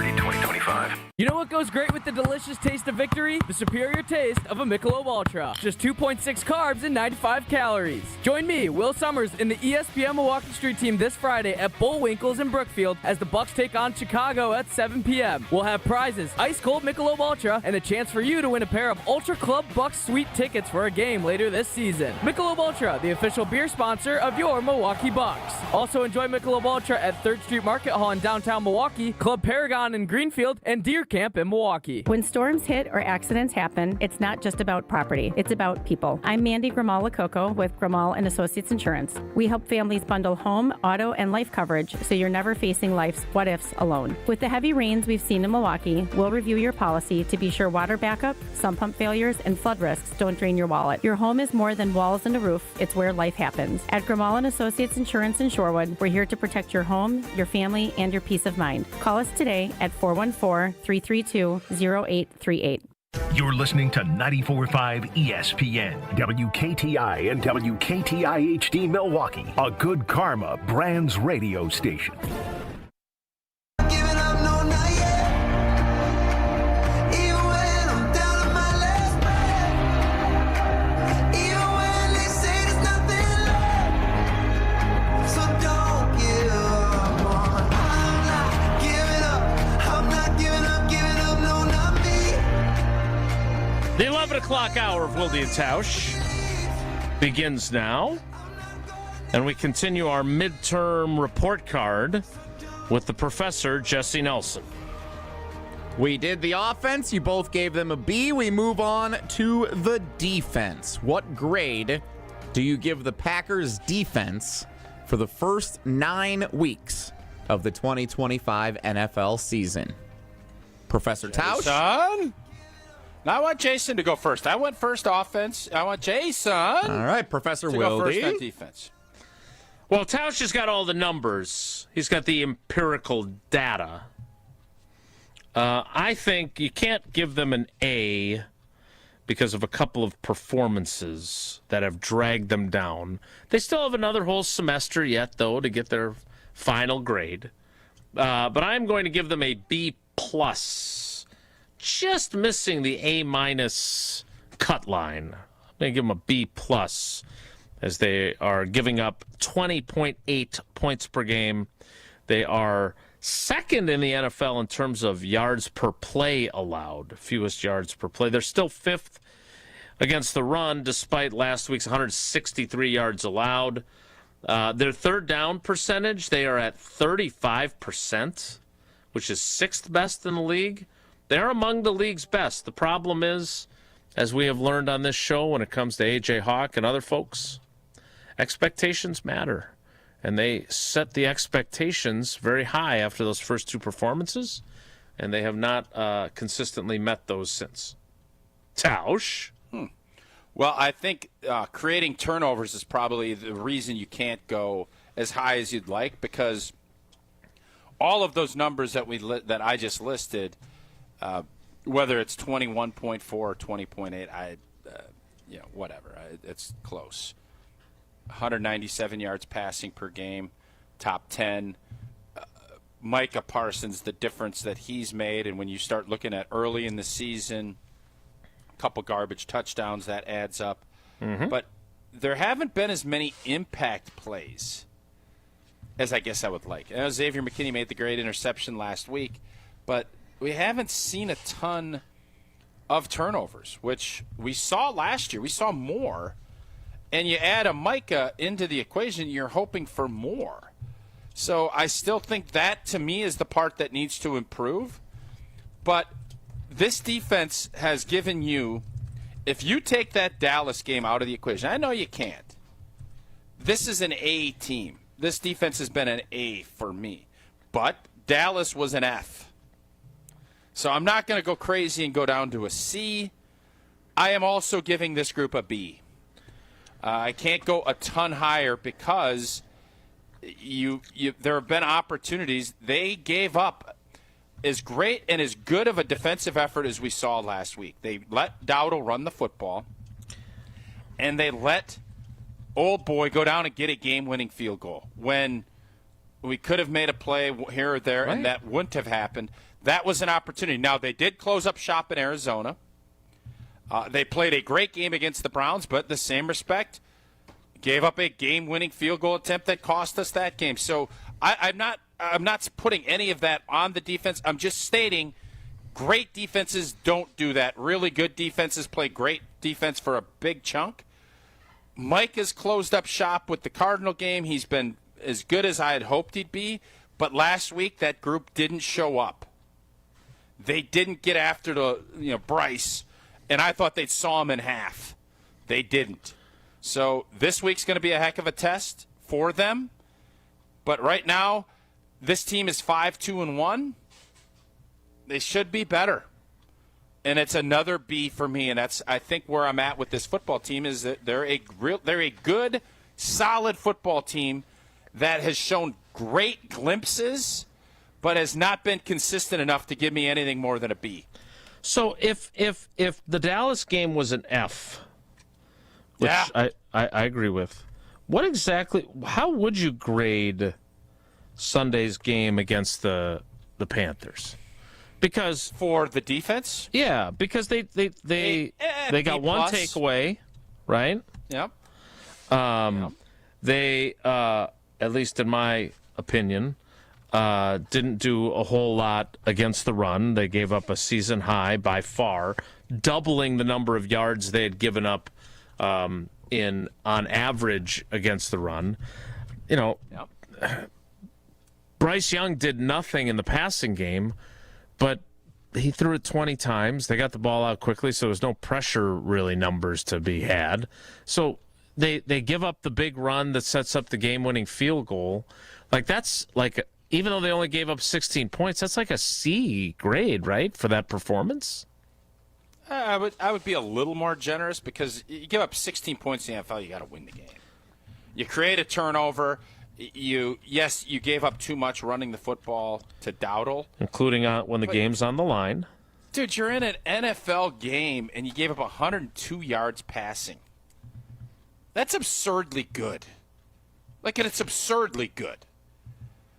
You know what goes great with the delicious taste of victory? The superior taste of a Michelob Ultra. Just 2.6 carbs and 95 calories. Join me, Will Summers, in the ESPN Milwaukee Street Team this Friday at Bullwinkle's in Brookfield as the Bucks take on Chicago at 7 p.m. We'll have prizes, ice cold Michelob Ultra, and a chance for you to win a pair of Ultra Club Bucks Suite tickets for a game later this season. Michelob Ultra, the official beer sponsor of your Milwaukee Bucks. Also enjoy Michelob Ultra at 3rd Street Market Hall in downtown Milwaukee, Club Paragon in Greenfield, and Deer Camp in Milwaukee. When storms hit or accidents happen, it's not just about property, it's about people. I'm Mandy Grimal-Lococo with Grimal and Associates Insurance. We help families bundle home, auto, and life coverage so you're never facing life's what-ifs alone. With the heavy rains we've seen in Milwaukee, we'll review your policy to be sure water backup, sump pump failures, and flood risks don't drain your wallet. Your home is more than walls and a roof, it's where life happens. At Grimal and Associates Insurance in Shorewood, we're here to protect your home, your family, and your peace of mind. Call us today at 414-332-0838. You're listening to 94.5 ESPN, WKTI and WKTI HD Milwaukee, a Good Karma Brands radio station. The 11 o'clock hour of Wilde and Tausch begins now. And we continue our midterm report card with the professor, Jesse Nelson. We did the offense. You both gave them a B. We move on to the defense. What grade do you give the Packers defense for the first 9 weeks of the 2025 NFL season? Professor Tausch? Jason? Now I want Jason to go first. I went first offense. I want Jason. All right, Professor to Wilde. go first on defense. Well, Tausch has got all the numbers. He's got the empirical data. I think you can't give them an A because of a couple of performances that have dragged them down. They still have another whole semester yet, though, to get their final grade. But I'm going to give them a B+. Just missing the A- cut line. I'm going to give them a B+, as they are giving up 20.8 points per game. They are second in the NFL in terms of yards per play allowed, fewest yards per play. They're still fifth against the run, despite last week's 163 yards allowed. Their third down percentage, they are at 35%, which is sixth best in the league. They're among the league's best. The problem is, as we have learned on this show when it comes to A.J. Hawk and other folks, expectations matter. And they set the expectations very high after those first two performances, and they have not consistently met those since. Tausch? Well, I think creating turnovers is probably the reason you can't go as high as you'd like, because all of those numbers that I just listed, whether it's 21.4 or 20.8, whatever, it's close. 197 yards passing per game, top 10. Micah Parsons, the difference that he's made, and when you start looking at early in the season, a couple garbage touchdowns, that adds up. Mm-hmm. But there haven't been as many impact plays as I guess I would like. I know Xavier McKinney made the great interception last week, but we haven't seen a ton of turnovers, which we saw last year. We saw more. And you add a Micah into the equation, you're hoping for more. So I still think that, to me, is the part that needs to improve. But this defense has given you, if you take that Dallas game out of the equation, I know you can't. This is an A team. This defense has been an A for me. But Dallas was an F. So I'm not going to go crazy and go down to a C. I am also giving this group a B. I can't go a ton higher because there have been opportunities. They gave up as great and as good of a defensive effort as we saw last week. They let Dowdle run the football, and they let Old Boy go down and get a game-winning field goal when we could have made a play here or there, and that wouldn't have happened. That was an opportunity. Now, they did close up shop in Arizona. They played a great game against the Browns, but in the same respect, gave up a game-winning field goal attempt that cost us that game. So I'm not putting any of that on the defense. I'm just stating great defenses don't do that. Really good defenses play great defense for a big chunk. Mike has closed up shop with the Cardinal game. He's been as good as I had hoped he'd be, but last week that group didn't show up. They didn't get after Bryce. And I thought they'd saw him in half. They didn't. So this week's going to be a heck of a test for them. But right now, this team is 5-2-1. They should be better. And it's another B for me. And that's, I think, where I'm at with this football team is that they're a good, solid football team that has shown great glimpses, but has not been consistent enough to give me anything more than a B. So if the Dallas game was an F, which I agree with, how would you grade Sunday's game against the Panthers? Because for the defense? Yeah, because they got one takeaway, right? Yep. They at least in my opinion, didn't do a whole lot against the run. They gave up a season high by far, doubling the number of yards they had given up on average against the run. Bryce Young did nothing in the passing game, but he threw it 20 times. They got the ball out quickly, so there was no pressure really numbers to be had. So they give up the big run that sets up the game-winning field goal. Even though they only gave up 16 points, that's like a C grade, right, for that performance? I would be a little more generous because you give up 16 points in the NFL, you got to win the game. You create a turnover. You gave up too much running the football to Dowdle. Including when the game's on the line. Dude, you're in an NFL game and you gave up 102 yards passing. That's absurdly good. It's absurdly good.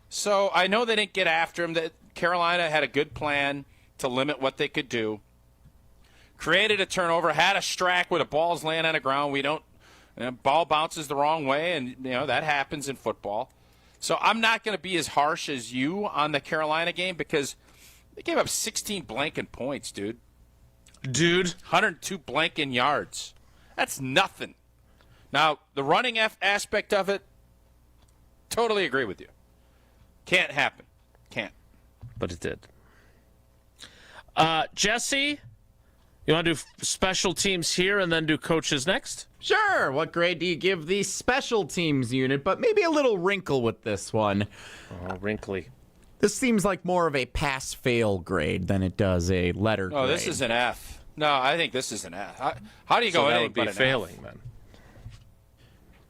So I know they didn't get after him. That Carolina had a good plan to limit what they could do. Created a turnover, had a strack where the ball's laying on the ground. Ball bounces the wrong way, and that happens in football. So I'm not going to be as harsh as you on the Carolina game because they gave up 16 blanking points, dude. 102 blanking yards. That's nothing. Now, the running aspect of it, totally agree with you. Can't happen. Can't. But it did. Jesse, you want to do special teams here and then do coaches next? Sure. What grade do you give the special teams unit? But maybe a little wrinkle with this one. Oh, wrinkly. This seems like more of a pass-fail grade than it does a letter grade. Oh, this is an F. No, I think this is an F. How do you go that anything would be but an failing, F? then.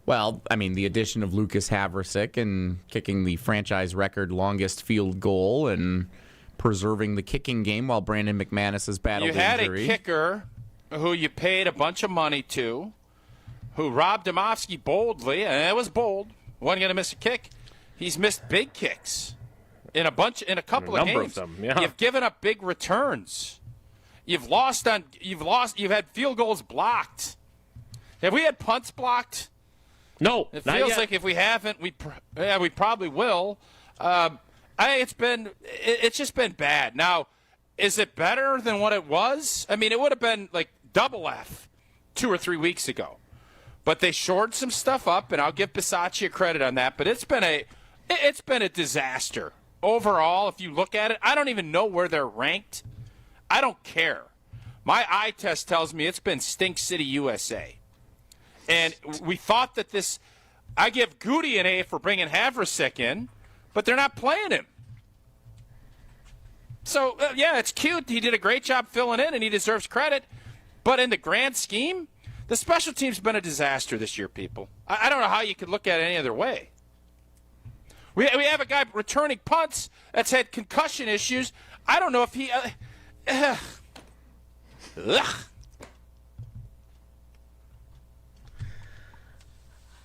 Well, I mean, the addition of Lucas Havrisik and kicking the franchise record longest field goal and preserving the kicking game while Brandon McManus has battled injury. You had a kicker who you paid a bunch of money to, who robbed Domofsky boldly, and it was bold. Wasn't going to miss a kick. He's missed big kicks in a couple of games. Of them, yeah. You've given up big returns. You've had field goals blocked. Have we had punts blocked? No, it not feels yet. like if we haven't, we probably will. It's just been bad. Now, is it better than what it was? I mean, it would have been like double F 2 or 3 weeks ago, but they shored some stuff up, and I'll give Bisaccia credit on that. But it's been a disaster overall. If you look at it, I don't even know where they're ranked. I don't care. My eye test tells me it's been Stink City, USA. And we thought that this – I give Goody an A for bringing Havrisik in, but they're not playing him. So, yeah, it's cute. He did a great job filling in, and he deserves credit. But in the grand scheme, the special team's been a disaster this year, people. I don't know how you could look at it any other way. We have a guy returning punts that's had concussion issues. I don't know if he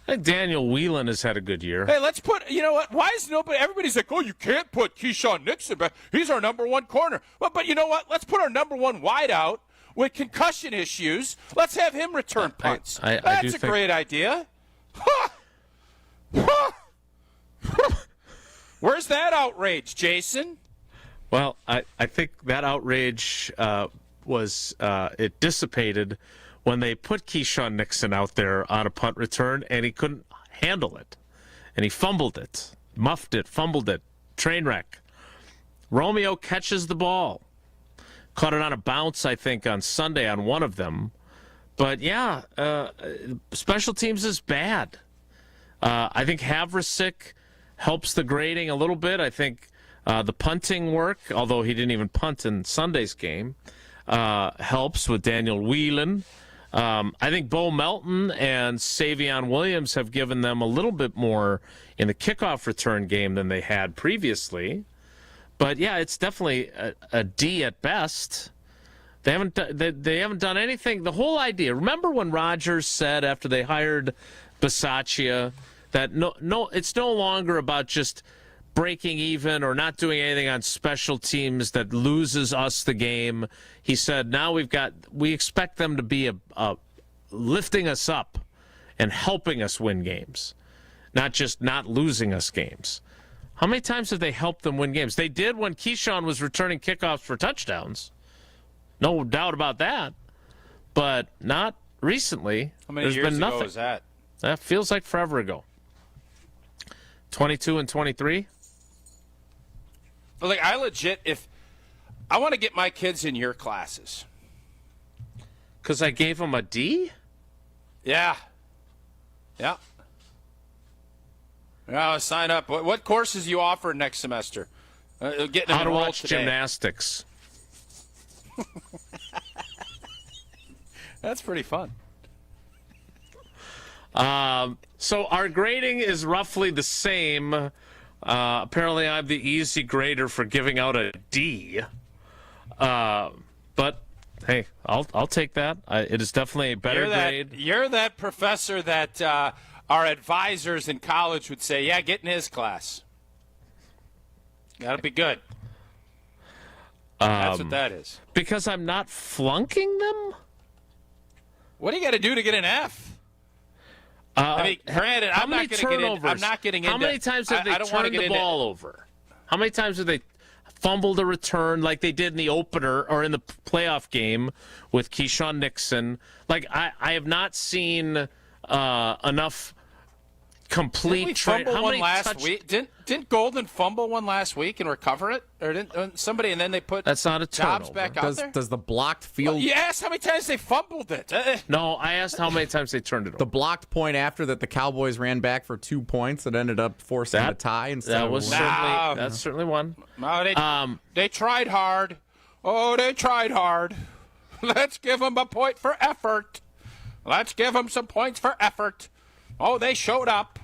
I think Daniel Whelan has had a good year. Hey, let's put, you know what? Why is everybody's like, oh, you can't put Keyshawn Nixon back. He's our number one corner. But you know what? Let's put our number one wideout with concussion issues. Let's have him return punts. That's a great idea. Where's that outrage, Jason? Well, I think that outrage it dissipated when they put Keyshawn Nixon out there on a punt return, and he couldn't handle it. And he fumbled it, muffed it, fumbled it, train wreck. Romeo catches the ball. Caught it on a bounce, I think, on Sunday on one of them. But, yeah, special teams is bad. I think Havrisik helps the grading a little bit. I think the punting work, although he didn't even punt in Sunday's game, helps with Daniel Whelan. I think Bo Melton and Savion Williams have given them a little bit more in the kickoff return game than they had previously. But, yeah, it's definitely a D at best. They haven't done anything. The whole idea, remember when Rodgers said after they hired Bisaccia that no, it's no longer about just breaking even or not doing anything on special teams that loses us the game. He said, now we expect them to be a lifting us up and helping us win games, not just not losing us games. How many times have they helped them win games? They did when Keyshawn was returning kickoffs for touchdowns. No doubt about that. But not recently. How many years ago was that? That feels like forever ago. 22 and 23. But like, I legit, if I want to get my kids in your classes. Because I gave them a D? Yeah. Yeah. I'll sign up. What courses you offer next semester? Getting How to watch today. gymnastics. That's pretty fun. So our grading is roughly the same. Apparently I'm the easy grader for giving out a D. But hey, I'll take that. It is definitely a better grade. You're that professor that our advisors in college would say, yeah, get in his class. That'll be good. That's what that is. Because I'm not flunking them? What do you got to do to get an F? Granted, I'm not getting into. How many times have they turned the ball over? How many times have they fumbled a return like they did in the opener or in the playoff game with Keyshawn Nixon? Like, I have not seen enough complete. Didn't we fumble one last week? Didn't Golden fumble one last week and recover it, or didn't somebody? And then they put that's not a Dobbs turnover. back out there. Does the blocked field? Well, you asked how many times they fumbled it. No, I asked how many times they turned it over. The blocked point after that, the Cowboys ran back for 2 points that ended up forcing a tie instead that of was a win. certainly that's certainly one. No, they tried hard. Oh, they tried hard. Let's give them a point for effort. Let's give them some points for effort. Oh, they showed up.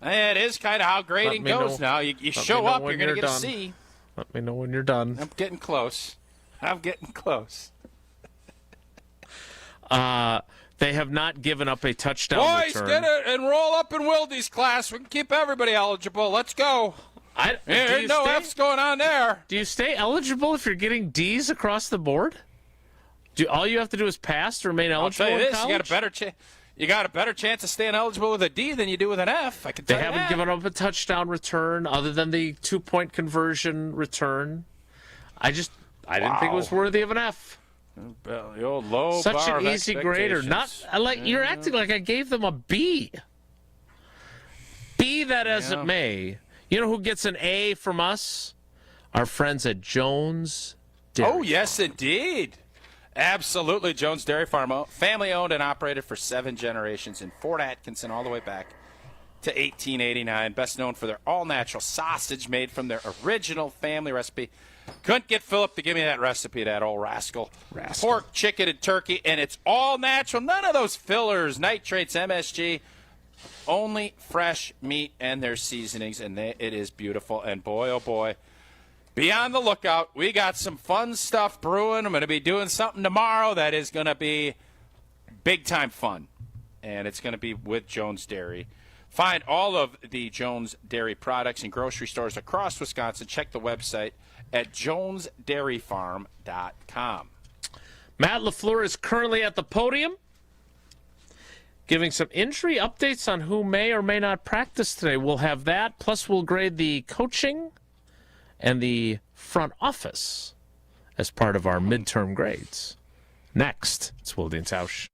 It is kind of how grading goes now. You show up, you're going to get a C. Let me know when you're done. I'm getting close. They have not given up a touchdown Boys, return. get it and roll up in Wildy's class. We can keep everybody eligible. Let's go. There's no F's going on there. Do you stay eligible if you're getting D's across the board? All you have to do is pass to remain eligible I'll tell you in this, college? You got a better chance of staying eligible with a D than you do with an F. I can tell They you haven't that. given up a touchdown return other than the 2-point conversion return. I didn't think it was worthy of an F. The old low Such bar an of easy grader. You're acting like I gave them a B. Be that as it may, you know who gets an A from us? Our friends at Jones Dairy. Oh, yes, indeed. Absolutely. Jones Dairy Farm, family owned and operated for 7 generations in Fort Atkinson all the way back to 1889. Best known for their all-natural sausage made from their original family recipe. Couldn't get Philip to give me that recipe, that old rascal. Pork, chicken, and turkey, and it's all natural. None of those fillers, nitrates, MSG. Only fresh meat and their seasonings, and it is beautiful. And boy, oh boy, be on the lookout. We got some fun stuff brewing. I'm going to be doing something tomorrow that is going to be big-time fun, and it's going to be with Jones Dairy. Find all of the Jones Dairy products in grocery stores across Wisconsin. Check the website at jonesdairyfarm.com. Matt LaFleur is currently at the podium giving some injury updates on who may or may not practice today. We'll have that, plus we'll grade the coaching and the front office as part of our midterm grades. Next, it's Wilde and Tausch.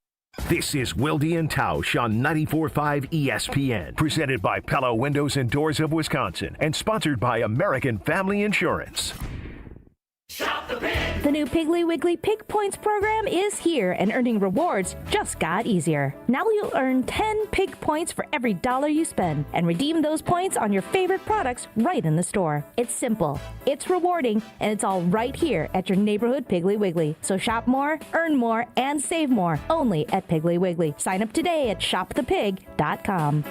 This is Wilde and Tausch on 94.5 ESPN, presented by Pella Windows and Doors of Wisconsin, and sponsored by American Family Insurance. Shop the Pig! The new Piggly Wiggly Pig Points program is here, and earning rewards just got easier. Now you'll earn 10 Pig Points for every $1 you spend, and redeem those points on your favorite products right in the store. It's simple, it's rewarding, and it's all right here at your neighborhood Piggly Wiggly. So shop more, earn more, and save more, only at Piggly Wiggly. Sign up today at shopthepig.com.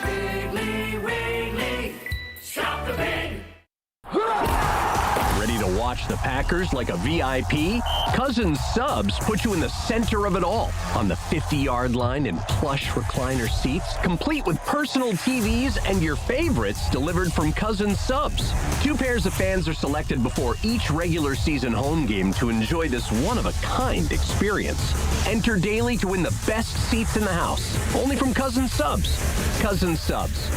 Piggly Wiggly, shop the pig! Ready to watch the Packers like a VIP? Cousins Subs put you in the center of it all, on the 50-yard line in plush recliner seats, complete with personal TVs and your favorites delivered from Cousins Subs. 2 pairs of fans are selected before each regular season home game to enjoy this one-of-a-kind experience. Enter daily to win the best seats in the house, only from Cousins Subs. Cousins Subs.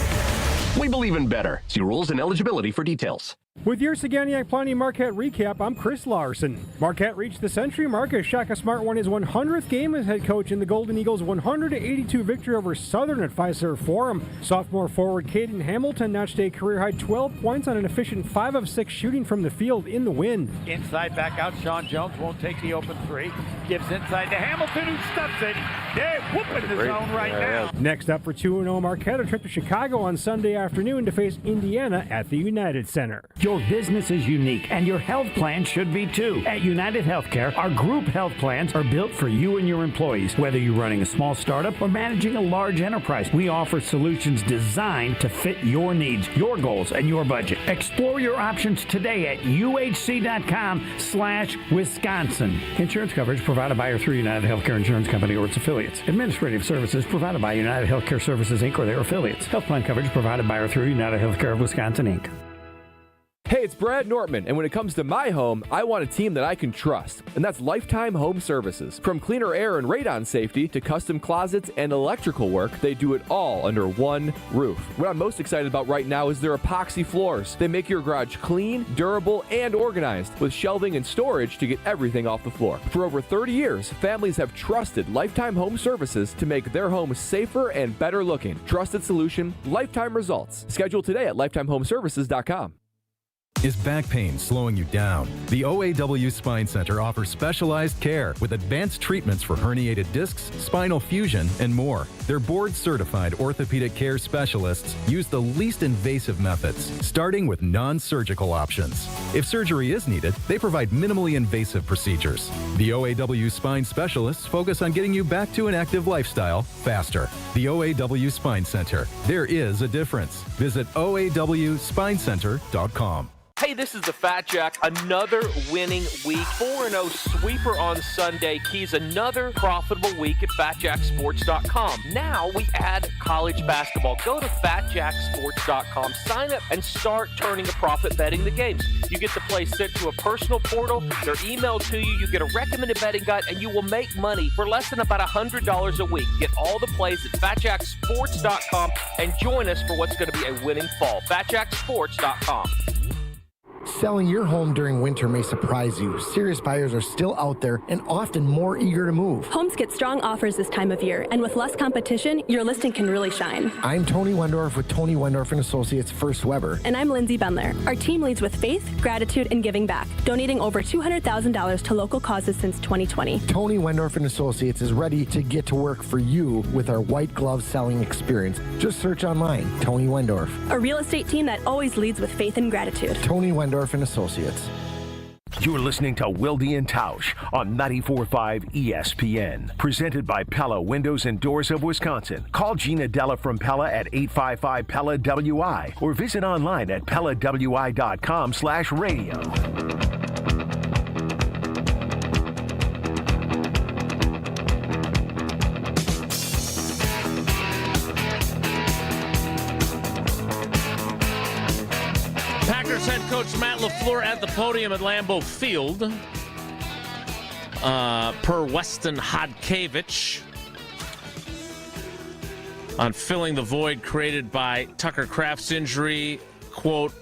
We believe in better. See rules and eligibility for details. With your Saganiac Planning Marquette recap, I'm Chris Larson. Marquette reached the century mark as Shaka Smart won his 100th game as head coach in the Golden Eagles' 182 victory over Southern at Fiserv Forum. Sophomore forward Caden Hamilton notched a career-high 12 points on an efficient 5 of 6 shooting from the field in the win. Inside back out, Sean Jones won't take the open 3. Gives inside to Hamilton, who stuffs it. They're whooping the zone right now. Next up for 2-0 Marquette, a trip to Chicago on Sunday afternoon to face Indiana at the United Center. Your business is unique, and your health plan should be too. At United Healthcare, our group health plans are built for you and your employees. Whether you're running a small startup or managing a large enterprise, we offer solutions designed to fit your needs, your goals, and your budget. Explore your options today at uhc.com/Wisconsin. Insurance coverage provided by or through United Healthcare Insurance Company or its affiliates. Administrative services provided by United Healthcare Services, Inc. or their affiliates. Health plan coverage provided by or through United Healthcare of Wisconsin, Inc. Hey, it's Brad Nortman, and when it comes to my home, I want a team that I can trust, and that's Lifetime Home Services. From cleaner air and radon safety to custom closets and electrical work, they do it all under one roof. What I'm most excited about right now is their epoxy floors. They make your garage clean, durable, and organized with shelving and storage to get everything off the floor. For over 30 years, families have trusted Lifetime Home Services to make their homes safer and better looking. Trusted solution, lifetime results. Schedule today at lifetimehomeservices.com. Is back pain slowing you down? The OAW Spine Center offers specialized care with advanced treatments for herniated discs, spinal fusion, and more. Their board-certified orthopedic care specialists use the least invasive methods, starting with non-surgical options. If surgery is needed, they provide minimally invasive procedures. The OAW Spine specialists focus on getting you back to an active lifestyle faster. The OAW Spine Center. There is a difference. Visit OAWspinecenter.com. Hey, this is the Fat Jack. Another winning week. 4-0 sweeper on Sunday. Keys another profitable week at FatJackSports.com. Now we add college basketball. Go to FatJackSports.com. Sign up and start turning a profit betting the games. You get the play sent to a personal portal. They're emailed to you. You get a recommended betting guide, and you will make money for less than about $100 a week. Get all the plays at FatJackSports.com and join us for what's going to be a winning fall. FatJackSports.com. Selling your home during winter may surprise you. Serious buyers are still out there and often more eager to move. Homes get strong offers this time of year, and with less competition, your listing can really shine. I'm Tony Wendorf with Tony Wendorf & Associates First Weber. And I'm Lindsay Bendler. Our team leads with faith, gratitude, and giving back, donating over $200,000 to local causes since 2020. Tony Wendorf & Associates is ready to get to work for you with our white glove selling experience. Just search online, Tony Wendorf. A real estate team that always leads with faith and gratitude. Tony Wendorf & Associates. You're listening to Wilde and Tausch on 94.5 ESPN. Presented by Pella Windows and Doors of Wisconsin. Call Gina Della from Pella at 855-PELLA-WI or visit online at PellaWI.com/radio. Head coach Matt LaFleur at the podium at Lambeau Field. Per Weston Hodkiewicz on filling the void created by Tucker Kraft's injury. Quote,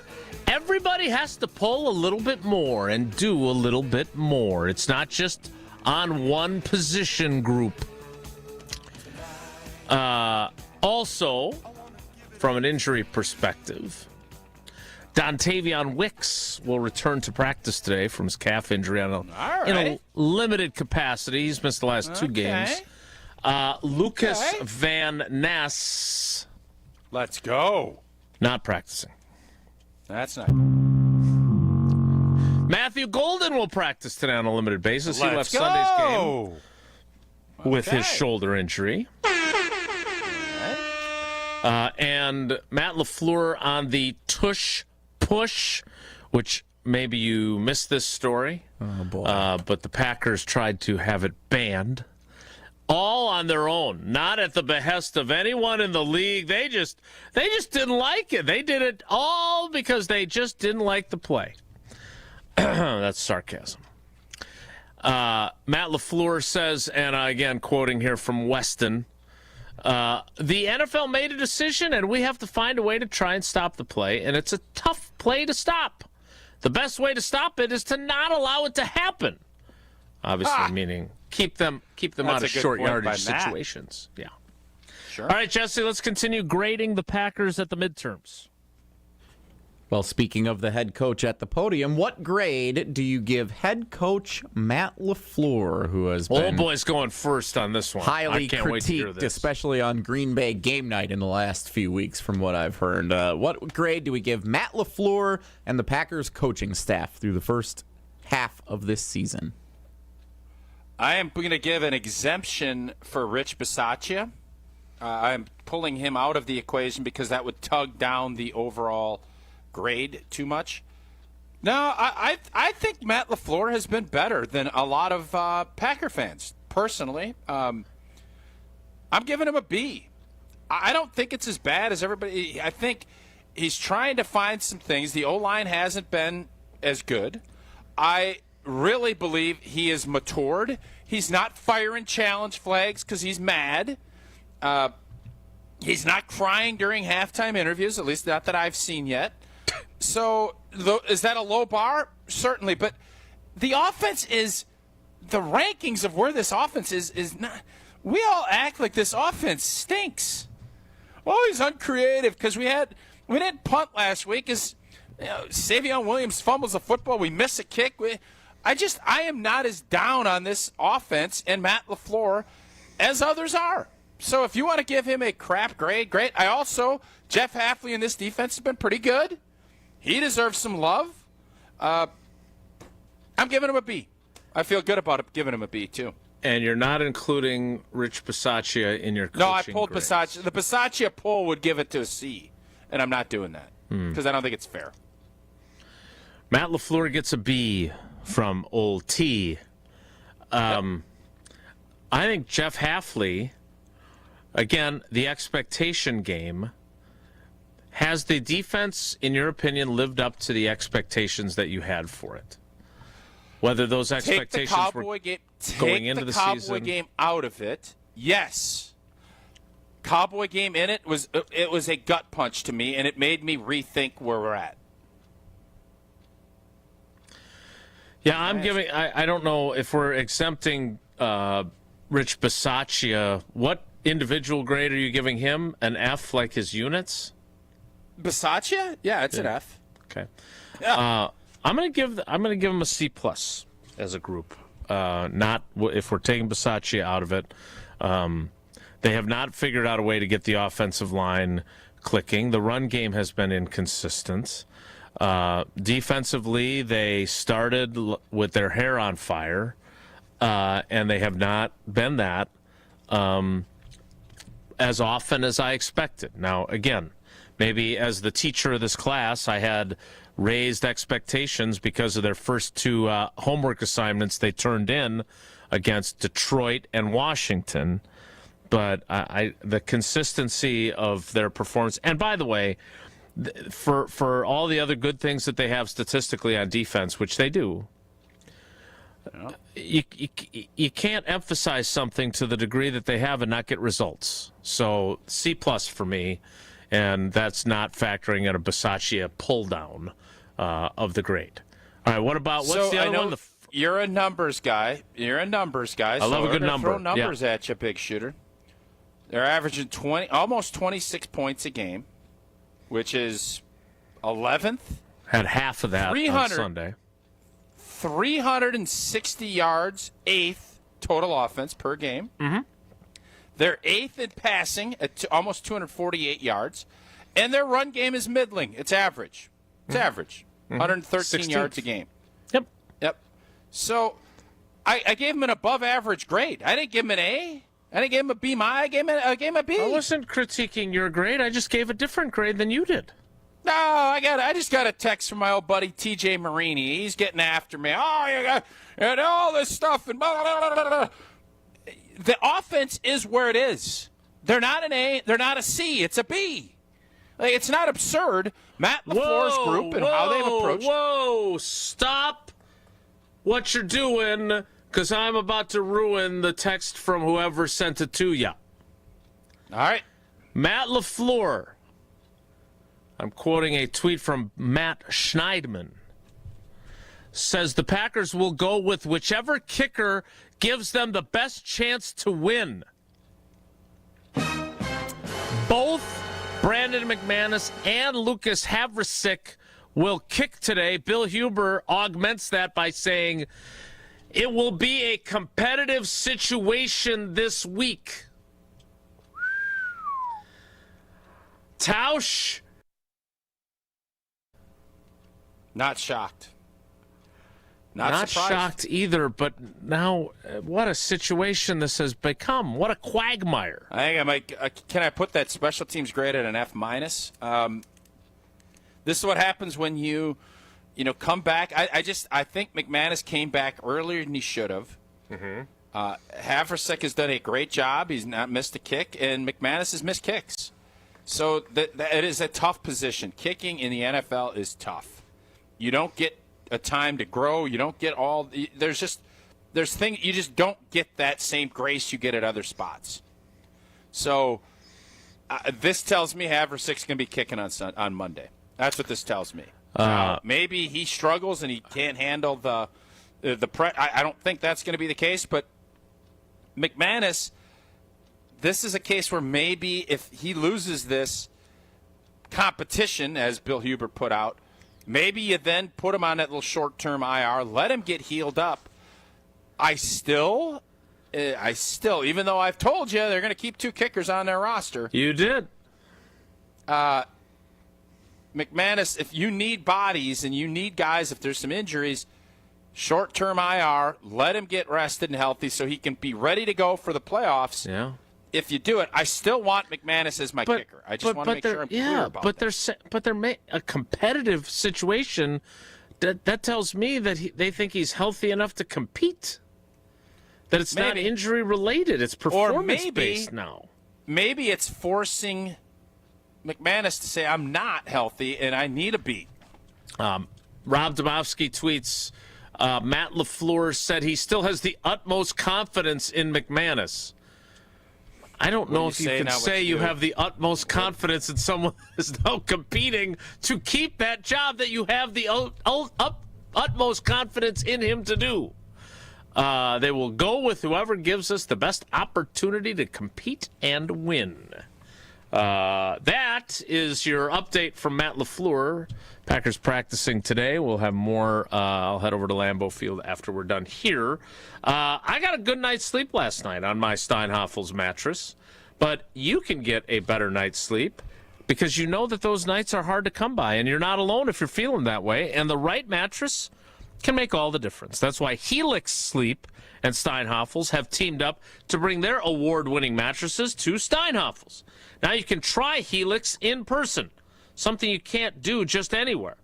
everybody has to pull a little bit more and do a little bit more. It's not just on one position group. Also, from an injury perspective, Dontavion Wicks will return to practice today from his calf injury in a limited capacity. He's missed the last two games. Lucas Van Ness. Let's go. Not practicing. That's not. Matthew Golden will practice today on a limited basis. He left Sunday's game with his shoulder injury. And Matt LaFleur on the tush push, which maybe you missed this story. Oh, boy. But the Packers tried to have it banned. All on their own, not at the behest of anyone in the league. They just didn't like it. They did it all because they just didn't like the play. That's sarcasm. Matt LaFleur says, and again, quoting here from Weston, the NFL made a decision, and we have to find a way to try and stop the play, and it's a tough play to stop. The best way to stop it is to not allow it to happen. Obviously, meaning keep them out of short yardage situations. Yeah. Sure. All right, Jesse, let's continue grading the Packers at the midterms. Well, speaking of the head coach at the podium, what grade do you give head coach Matt LaFleur, who has been Old boy's going first on this one. highly I can't wait to hear critiqued, this. especially on Green Bay game night in the last few weeks, from what I've heard? What grade do we give Matt LaFleur and the Packers coaching staff through the first half of this season? I am going to give an exemption for Rich Bisaccia. I'm pulling him out of the equation because that would tug down the overall grade too much. No, I think Matt LaFleur has been better than a lot of Packer fans. Personally, I'm giving him a B. I don't think it's as bad as everybody. I think he's trying to find some things. The O-line hasn't been as good. I really believe he is matured. He's not firing challenge flags because he's mad. He's not crying during halftime interviews, at least not that I've seen yet. So is that a low bar? Certainly. But the offense is – the rankings of where this offense is not – we all act like this offense stinks. Oh, he's uncreative because we didn't punt last week. Savion Williams fumbles a football. We miss a kick. I am not as down on this offense and Matt LaFleur as others are. So if you want to give him a crap grade, great. Jeff Hafley in this defense has been pretty good. He deserves some love. I'm giving him a B. I feel good about giving him a B, too. And you're not including Rich Bisaccia in your coaching No, I pulled grades. Bisaccia. The Bisaccia poll would give it to a C, and I'm not doing that because I don't think it's fair. Matt LaFleur gets a B from Old T. I think Jeff Hafley, again, the expectation game, has the defense, in your opinion, lived up to the expectations that you had for it? Whether those expectations were going into the season. Take the Cowboy game out of it. Yes. Cowboy game in it was a gut punch to me, and it made me rethink where we're at. Yeah, I'm giving. I don't know if we're exempting Rich Bisaccia. What individual grade are you giving him? An F, like his units? Bisaccia? Yeah, it's an F. Okay. Yeah. I'm gonna give him a C plus as a group. Not if we're taking Bisaccia out of it. They have not figured out a way to get the offensive line clicking. The run game has been inconsistent. Defensively, they started with their hair on fire, and they have not been that as often as I expected. Now, again, maybe as the teacher of this class, I had raised expectations because of their first two homework assignments they turned in against Detroit and Washington. But the consistency of their performance, and by the way, for all the other good things that they have statistically on defense, which they do, you can't emphasize something to the degree that they have and not get results. So C plus for me, and that's not factoring in a Bisaccia pull down of the grade. All right, what's the other one? You're a numbers guy. I love a good number. Throw numbers at you, big shooter. They're averaging almost 26 points a game, which is 11th. Had half of that on Sunday. 360 yards, 8th total offense per game. Mm-hmm. They're 8th in passing at almost 248 yards. And their run game is middling. It's average. It's average. 113 16th. yards a game. Yep. So I gave him an above-average grade. I didn't give him an A. I didn't give him a B. I gave him a B. I wasn't critiquing your grade. I just gave a different grade than you did. No, I just got a text from my old buddy T.J. Marini. He's getting after me. Oh, you got and all this stuff and blah, blah, blah, blah, blah. The offense is where it is. They're not an A. They're not a C. It's a B. Like, it's not absurd. Matt LaFleur's group and how they've approached. Whoa! Stop what you're doing, because I'm about to ruin the text from whoever sent it to you. All right. Matt LaFleur. I'm quoting a tweet from Matt Schneidman. Says the Packers will go with whichever kicker gives them the best chance to win. Both Brandon McManus and Lucas Havrisik will kick today. Bill Huber augments that by saying it will be a competitive situation this week. Tausch. Not shocked. Not shocked either, but now what a situation this has become. What a quagmire. I think I might. Can I put that special teams grade at an F-? This is what happens when you come back. I think McManus came back earlier than he should have. Havrisik has done a great job. He's not missed a kick, and McManus has missed kicks. So it is a tough position. Kicking in the NFL is tough. You don't get a time to grow. You don't get all – there's things – you just don't get that same grace you get at other spots. So this tells me Haversick's going to be kicking on Monday. That's what this tells me. Maybe he struggles and he can't handle the I don't think that's going to be the case, but McManus – this is a case where maybe if he loses this competition, as Bill Hubert put out, maybe you then put him on that little short-term IR, let him get healed up. I still, even though I've told you they're going to keep 2 kickers on their roster. You did. McManus, if you need bodies and you need guys, if there's some injuries, short-term IR, let him get rested and healthy so he can be ready to go for the playoffs. Yeah. If you do it, I still want McManus as my kicker. I just want to make sure I'm clear about that. But they're a competitive situation. That tells me that they think he's healthy enough to compete. That it's not injury related. It's performance based now. Maybe it's forcing McManus to say, I'm not healthy and I need a beat. Rob Domofsky tweets, Matt LaFleur said he still has the utmost confidence in McManus. I don't know if you can say you have the utmost confidence in someone who's now competing to keep that job that you have the utmost confidence in him to do. They will go with whoever gives us the best opportunity to compete and win. That is your update from Matt LaFleur. Packers practicing today. We'll have more. I'll head over to Lambeau Field after we're done here. I got a good night's sleep last night on my Steinhafels mattress, but you can get a better night's sleep because you know that those nights are hard to come by, and you're not alone if you're feeling that way, and the right mattress can make all the difference. That's why Helix Sleep and Steinhafels have teamed up to bring their award-winning mattresses to Steinhafels. Now you can try Helix in person, something you can't do just anywhere.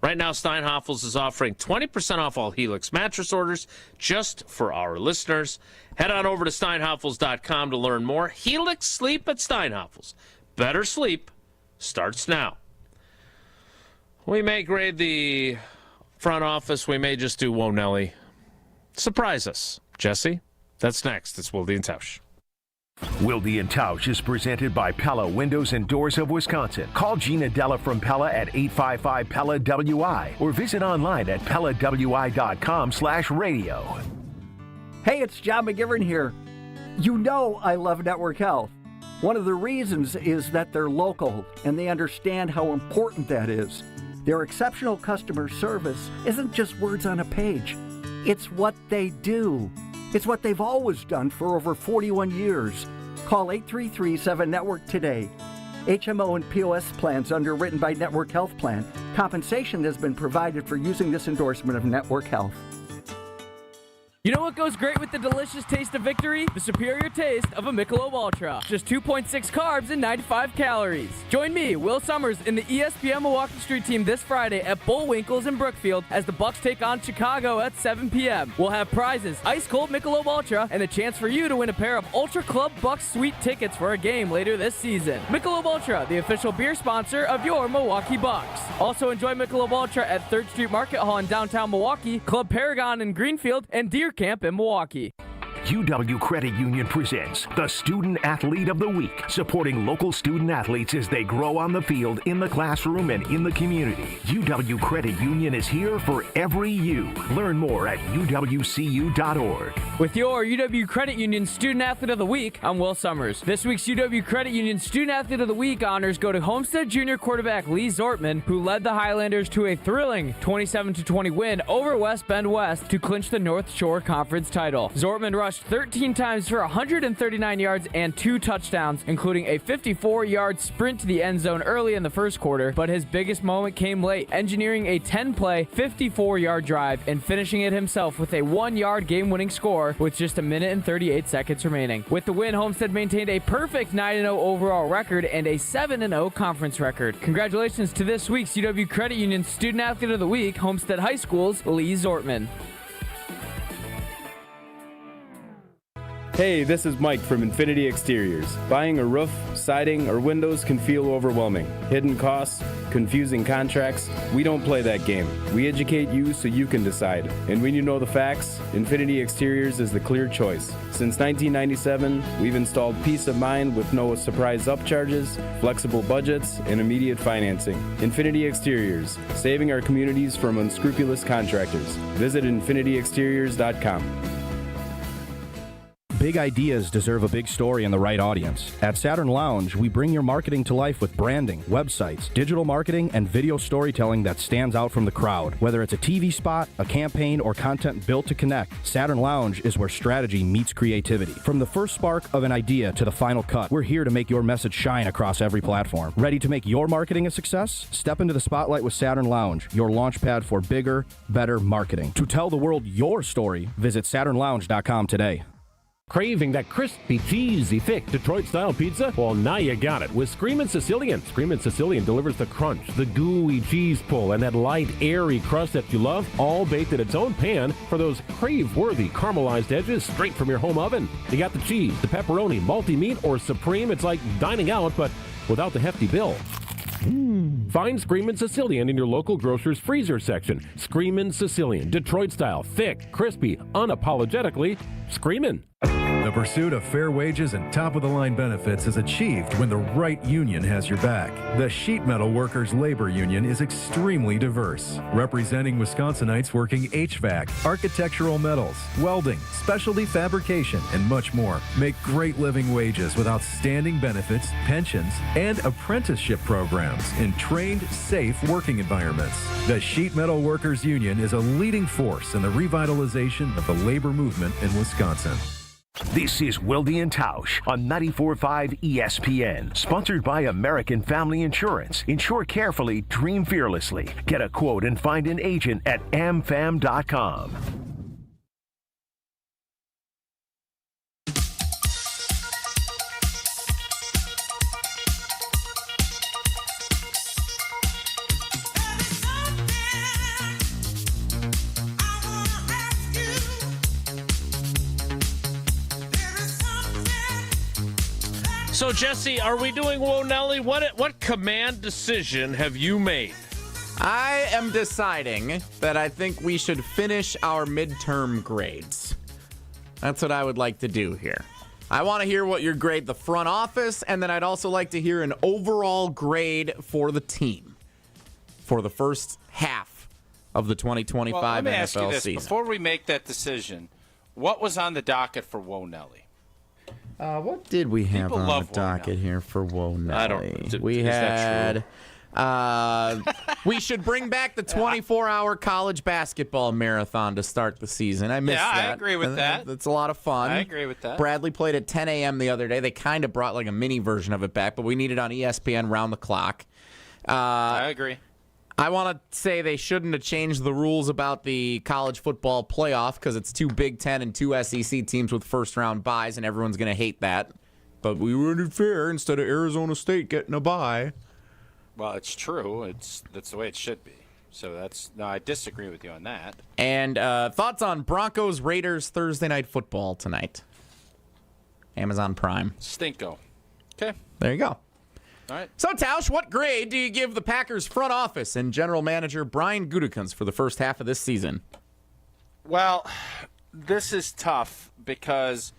Right now, Steinhafels is offering 20% off all Helix mattress orders just for our listeners. Head on over to steinhafels.com to learn more. Helix Sleep at Steinhafels. Better sleep starts now. We may grade the front office. We may just do Whoa Nelly. Surprise us. Jesse, that's next. It's Wilde and Tausch. Wilde and Tausch is presented by Pella Windows and Doors of Wisconsin. Call Gina Della from Pella at 855-PELLA-WI or visit online at PellaWI.com/radio. Hey, it's John McGivern here. You know I love Network Health. One of the reasons is that they're local and they understand how important that is. Their exceptional customer service isn't just words on a page. It's what they do. It's what they've always done for over 41 years. Call 833-7-NETWORK today. HMO and POS plans underwritten by Network Health Plan. Compensation has been provided for using this endorsement of Network Health. You know what goes great with the delicious taste of victory? The superior taste of a Michelob Ultra. Just 2.6 carbs and 95 calories. Join me, Will Summers, in the ESPN Milwaukee Street Team this Friday at Bullwinkle's in Brookfield as the Bucks take on Chicago at 7 p.m. We'll have prizes, ice-cold Michelob Ultra, and a chance for you to win a pair of Ultra Club Bucks Suite tickets for a game later this season. Michelob Ultra, the official beer sponsor of your Milwaukee Bucks. Also enjoy Michelob Ultra at 3rd Street Market Hall in downtown Milwaukee, Club Paragon in Greenfield, and Deer Camp in Milwaukee. UW Credit Union presents the Student Athlete of the Week, supporting local student athletes as they grow on the field, in the classroom, and in the community. UW Credit Union is here for every you. Learn more at uwcu.org. With your UW Credit Union Student Athlete of the Week, I'm Will Summers. This week's UW Credit Union Student Athlete of the Week honors go to Homestead Junior quarterback Lee Zortman, who led the Highlanders to a thrilling 27-20 win over West Bend West to clinch the North Shore Conference title. Zortman rushed 13 times for 139 yards and 2 touchdowns, including a 54-yard sprint to the end zone early in the first quarter, but his biggest moment came late, engineering a 10-play, 54-yard drive and finishing it himself with a 1-yard game-winning score with just a minute and 38 seconds remaining. With the win, Homestead maintained a perfect 9-0 overall record and a 7-0 conference record. Congratulations to this week's UW Credit Union Student Athlete of the Week, Homestead High School's Lee Zortman. Hey, this is Mike from Infinity Exteriors. Buying a roof, siding, or windows can feel overwhelming. Hidden costs, confusing contracts. We don't play that game. We educate you so you can decide. And when you know the facts, Infinity Exteriors is the clear choice. Since 1997, we've installed peace of mind with no surprise upcharges, flexible budgets, and immediate financing. Infinity Exteriors, saving our communities from unscrupulous contractors. Visit infinityexteriors.com. Big ideas deserve a big story and the right audience. At Saturn Lounge, we bring your marketing to life with branding, websites, digital marketing, and video storytelling that stands out from the crowd. Whether it's a TV spot, a campaign, or content built to connect, Saturn Lounge is where strategy meets creativity. From the first spark of an idea to the final cut, we're here to make your message shine across every platform. Ready to make your marketing a success? Step into the spotlight with Saturn Lounge, your launchpad for bigger, better marketing. To tell the world your story, visit SaturnLounge.com today. Craving that crispy, cheesy, thick Detroit-style pizza? Well, now you got it with Screamin' Sicilian. Screamin' Sicilian delivers the crunch, the gooey cheese pull, and that light, airy crust that you love, all baked in its own pan for those crave-worthy caramelized edges straight from your home oven. You got the cheese, the pepperoni, multi-meat, or supreme. It's like dining out, but without the hefty bill. Find Screamin' Sicilian in your local grocer's freezer section. Screamin' Sicilian, Detroit-style, thick, crispy, unapologetically screamin'. The pursuit of fair wages and top-of-the-line benefits is achieved when the right union has your back. The Sheet Metal Workers Labor Union is extremely diverse, representing Wisconsinites working HVAC, architectural metals, welding, specialty fabrication, and much more. Make great living wages with outstanding benefits, pensions, and apprenticeship programs in trained, safe working environments. The Sheet Metal Workers Union is a leading force in the revitalization of the labor movement in Wisconsin. This is Wilde and Tausch on 94.5 ESPN, sponsored by American Family Insurance. Insure carefully, dream fearlessly. Get a quote and find an agent at amfam.com. So, Jesse, are we doing Whoa Nelly? What command decision have you made? I am deciding that I think we should finish our midterm grades. That's what I would like to do here. I want to hear what your grade the front office, and then I'd also like to hear an overall grade for the team for the first half of the 2025 let me NFL ask you this. season. Before we make that decision, what was on the docket for Whoa Nelly? What did we have People on love the docket here for Whoa Nelly? I don't. We is had. That true? We should bring back the 24-hour college basketball marathon to start the season. I missed that. I agree with that. That's a lot of fun. I agree with that. Bradley played at 10 a.m. the other day. They kind of brought like a mini version of it back, but we need it on ESPN round the clock. I agree. I want to say they shouldn't have changed the rules about the college football playoff because it's two Big Ten and two SEC teams with first-round byes, and everyone's going to hate that. But we were fair instead of Arizona State getting a bye. Well, it's true. That's the way it should be. So I disagree with you on that. And thoughts on Broncos Raiders Thursday night football tonight? Amazon Prime. Stinko. Okay. There you go. All right. So, Tausch, what grade do you give the Packers front office and general manager Brian Gutekunst for the first half of this season? Well, this is tough because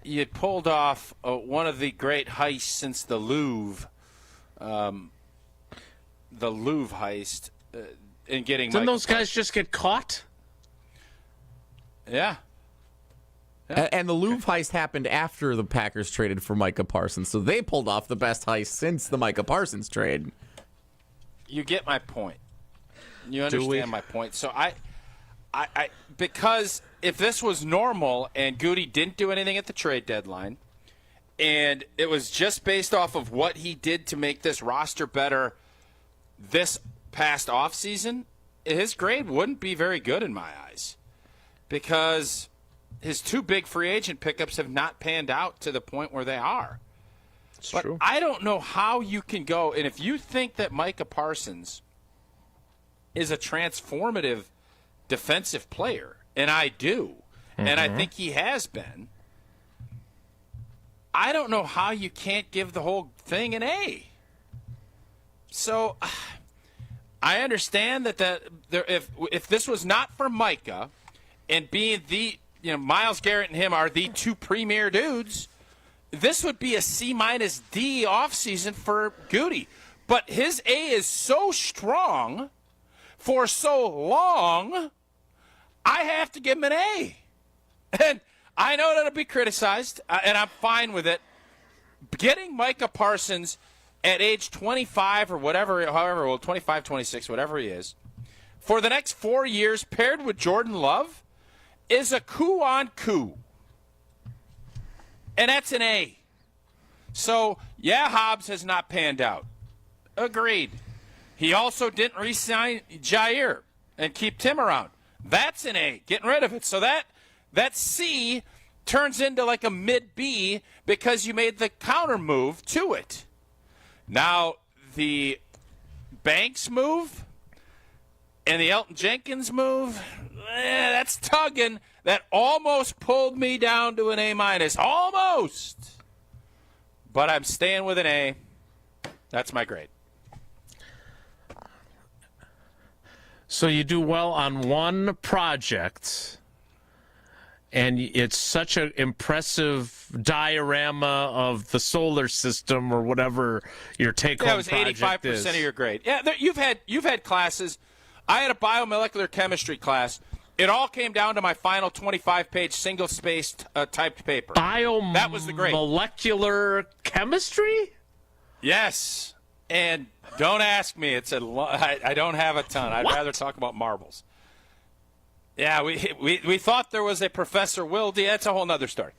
you pulled off one of the great heists since the Louvre heist, in getting. Didn't those guys just get caught? Yeah. And the Louvre heist happened after the Packers traded for Micah Parsons, so they pulled off the best heist since the Micah Parsons trade. You get my point. You understand my point. So I because if this was normal and Goody didn't do anything at the trade deadline, and it was just based off of what he did to make this roster better this past offseason, his grade wouldn't be very good in my eyes because his two big free agent pickups have not panned out to the point where they are. It's but true. I don't know how you can go, and if you think that Micah Parsons is a transformative defensive player, and I do, and I think he has been, I don't know how you can't give the whole thing an A. So I understand that if this was not for Micah and being Myles Garrett and him are the two premier dudes, this would be a C- D offseason for Goody. But his A is so strong for so long, I have to give him an A. And I know that'll be criticized, and I'm fine with it. Getting Micah Parsons at age 25 or whatever, however old, 25, 26, whatever he is, for the next 4 years paired with Jordan Love is a coup on coup. And that's an A. So, yeah, Hobbs has not panned out. Agreed. He also didn't re-sign Jair and keep Tim around. That's an A. Getting rid of it. So that C turns into like a mid-B because you made the counter move to it. Now, the Banks move and the Elton Jenkins move, that's tugging. That almost pulled me down to an A-. Almost. But I'm staying with an A. That's my grade. So you do well on one project, and it's such an impressive diorama of the solar system or whatever your take-home project is. That was 85% of your grade. Yeah, you've had classes. I had a biomolecular chemistry class. It all came down to my final 25-page single-spaced typed paper. That was the grade. Biomolecular chemistry? Yes. And don't ask me. I don't have a ton. I'd rather talk about marbles. Yeah, we thought there was a Professor Wilde. That's a whole other story.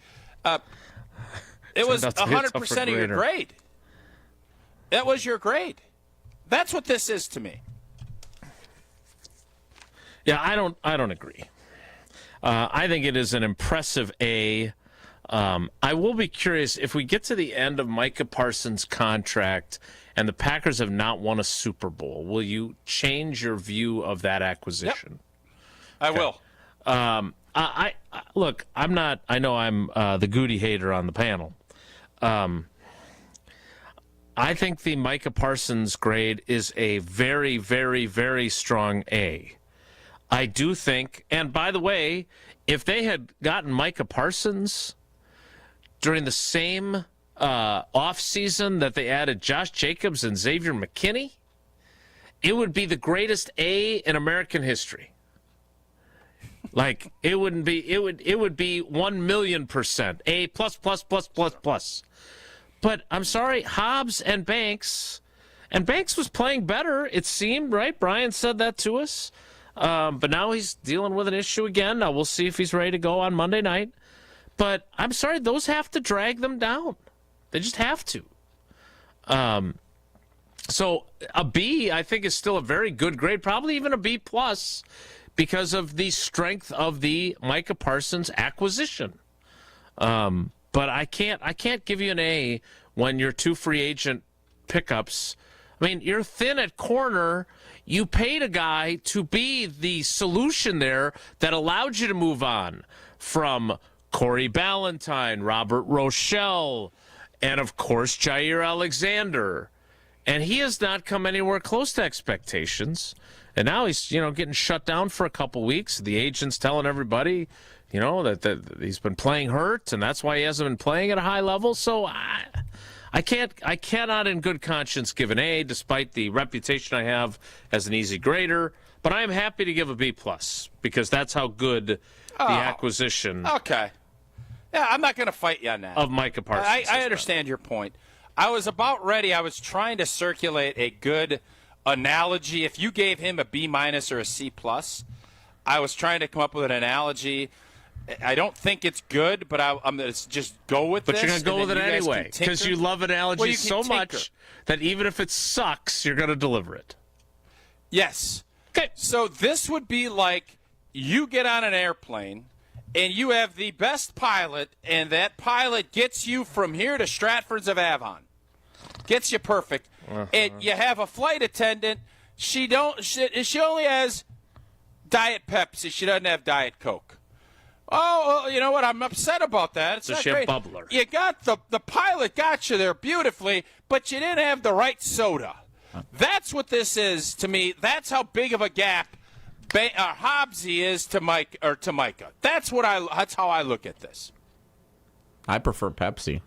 It was 100% of your grade. That was your grade. That's what this is to me. Yeah, I don't agree. I think it is an impressive A. I will be curious if we get to the end of Micah Parsons' contract and the Packers have not won a Super Bowl. Will you change your view of that acquisition? Yep. I will. I look. I'm not. I know I'm the Goody hater on the panel. I think the Micah Parsons grade is a very, very, very strong A. I do think, and by the way, if they had gotten Micah Parsons during the same offseason that they added Josh Jacobs and Xavier McKinney, it would be the greatest A in American history. Like it wouldn't be. It would be 1,000,000% A plus plus plus plus plus. But I'm sorry, Hobbs and Banks was playing better. It seemed, right? Brian said that to us. But now he's dealing with an issue again. Now we'll see if he's ready to go on Monday night. But I'm sorry, those have to drag them down. They just have to. So a B, I think, is still a very good grade, probably even a B plus, because of the strength of the Micah Parsons acquisition. But I can't give you an A when your two free agent pickups. I mean, you're thin at corner. You paid a guy to be the solution there that allowed you to move on from Corey Ballantyne, Robert Rochelle, and, of course, Jair Alexander. And he has not come anywhere close to expectations. And now he's, getting shut down for a couple weeks. The agent's telling everybody, that he's been playing hurt, and that's why he hasn't been playing at a high level. So I cannot in good conscience give an A, despite the reputation I have as an easy grader. But I am happy to give a B plus because that's how good the acquisition. Okay. Yeah, I'm not going to fight you on that. Of Micah Parsons. I understand your point. I was about ready. I was trying to circulate a good analogy. If you gave him a B minus or a C plus, I was trying to come up with an analogy. I don't think it's good, but I'm going to just go with but this. But you're going to go with it anyway because you love analogies so much that even if it sucks, you're going to deliver it. Yes. Okay. So this would be like you get on an airplane and you have the best pilot, and that pilot gets you from here to Stratfords of Avon. Gets you perfect. And you have a flight attendant. She only has Diet Pepsi. She doesn't have Diet Coke. Oh, well, you know what? I'm upset about that. It's a not ship great. bubbler. You got the pilot got you there beautifully, but you didn't have the right soda. That's what this is to me. That's how big of a gap Hobbsy is to Micah. That's how I look at this. I prefer Pepsi.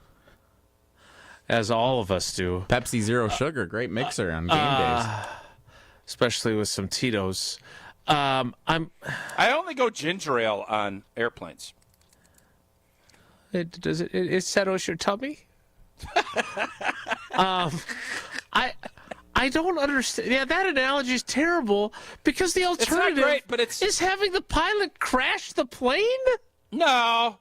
As all of us do. Pepsi Zero Sugar, great mixer on game days. Especially with some Tito's. I only go ginger ale on airplanes. It settles your tummy? I don't understand. Yeah, that analogy is terrible because the alternative it's not great, but is having the pilot crash the plane? No,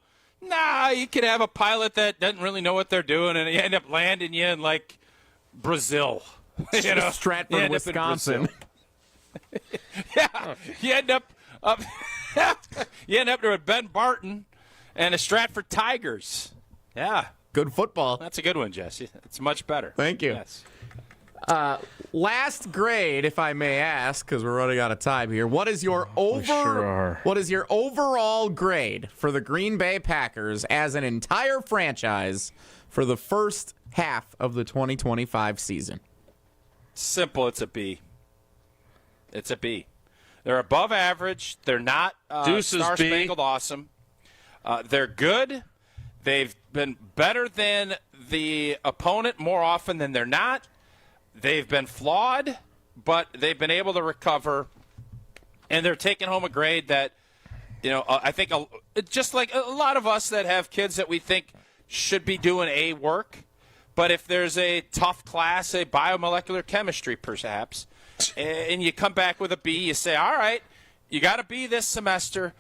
you could have a pilot that doesn't really know what they're doing, and you end up landing you in, like, Brazil. Stratford, Wisconsin. Yeah, you end up there with Ben Barton and the Stratford Tigers. Yeah. Good football. That's a good one, Jesse. It's much better. Thank you. Yes. Last grade, if I may ask, because we're running out of time here. What is your What is your overall grade for the Green Bay Packers as an entire franchise for the first half of the 2025 season? Simple. It's a B. It's a B. They're above average. They're not star-spangled awesome. They're good. They've been better than the opponent more often than they're not. They've been flawed, but they've been able to recover, and they're taking home a grade that, I think just like a lot of us that have kids that we think should be doing A work, but if there's a tough class, a biomolecular chemistry perhaps, and you come back with a B, you say, all right, you got a B this semester.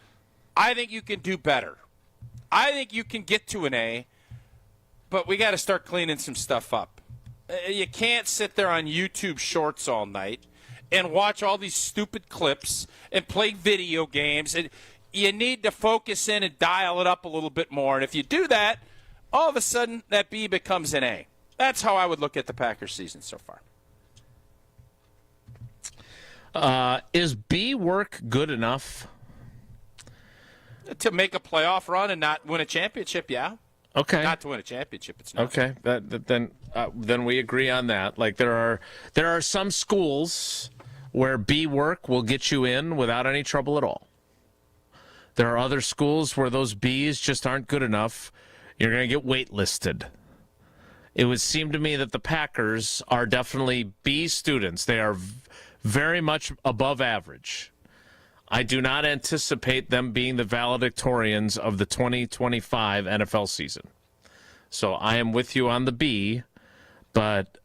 I think you can do better. I think you can get to an A, but we got to start cleaning some stuff up. You can't sit there on YouTube Shorts all night and watch all these stupid clips and play video games. And you need to focus in and dial it up a little bit more. And if you do that, all of a sudden that B becomes an A. That's how I would look at the Packers season so far. Is B work good enough? To make a playoff run and not win a championship, yeah. Okay. Not to win a championship, it's not. Okay, then we agree on that. Like there are some schools where B work will get you in without any trouble at all. There are other schools where those Bs just aren't good enough. You're going to get waitlisted. It would seem to me that the Packers are definitely B students. They are very much above average. I do not anticipate them being the valedictorians of the 2025 NFL season. So I am with you on the B, but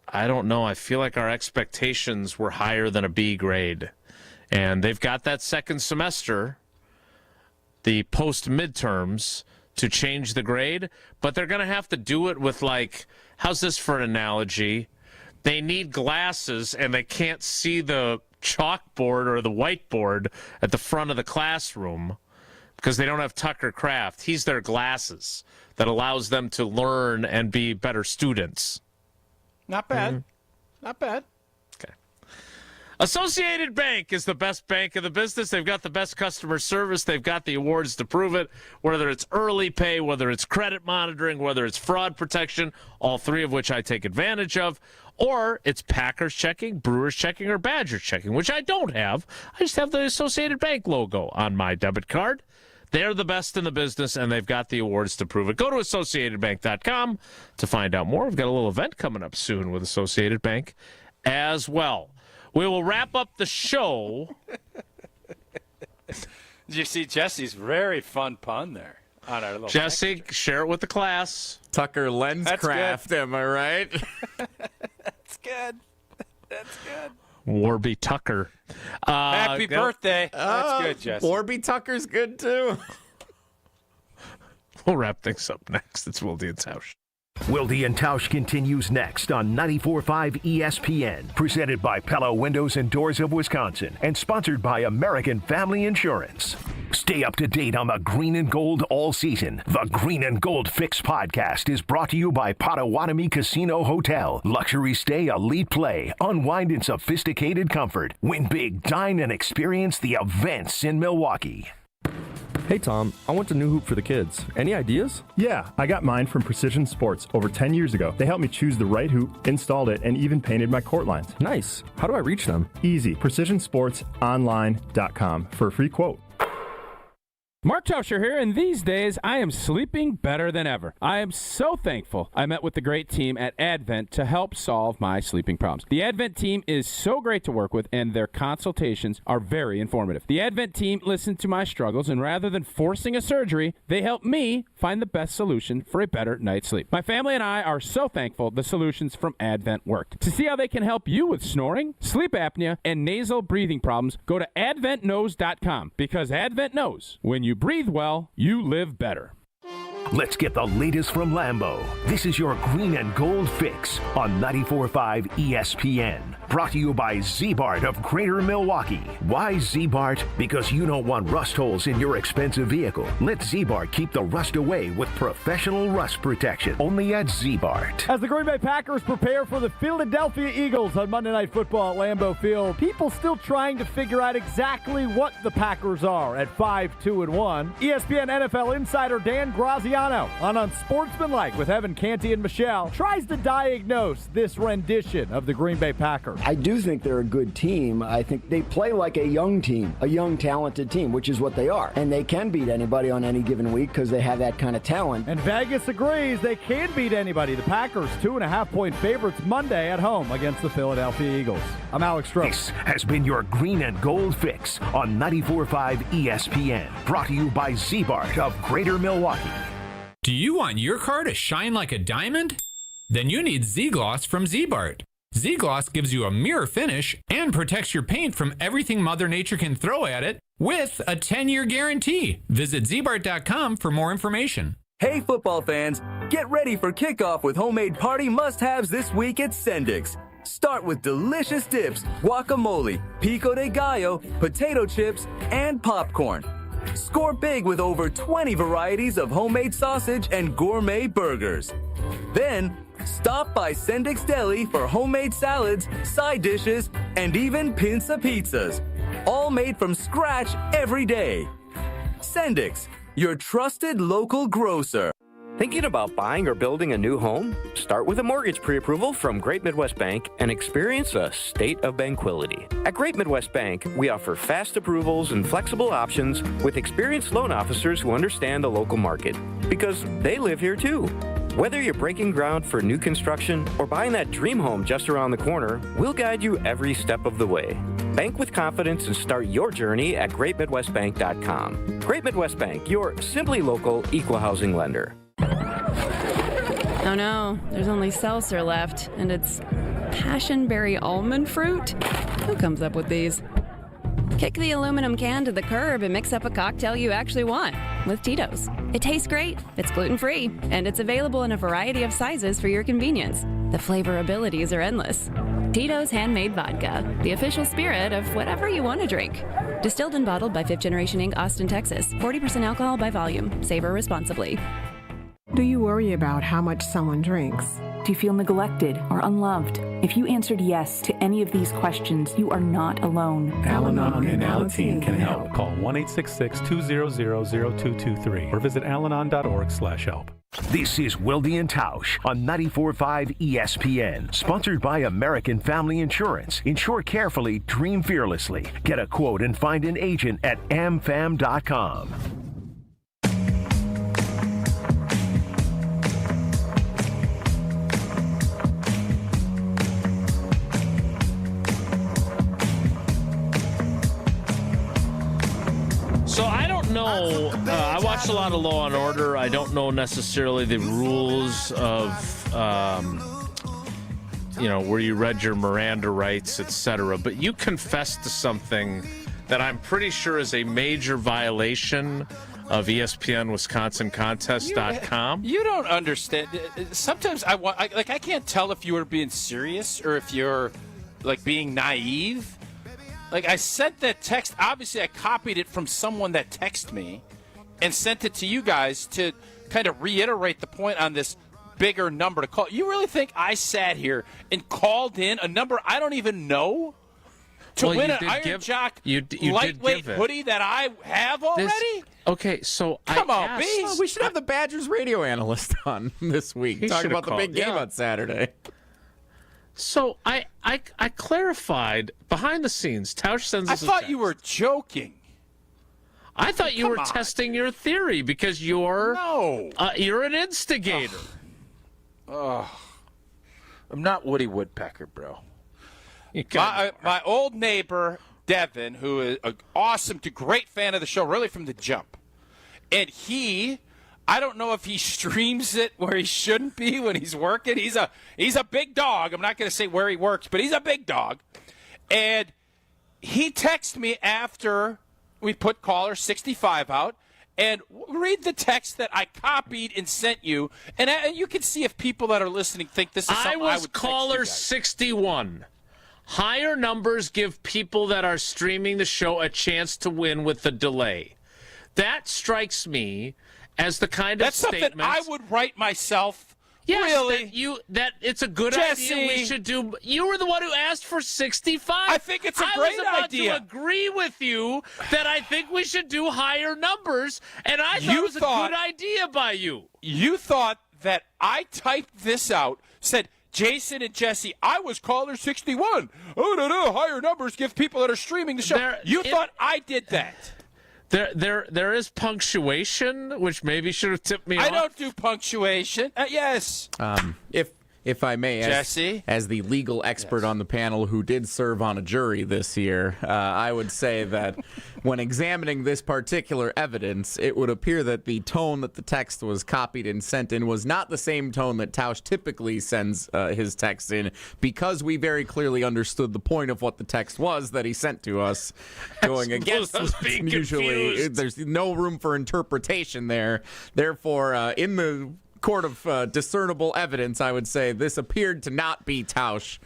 I don't know. I feel like our expectations were higher than a B grade. And they've got that second semester, the post-midterms, to change the grade, but they're going to have to do it with, like, how's this for an analogy? They need glasses, and they can't see the chalkboard or the whiteboard at the front of the classroom because they don't have Tucker Kraft. He's their glasses that allows them to learn and be better students. Not bad. Mm-hmm. Not bad. Okay. Associated Bank is the best bank in the business. They've got the best customer service. They've got the awards to prove it, whether it's early pay, whether it's credit monitoring, whether it's fraud protection, all three of which I take advantage of. Or it's Packers checking, Brewers checking, or Badgers checking, which I don't have. I just have the Associated Bank logo on my debit card. They're the best in the business, and they've got the awards to prove it. Go to AssociatedBank.com to find out more. We've got a little event coming up soon with Associated Bank as well. We will wrap up the show. Did you see Jesse's very fun pun there? On our little Jesse, share it with the class. Tucker Lenscraft, am I right? That's good. That's good. Warby Tucker. Happy birthday. That's good, Jesse. Warby Tucker's good, too. We'll wrap things up next. It's Wilde and Tausch. Wilde and Tausch continues next on 94.5 ESPN, presented by Pella Windows and Doors of Wisconsin, and sponsored by American Family Insurance. Stay up to date on the green and gold all season. The Green and Gold Fix podcast is brought to you by Potawatomi Casino Hotel. Luxury stay, elite play, unwind in sophisticated comfort. Win big, dine, and experience the events in Milwaukee. Hey Tom, I want a new hoop for the kids. Any ideas? Yeah, I got mine from Precision Sports over 10 years ago. They helped me choose the right hoop, installed it, and even painted my court lines. Nice. How do I reach them? Easy. PrecisionSportsOnline.com for a free quote. Mark Tauscher here, and these days I am sleeping better than ever. I am so thankful I met with the great team at Advent to help solve my sleeping problems. The Advent team is so great to work with, and their consultations are very informative. The Advent team listened to my struggles, and rather than forcing a surgery, they helped me find the best solution for a better night's sleep. My family and I are so thankful the solutions from Advent worked. To see how they can help you with snoring, sleep apnea, and nasal breathing problems, go to adventknows.com, because Advent knows when you breathe well, you live better. Let's get the latest from Lambeau. This is your green and gold fix on 94.5 ESPN. Brought to you by Z-Bart of Greater Milwaukee. Why Z-Bart? Because you don't want rust holes in your expensive vehicle. Let Z-Bart keep the rust away with professional rust protection. Only at Z-Bart. As the Green Bay Packers prepare for the Philadelphia Eagles on Monday Night Football at Lambeau Field, people still trying to figure out exactly what the Packers are at 5-2-1. ESPN NFL insider Dan Graziano on Unsportsmanlike with Evan Canty and Michelle tries to diagnose this rendition of the Green Bay Packers. I do think they're a good team. I think they play like a young team, a young, talented team, which is what they are. And they can beat anybody on any given week because they have that kind of talent. And Vegas agrees they can beat anybody. The Packers, 2.5-point favorites Monday at home against the Philadelphia Eagles. I'm Alex Stroh. This has been your green and gold fix on 94.5 ESPN. Brought to you by Z-Bart of Greater Milwaukee. Do you want your car to shine like a diamond? Then you need Z-Gloss from Z-Bart. Z-Gloss gives you a mirror finish and protects your paint from everything Mother Nature can throw at it with a 10-year guarantee. Visit zbart.com for more information. Hey football fans, get ready for kickoff with homemade party must-haves this week at Sendik's. Start with delicious dips, guacamole, pico de gallo, potato chips, and popcorn. Score big with over 20 varieties of homemade sausage and gourmet burgers. Then, stop by Sendik's Deli for homemade salads, side dishes, and even pinza pizzas. All made from scratch every day. Sendik's, your trusted local grocer. Thinking about buying or building a new home? Start with a mortgage pre-approval from Great Midwest Bank and experience a state of tranquility. At Great Midwest Bank, we offer fast approvals and flexible options with experienced loan officers who understand the local market, because they live here too. Whether you're breaking ground for new construction or buying that dream home just around the corner, we'll guide you every step of the way. Bank with confidence and start your journey at greatmidwestbank.com. Great Midwest Bank, your simply local equal housing lender. Oh no, there's only seltzer left, and it's passionberry almond fruit? Who comes up with these? Kick the aluminum can to the curb and mix up a cocktail you actually want with Tito's. It tastes great, it's gluten-free, and it's available in a variety of sizes for your convenience. The flavor abilities are endless. Tito's Handmade Vodka, the official spirit of whatever you want to drink. Distilled and bottled by Fifth Generation Inc., Austin, Texas. 40% alcohol by volume. Savor responsibly. Do you worry about how much someone drinks? Do you feel neglected or unloved? If you answered yes to any of these questions, you are not alone. Al-Anon and Alateen can help. Call 1-866-200-0223 or visit alanon.org/help. This is Wilde and Tausch on 94.5 ESPN. Sponsored by American Family Insurance. Insure carefully, dream fearlessly. Get a quote and find an agent at amfam.com. So I don't know. I watched a lot of Law and Order. I don't know necessarily the rules of, where you read your Miranda rights, etc. But you confessed to something that I'm pretty sure is a major violation of ESPN Wisconsin Contest.com. You don't understand. Sometimes I can't tell if you were being serious or if you're being naive. I sent that text. Obviously, I copied it from someone that texted me and sent it to you guys to kind of reiterate the point on this bigger number to call. You really think I sat here and called in a number I don't even know to win an Iron Jock lightweight hoodie that I have already? Okay, so Come on, asked, B. We should have the Badgers radio analyst on this week. He Talk should've about the big called, game yeah. on Saturday. So I clarified behind the scenes. Tausch sends I us a thought text. you were joking. I thought you were Come on. testing your theory because you're an instigator. I'm not Woody Woodpecker, bro. My old neighbor, Devin, who is an awesome, great fan of the show, really from the jump. And I don't know if he streams it where he shouldn't be when he's working. He's a big dog. I'm not going to say where he works, but he's a big dog. And he texted me after we put caller 65 out, and read the text that I copied and sent you, and you can see if people that are listening think this is something I would text you caller guys. 61. Higher numbers give people that are streaming the show a chance to win with the delay. That strikes me as the kind That's of statement something I would write myself. Yes, really? that it's a good Jesse. idea we should do. You were the one who asked for 65. I think it's a great I was about idea. to agree with you that I think we should do higher numbers, and I thought it was a good idea by you. You thought that I typed this out, said, Jason and Jesse, I was caller 61. Oh, no, higher numbers give people that are streaming the show. You thought I did that. There is punctuation, which maybe should have tipped me off. I don't do punctuation. Yes. If I may, Jesse? as the legal expert on the panel who did serve on a jury this year, I would say that when examining this particular evidence, it would appear that the tone that the text was copied and sent in was not the same tone that Tausch typically sends his text in, because we very clearly understood the point of what the text was that he sent to us, going against usually. confused. There's no room for interpretation there. Therefore, in the court of discernible evidence, I would say this appeared to not be Tausch.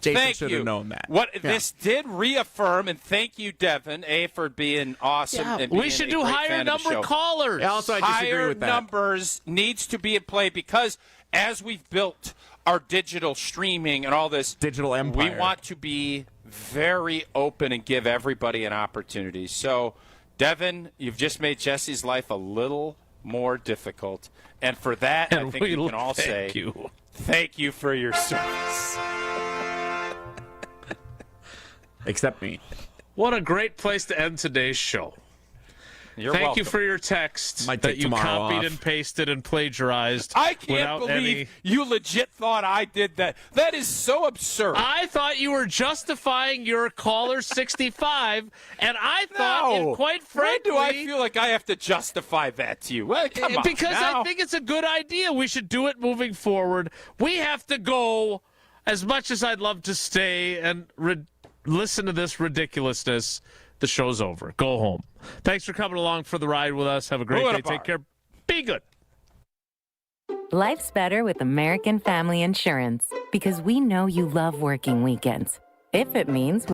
Jason should have known that. This did reaffirm, and thank you, Devin, for being awesome. Yeah, and we being should a do great higher fan of the number show. callers. Also, I disagree higher with that. numbers needs to be in play because as we've built our digital streaming and all this digital empire, we want to be very open and give everybody an opportunity. So, Devin, you've just made Jesse's life a little more difficult. And for that, I think we can all say thank you for your service. Except me. What a great place to end today's show. You're Thank welcome. you for your text Might that take you tomorrow copied off. and pasted and plagiarized. I can't without believe you legit thought I did that. That is so absurd. I thought you were justifying your caller 65, and I thought, and quite frankly, when do I feel like I have to justify that to you? Well, come on. because now. I think it's a good idea. We should do it moving forward. We have to go. As much as I'd love to stay and listen to this ridiculousness, the show's over. Go home. Thanks for coming along for the ride with us. Have a great day. Take care. Be good. Life's better with American Family Insurance because we know you love working weekends. If it means